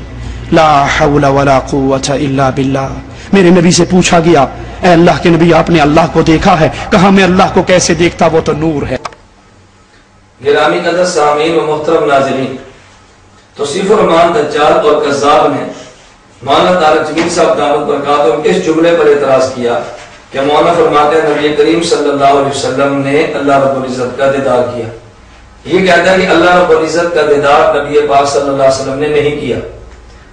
لا حول ولا قوة الا باللہ۔ میرے نبی سے پوچھا گیا اے اللہ کے نبی آپ نے اللہ کو دیکھا ہے؟ کہا میں اللہ کو کیسے دیکھتا، وہ تو نور ہے۔ گرامی قدر سامعین و محترم ناظرین، توصیف الرحمان دجال اور کذاب نے مولانا طارق جمیل صاحب دامت برکاتہم اس جملے پر اعتراض کیا کہ مولانا فرماتے ہیں نبی کریم صلی اللہ علیہ وسلم نے اللہ رب العزت کا دیدار کیا۔ یہ کہتا ہے کہ اللہ رب العزت کا دیدار نبی پاک صلی اللہ علیہ وسلم نے نہیں کیا۔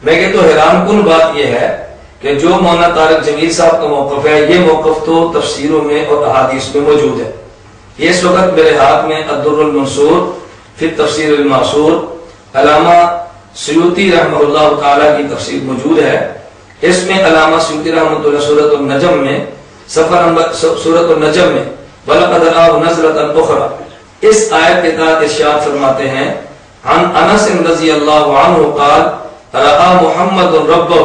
میں کہتا ہوں حیران کن بات یہ ہے کہ جو مولانا طارق جمیل صاحب کا موقف ہے یہ موقف تو تفسیروں میں اور احادیث میں موجود ہے۔ یہ اس وقت میرے ہاتھ میں الدر المنصور فی تفسیر المعصور علامہ سیوطی رحمہ اللہ تعالیٰ کی تفسیر موجود ہے۔ اس میں علامہ سیوطی رحمۃ اللہ سورۃ النجم میں صفحہ نمبر سورۃ النجم میں وَلَقَدْ رَآهُ نَزْلَةً أُخْرَى اس آیت کے تحت ارشاد فرماتے ہیں عن انس رضی اللہ عنہ قال رأى محمد ربہ،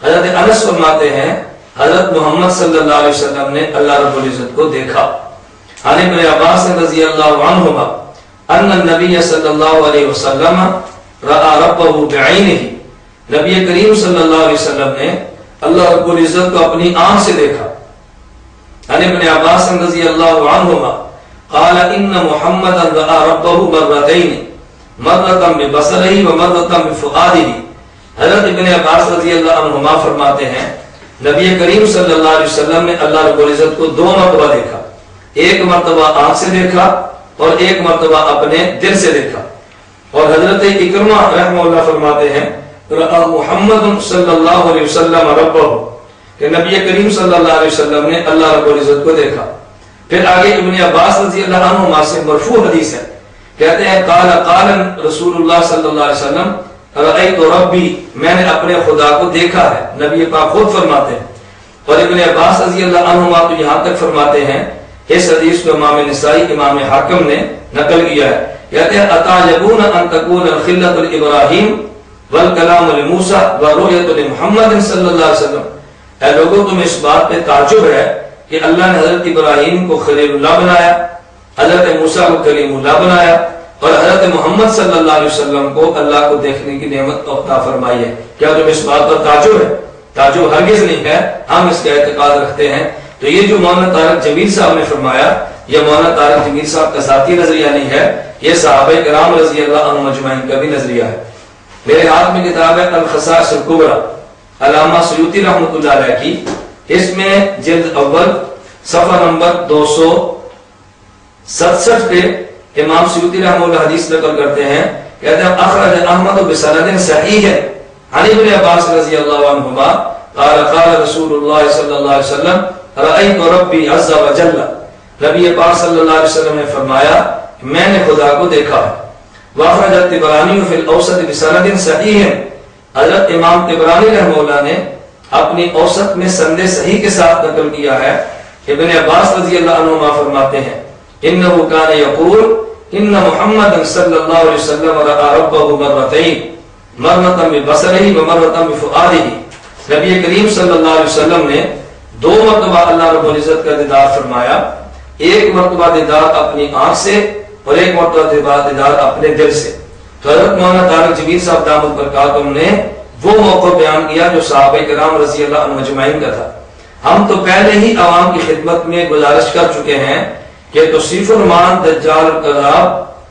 حضرت انس فرماتے ہیں حضرت محمد صلی اللہ علیہ وسلم نے اللہ رب العزت کو دیکھا۔ عن ابن عباس رضی اللہ عنہما ان النبی صلی اللہ علیہ وسلم رأى ربہ بعینہ، نبی کریم صلی اللہ علیہ وسلم نے اللہ رب العزت کو اپنی آنکھ سے دیکھا۔ عن ابن عباس رضی اللہ عنہما قال ان محمد رأى ربہ مرتين مرة ببصرہ ومرة بفؤادہ، حضرت ابن عباس رضی اللہ عنہما فرماتے ہیں نبی کریم صلی اللہ علیہ وسلم نے اللہ رب العزت کو دو مرتبہ دیکھا، ایک مرتبہ آنکھ سے دیکھا اور ایک مرتبہ اپنے دل سے دیکھا۔ اور حضرت اکرمہ رحمہ اللہ فرماتے ہیں رأى محمد صلی اللہ علیہ وسلم ربہ، کہ نبی کریم صلی اللہ علیہ وسلم نے اللہ رب العزت کو دیکھا۔ پھر آگے ابن عباس رضی اللہ عنہما سے مرفوع حدیث ہے، کہتے ہیں قال رسول اللہ صلی اللہ علیہ وسلم رأیت ربی، میں نے اپنے خدا کو دیکھا ہے، نبی پاک خود فرماتے ہیں۔ اور ابن عباس رضی اللہ عنہما تو یہاں تک فرماتے ہیں، اس حدیث کو امام نسائی امام حاکم نے نقل کیا ہے، کہتے ہیں اتعجبون ان تکون الخلۃ لابراہیم والکلام لموسیٰ ورؤیۃ لمحمد صلی اللہ علیہ وسلم، اے لوگوں تمہیں اس بات پہ تعجب ہے کہ اللہ نے حضرت ابراہیم کو خلیل اللہ بنایا، حضرت موسیٰ کو کلیم اللہ بنایا، اور حضرت محمد صلی اللہ علیہ وسلم کو اللہ کو دیکھنے کی نعمت عطا فرمائی ہے۔ کیا تمہیں اس بات پر تعجب ہے؟ تعجب ہرگز نہیں ہے، ہم اس کا اعتقاد رکھتے ہیں۔ تو یہ جو مولانا طارق جمیل صاحب نے فرمایا یہ مولانا طارق جمیل صاحب کا ذاتی نظریہ نہیں ہے، یہ صحابہ کرام رضی اللہ عنہم اجمعین کا بھی نظریہ ہے۔ میرے ہاتھ میں کتاب ہے الخصائص الکبریٰ علامہ سیوطی رحمۃ اللہ علیہ کی، اس میں جلد اول صفحہ نمبر 267 پہ امام سیوطی رحمہ اللہ حدیث نقل کرتے ہیں، کہتے ہیں اخرج احمد بسند صحیح ہے عن ابن عباس رضی اللہ عنہما قال قال رسول اللہ صلی اللہ علیہ وسلم رأیت ربی عز وجل، نبی پاک صلی اللہ علیہ وسلم نے فرمایا میں نے خدا کو دیکھا ہے۔ واخرج الطبرانی فی الاوسط بسند صحیح ہے، حضرت امام طبرانی رحمہ اللہ نے اپنی اوسط میں سند صحیح کے ساتھ نقل کیا ہے، ابن عباس رضی اللہ عنہما فرماتے ہیں انه كان يقول ان محمد صلی اللہ علیہ وسلم رأى ربه مرتين مرة ببصره ومرة بفؤاده، نبی کریم صلی اللہ علیہ وسلم نے 2 مرتبہ اللہ رب العزت کا دیدار فرمایا، ایک مرتبہ دیدار اپنی آنکھ سے اور ایک مرتبہ دیدار اپنے دل سے۔ تو حضرت مولانا طارق جمیل صاحب دامت برکاتہم نے وہ موقع بیان کیا جو صحابہ کرام رضی اللہ عنہ اجمعین کا تھا۔ ہم تو پہلے ہی عوام کی خدمت میں گزارش کر چکے ہیں کہ توصیف الرحمان دجال اور کذاب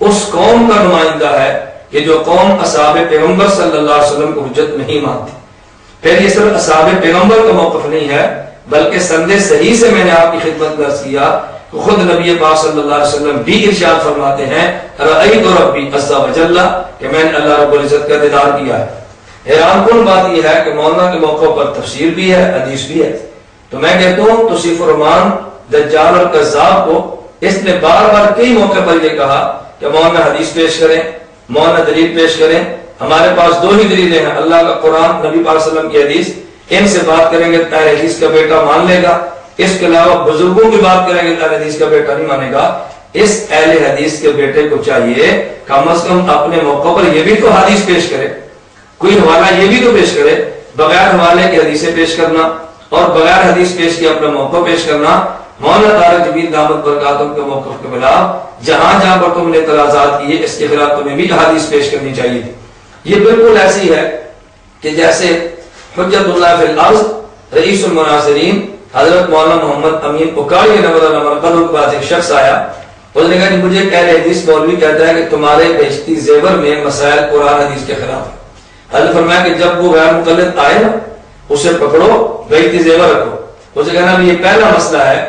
اس قوم کا نمائندہ ہے کہ جو قوم اصحاب پیغمبر صلی اللہ علیہ وسلم کو حجت نہیں مانتی۔ پھر یہ صرف اصحاب پیغمبر کا موقف نہیں ہے بلکہ سند صحیح سے میں نے آپ کی خدمت درس کیا کہ خود نبی پاک صلی اللہ علیہ وسلم بھی ارشاد فرماتے ہیں رأیت ربی عز وجل کہ میں نے اللہ رب العزت کا دیدار کیا ہے۔ حیران کن بات یہ ہے کہ مولانا کے موقع پر تفسیر بھی ہے، حدیث بھی ہے۔ تو میں کہتا ہوں توصیف الرحمان دجال اور کذاب کو اس نے بار بار کئی موقع پر یہ کہا کہ مولانا حدیث پیش کریں، مولانا دلیل پیش کریں۔ ہمارے پاس 2 ہی دلیلیں ہیں، اللہ کا قرآن، نبی پاک صلی اللہ علیہ وسلم کی حدیث۔ ان سے بات کریں گے اہل حدیث کا بیٹا مان لے گا، اس کے علاوہ بزرگوں کی بات کریں گے اہل حدیث کا بیٹا نہیں مانے گا۔ اس اہل حدیث کے بیٹے کو چاہیے کم از کم اپنے موقع پر یہ بھی تو حدیث پیش کرے، کوئی حوالہ یہ بھی تو پیش کرے۔ بغیر حوالے کے حدیثیں پیش کرنا اور بغیر حدیث پیش کے اپنا موقع پیش کرنا، مولانا طارق جمیل دامت برکاتہم کے موقف کے خلاف جہاں جہاں پر تم نے اعتراضات کیے اس کے خلاف تمہیں بھی حدیث پیش کرنی چاہیے تھی۔ یہ بالکل ایسی ہے کہ جیسے حجت اللہ فی الارض رئیس المناظرین حضرت مولانا محمد امین اکاڑی نور اللہ مرقدوں کے بعد ایک شخص آیا، اس نے کہا کہ مجھے اہل حدیث مولوی کہتا ہے کہ تمہارے بیشتی زیور میں مسائل قرآن حدیث کے خلاف ہے۔ حضرت فرمایا کہ جب وہ غیر مقلد آئے نا اسے پکڑو، بیشتی زیور رکھو۔ اسے کہنا یہ پہلا مسئلہ ہے،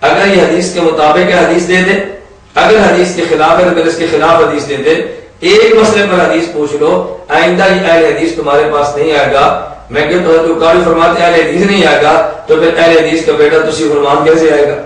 اگر یہ حدیث کے مطابق حدیث دے دے، اگر حدیث کے خلاف ہے اگر اس کے خلاف حدیث دے دے، ایک مسئلے پر حدیث پوچھ لو، آئندہ یہ اہل حدیث تمہارے پاس نہیں آئے گا۔ میں کہتا ہوں تو قاری فرماتے اہل حدیث نہیں آئے گا تو پھر اہل حدیث کا بیٹا توصیف الرحمان کیسے آئے گا؟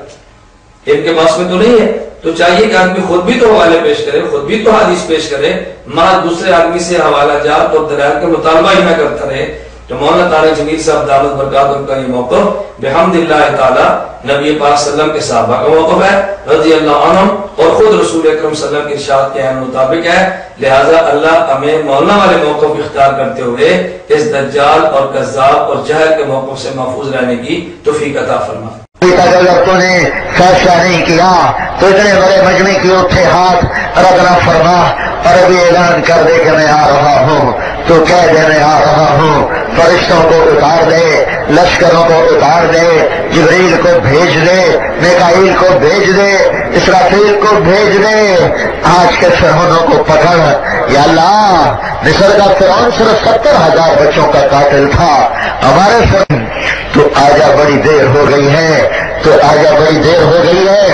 ان کے پاس میں تو نہیں ہے۔ تو چاہیے کہ آدمی خود بھی تو حوالے پیش کرے، خود بھی تو حدیث پیش کرے، ماں دوسرے آدمی سے حوالہ جات اور دلائل کا مطالبہ ہی نہ کرتا رہے۔ تو مولانا طارق جمیل صاحب دامت برکاتہم کا یہ موقف بحمد اللہ تعالی نبی پاک صلی اللہ علیہ وسلم کے صحابہ کا موقف ہے رضی اللہ عنہم، اور خود رسول اکرم صلی اللہ علیہ وسلم کے ارشاد کے مطابق ہے۔ لہذا اللہ ہمیں مولانا والے موقف اختیار کرتے ہوئے اس دجال اور کذاب اور جہل کے موقف سے محفوظ رہنے کی توفیق عطا فرمائے۔ اگر تو نے فیصلہ نہیں کیا تو اتنے بڑے مجمع کی اٹھے ہاتھ رگنا فرما اور ابھی اعلان کر دے کہ میں آ رہا ہوں، تو کہہ دے میں آ رہا ہوں، فرشتوں کو اتار دے، لشکروں کو اتار دے، جبریل کو بھیج دے، میکائیل کو بھیج دے، اسرافیل کو بھیج دے، آج کے فرعونوں کو پکڑ۔ یا اللہ، مصر کا فرعون صرف 70,000 بچوں کا قاتل تھا، ہمارے فرعون تو آجا بڑی دیر ہو گئی ہے، تو آجا بڑی دیر ہو گئی ہے،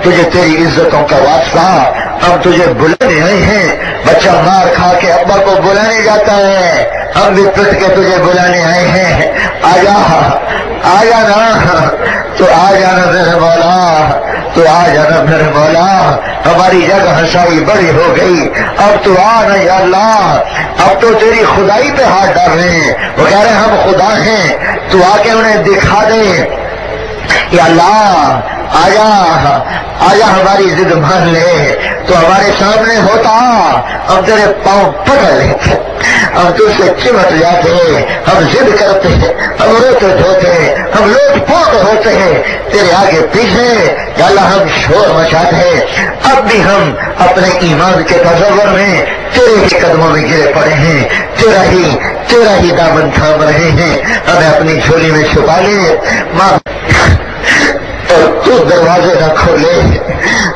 تجھے تیری عزتوں کا واسطہ، ہم تجھے بلانے آئے ہیں۔ بچہ مار کھا کے ابا کو بلانے جاتا ہے، ہم بھی پٹ کے تجھے بلانے آئے ہیں، آجا آجا نا، تو آ جانا میرے مولا، تو آ جانا میرے مولا، ہماری جگہ ہنسائی بڑی ہو گئی، اب تو آ نا یا اللہ، اب تو تیری خدائی پہ ہاتھ ڈال رہے ہیں، وہ کہہ رہے ہیں ہم خدا ہیں، تو آ کے انہیں دکھا دے یا اللہ، آجا آجا ہماری ضد مان لے، تو ہمارے سامنے ہوتا ہم تیرے پاؤں پکڑ لیتے، ہم تجھ سے چمٹ جاتے، ہم ضد کرتے، ہم روتے دھوتے، ہم لوٹ پوٹ ہوتے ہیں تیرے آگے پیچھے، یا اللہ ہم شور مچاتے، اب بھی ہم اپنے ایمان کے تصور میں تیرے کے قدموں میں گرے پڑے ہیں، تیرا ہی دامن تھام رہے ہیں، ہمیں اپنی جھولی میں چھپا لے ماں، اور تو دروازے نہ کھولے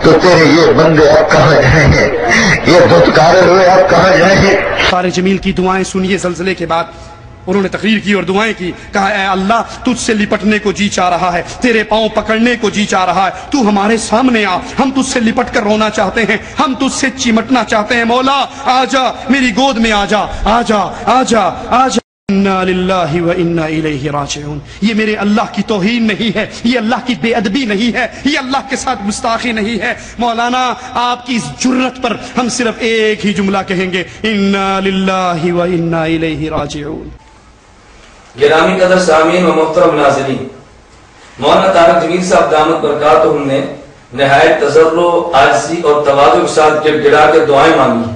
تو تیرے یہ بندے اب کہاں جائیں گے، یہ دھتکارے ہوئے اب کہاں جائیں گے۔ طارق جمیل کی دعائیں سنیے زلزلے کے بعد، انہوں نے تقریر کی اور دعائیں کی. کہا اے اللہ تجھ سے لپٹنے کو جی چاہ رہا ہے, تیرے پاؤں پکڑنے کو جی چاہ رہا ہے, تو ہمارے سامنے آ, ہم تجھ سے لپٹ کر رونا چاہتے ہیں, ہم تجھ سے چمٹنا چاہتے ہیں. مولا آ جا, میری گود میں آ جا, آ جا, آ جا, آ جا. انا للہ و انا الیہ راجعون. یہ میرے اللہ کی توہین نہیں ہے, یہ اللہ کی بے ادبی نہیں ہے, یہ اللہ کے ساتھ گستاخی نہیں ہے. مولانا آپ کی اس جرت پر ہم صرف ایک ہی جملہ کہیں گے, انا للہ و انا الیہ راجعون. گرامی قدر سامعین و محترم ناظرین, مولانا طارق جمیل صاحب دامت برکاتہم نے نہایت تضرع, عاجزی اور تواضع کے ساتھ گڑ گڑا کے دعائیں مانگی.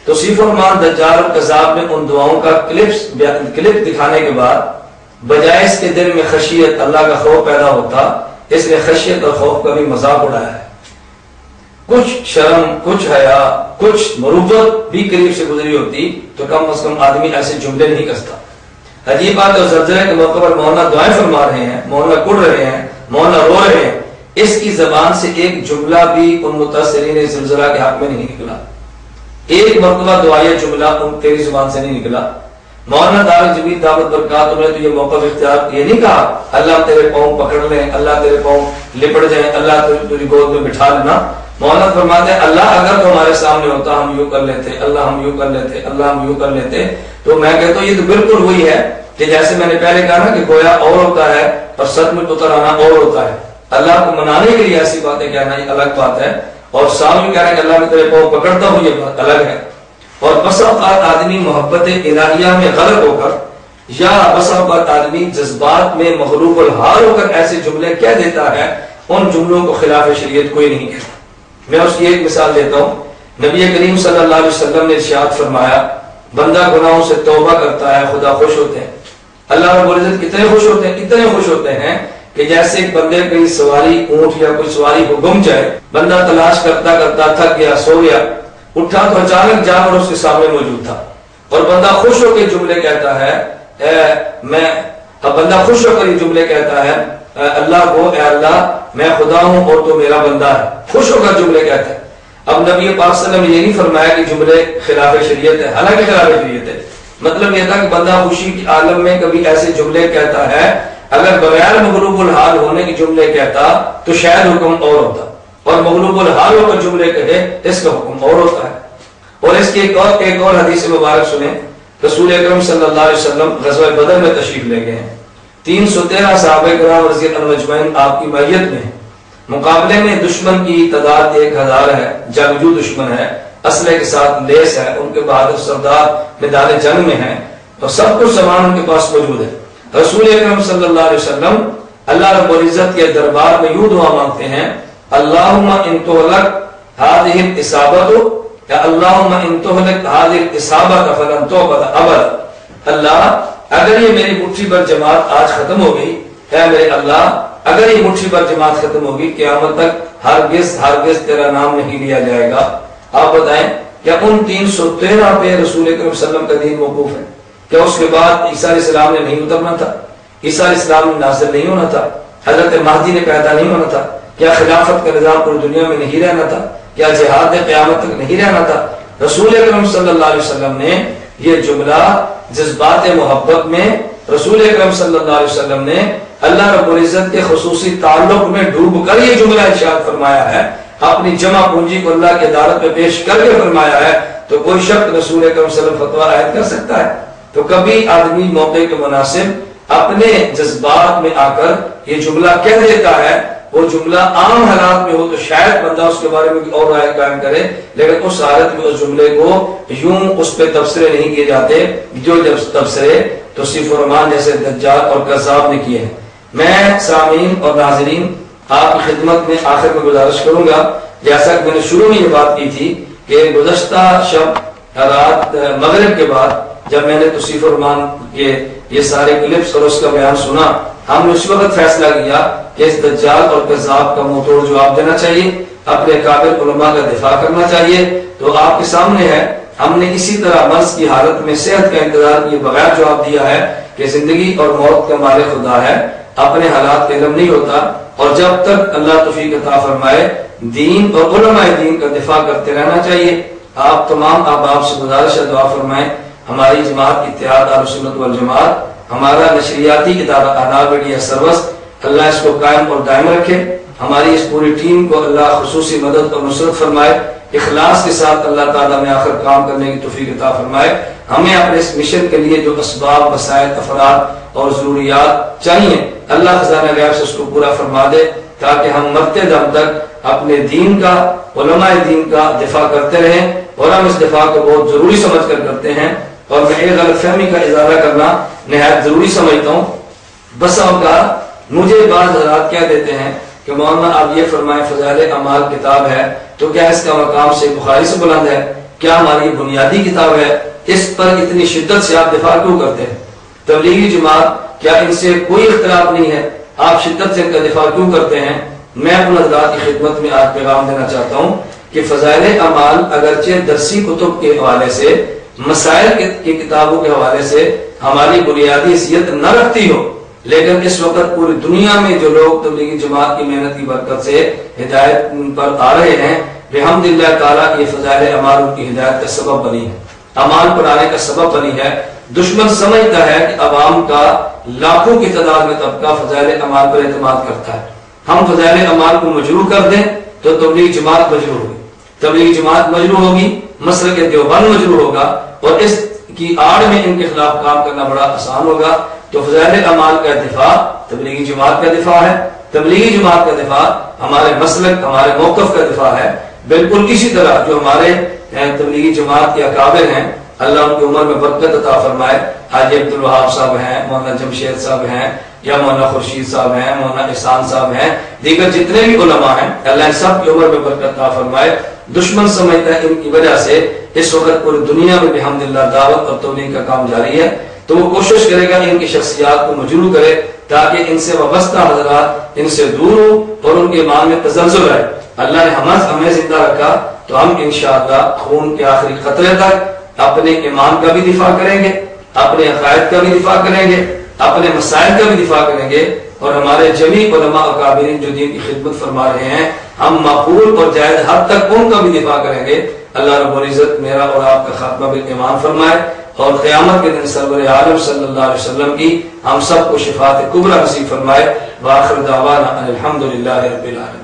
توصیف الرحمان دجال اور کذاب نے ان دعاؤں کا کلپ دکھانے کے بعد بجائے اس کے دل میں خشیت, اللہ کا خوف پیدا ہوتا, اس نے خشیت اور خوف کا بھی مذاق اڑایا ہے. کچھ شرم, کچھ حیا, کچھ مروت بھی قریب سے گزری ہوتی تو کم از کم آدمی ایسے جملے نہیں کرتا. عجیب بات ہے, زلزلے کے موقع پر مولانا دعائیں فرما رہے ہیں, مولانا کڑ رہے ہیں, مولانا رو رہے ہیں, اس کی زبان سے ایک جملہ بھی ان متاثرین زلزلہ کے حق میں نہیں نکلا. ایک مرتبہ دعائیہ جملہ ان تیری زبان سے نہیں نکلا. مولانا طارق جمیل دامت برکاتہم نے تو یہ موقع اختیار یہ نہیں کہا اللہ تیرے پاؤں پکڑ لیں, اللہ تیرے پاؤں لپٹ جائیں, اللہ تیری گود میں بٹھا لینا. مولانا فرماتے ہیں اللہ اگر تمہارے سامنے ہوتا ہم یوں کر لیتے, اللہ ہم یوں کر لیتے, اللہ ہم یوں کر لیتے. تو میں کہتا ہوں یہ تو بالکل وہی ہے کہ جیسے میں نے پہلے کہا نا کہ گویا اور ہوتا ہے اور سچ میں اتر آنا اور ہوتا ہے. اللہ کو منانے کے لیے ایسی باتیں کہنا یہ الگ بات ہے, اور سامنے کہنا کہ اللہ نے تیرے پاؤں پکڑتا ہوں یہ بات الگ ہے. اور بس اوقات آدمی محبت الہیہ میں غرق ہو کر یا بس اوقات آدمی جذبات میں مغلوب الحال ہو کر ایسے جملے کہہ دیتا ہے, ان جملوں کو خلاف شریعت کوئی نہیں کہتا. میں اس کی ایک مثال دیتا ہوں. نبی کریم صلی اللہ علیہ وسلم نے ارشاد فرمایا بندہ گناہوں سے توبہ کرتا ہے خدا خوش ہوتے ہیں. اللہ رب العزت کتنے خوش ہوتے ہیں, اتنے خوش ہوتے ہیں کہ جیسے ایک بندے کی سواری اونٹ یا کوئی سواری کو گم جائے, بندہ تلاش کرتا کرتا تھک گیا, سو گیا, اٹھا تو اچانک جانور اس کے سامنے موجود تھا, اور بندہ خوش ہو کے جملے کہتا ہے بندہ خوش ہو کر یہ جملے کہتا ہے اللہ کو اے اللہ میں خدا ہوں اور تو میرا بندہ ہے, خوش ہو کر جملے کہتا ہے. اب نبی پاک صلی اللہ علیہ وسلم نے یہ نہیں فرمایا کہ جملے خلاف شریعت ہے, حالانکہ خلاف شریعت ہے. مطلب یہ تھا کہ بندہ خوشی کے عالم میں کبھی ایسے جملے کہتا ہے, اگر بغیر مغلوب الحال ہونے کے جملے کہتا تو شاید حکم اور ہوتا, اور مغلوب الحال ہو کر جملے کہے اس کا حکم اور ہوتا ہے. اور اس کی ایک اور حدیث مبارک سنیں. رسول اکرم صلی اللہ علیہ وسلم غزوہ بدر میں تشریف لے گئے ہیں, 313 صحابہ کرام رضی اللہ عنہم اجمعین آپ کی معیت میں ہیں. مقابلے میں دشمن کی تعداد 1000 ہے, جنگجو دشمن ہے, اسلحے کے ساتھ لیس ہے, ان کے بہادر سردار میدان جنگ میں ہیں, تو سب کچھ سامان ان کے پاس موجود ہے. رسول اکرم صلی اللہ علیہ وسلم اللہ رب العزت کے دربار میں یوں دعا مانگتے ہیں اللہم ان تہلک ہذہ الاصابۃ یا اللہم ان تہلک ہذہ الاصابۃ فلن تعبد ابدا. اللہ اگر یہ میری مٹھی پر جماعت آج ختم ہو گئی, اے میرے اللہ اگر یہ مٹھی پر جماعت ختم ہوگی قیامت تک ہرگز تیرا نام نہیں لیا جائے گا. آپ بتائیں کیا ان 313 پہ رسول اکرم صلی اللہ علیہ وسلم کا دین موقوف ہے؟ کیا اس کے بعد عیسیٰ علیہ السلام نے نہیں اترنا تھا؟ عیسیٰ علیہ السلام نے نازل نہیں ہونا تھا؟ حضرت مہدی نے پیدا نہیں ہونا تھا؟ کیا خلافت کا نظام پوری دنیا میں نہیں رہنا تھا؟ کیا جہاد قیامت تک نہیں رہنا تھا؟ رسول اکرم صلی اللہ علیہ وسلم نے یہ جملہ جذبات محبت میں رسول اکرم صلی اللہ علیہ وسلم نے اللہ رب العزت کے خصوصی تعلق میں ڈوب کر یہ جملہ ارشاد فرمایا ہے, اپنی جمع پونجی کو اللہ کی عدالت میں پیش کر کے فرمایا ہے. تو کوئی شخص رسول اکرم صلی اللہ علیہ وسلم فتویٰ عائد کر سکتا ہے؟ تو کبھی آدمی موقع کے مناسب اپنے جذبات میں آ کر یہ جملہ کہہ دیتا ہے, وہ جملہ عام حالات میں ہو تو شاید بندہ اس کے بارے میں اور رائے قائم کرے, لیکن اس حالت میں اس جملے کو یوں اس پہ تبصرے نہیں کیے جاتے جو تبصرے توصیف الرحمان جیسے دجال اور کذاب نے کیے ہیں. میں سامعین اور ناظرین آپ کی خدمت میں آخر میں گزارش کروں گا, جیسا کہ میں نے شروع میں یہ بات کی تھی کہ گزشتہ شب رات مغرب کے بعد جب میں نے توصیف الرحمان کے یہ سارے کلپس اور اس کا بیان سنا, ہم نے اس وقت فیصلہ کیا کہ اس دجال اور کذاب کا منہ توڑ جواب دینا چاہیے, اپنے قابل علماء کا دفاع کرنا چاہیے. تو آپ کے سامنے ہے, ہم نے اسی طرح مرض کی حالت میں صحت کا انتظار کیے بغیر جواب دیا ہے کہ زندگی اور موت کا مالک خدا ہے, اپنے حالات کا علم نہیں ہوتا, اور جب تک اللہ توفیق عطا فرمائے دین اور علماء دین کا دفاع کرتے رہنا چاہیے. آپ تمام احباب سے گزارش ہے دعا فرمائیں ہماری جماعت اتحاد اہل سنت والجماعت، ہمارا نشریاتی ادارہ احناف میڈیا سروس، اللہ اس کو قائم اور دائم رکھے، ہماری اس پوری ٹیم کو اللہ خصوصی مدد اور نصرت فرمائے، اخلاص کے ساتھ اللہ تعالیٰ میں آخر کام کرنے کی توفیق عطا فرمائے، ہمیں اپنے اس مشن کے لیے جو اسباب، وسائل، افراد اور ضروریات چاہیے اللہ خزانہ غیب سے اس کو پورا فرما دے، تاکہ ہم مرتے دم تک اپنے دین کا، علماء دین کا دفاع کرتے رہیں، اور ہم اس دفاع کو بہت ضروری سمجھ کر کرتے ہیں۔ اور میں ایک غلط فہمی کا اظہار کرنا نہایت ضروری سمجھتا ہوں۔ بس اوقات مجھے بعض حضرات کہہ دیتے ہیں کہ مولانا آپ یہ فرمائیں فضائل اعمال کتاب ہے تو کیا اس کا مقام سے بخاری سے بلند ہے؟ کیا ہماری بنیادی کتاب ہے؟ اس پر اتنی شدت سے آپ دفاع کیوں کرتے ہیں؟ تبلیغی جماعت کیا ان سے کوئی اختلاف نہیں ہے؟ آپ شدت سے ان کا دفاع کیوں کرتے ہیں؟ میں اپنے حضرات کی خدمت میں آج پیغام دینا چاہتا ہوں کہ فضائل اعمال اگرچہ درسی کتب کے حوالے سے، مسائل کی کتابوں کے حوالے سے ہماری بنیادی حیثیت نہ رکھتی ہو، لیکن اس وقت پوری دنیا میں جو لوگ تبلیغی جماعت کی محنت کی برکت سے ہدایت پر آ رہے ہیں، بحمدللہ تعالیٰ یہ فضائل اعمال ان کی ہدایت کا سبب بنی ہے، اعمال پر آنے کا سبب بنی ہے۔ دشمن سمجھتا ہے کہ عوام کا لاکھوں کی تعداد میں طبقہ فضائل اعمال پر اعتماد کرتا ہے، ہم فضائل اعمال کو مجروح کر دیں تو تبلیغ جماعت مجروح ہوگی، تبلیغ جماعت مجروح ہوگی، مسلک دیوبند مجروح ہوگا، اور اس کی آڑ میں ان کے خلاف کام کرنا بڑا آسان ہوگا۔ تو فضائل اعمال کا دفاع تبلیغی جماعت کا دفاع ہے، تبلیغی جماعت کا دفاع ہمارے مسلک، ہمارے موقف کا دفاع ہے۔ بالکل اسی طرح جو ہمارے تبلیغی جماعت کے اکابر ہیں، اللہ ان کی عمر میں برکت عطا فرمائے، حاجی عبدالوہاب صاحب ہیں، مولانا جمشید صاحب ہیں، یا مولانا خورشید صاحب ہیں، مولانا احسان صاحب ہیں، دیگر جتنے بھی علماء ہیں، اللہ ان سب کی عمر میں برکت عطا فرمائے۔ دشمن سمجھتا ہے ان کی وجہ سے اس وقت پوری دنیا میں بحمدللہ دعوت اور تبلیغ کا کام جاری ہے، تو وہ کوشش کرے گا ان کی شخصیات کو مجروح کرے تاکہ ان سے وابستہ حضرات ان سے دور ہو اور ان کے ایمان میں تزلزل آئے۔ اللہ نے ہمیں زندہ رکھا تو ہم انشاءاللہ خون کے آخری قطرے تک اپنے ایمان کا بھی دفاع کریں گے، اپنے عقائد کا بھی دفاع کریں گے، اپنے مسائل کا بھی دفاع کریں گے، اور ہمارے جمیع علماء اکابرین جو دین کی خدمت فرما رہے ہیں، ہم معقول اور جائز حد تک ان کا بھی دفاع کریں گے۔ اللہ رب العزت میرا اور آپ کا خاتمہ بالایمان فرمائے، اور قیامت کے دن سرور عالم صلی اللہ علیہ وسلم کی ہم سب کو شفاعت کبریٰ نصیب فرمائے۔ وآخر دعوانا الحمدللہ رب العالمین۔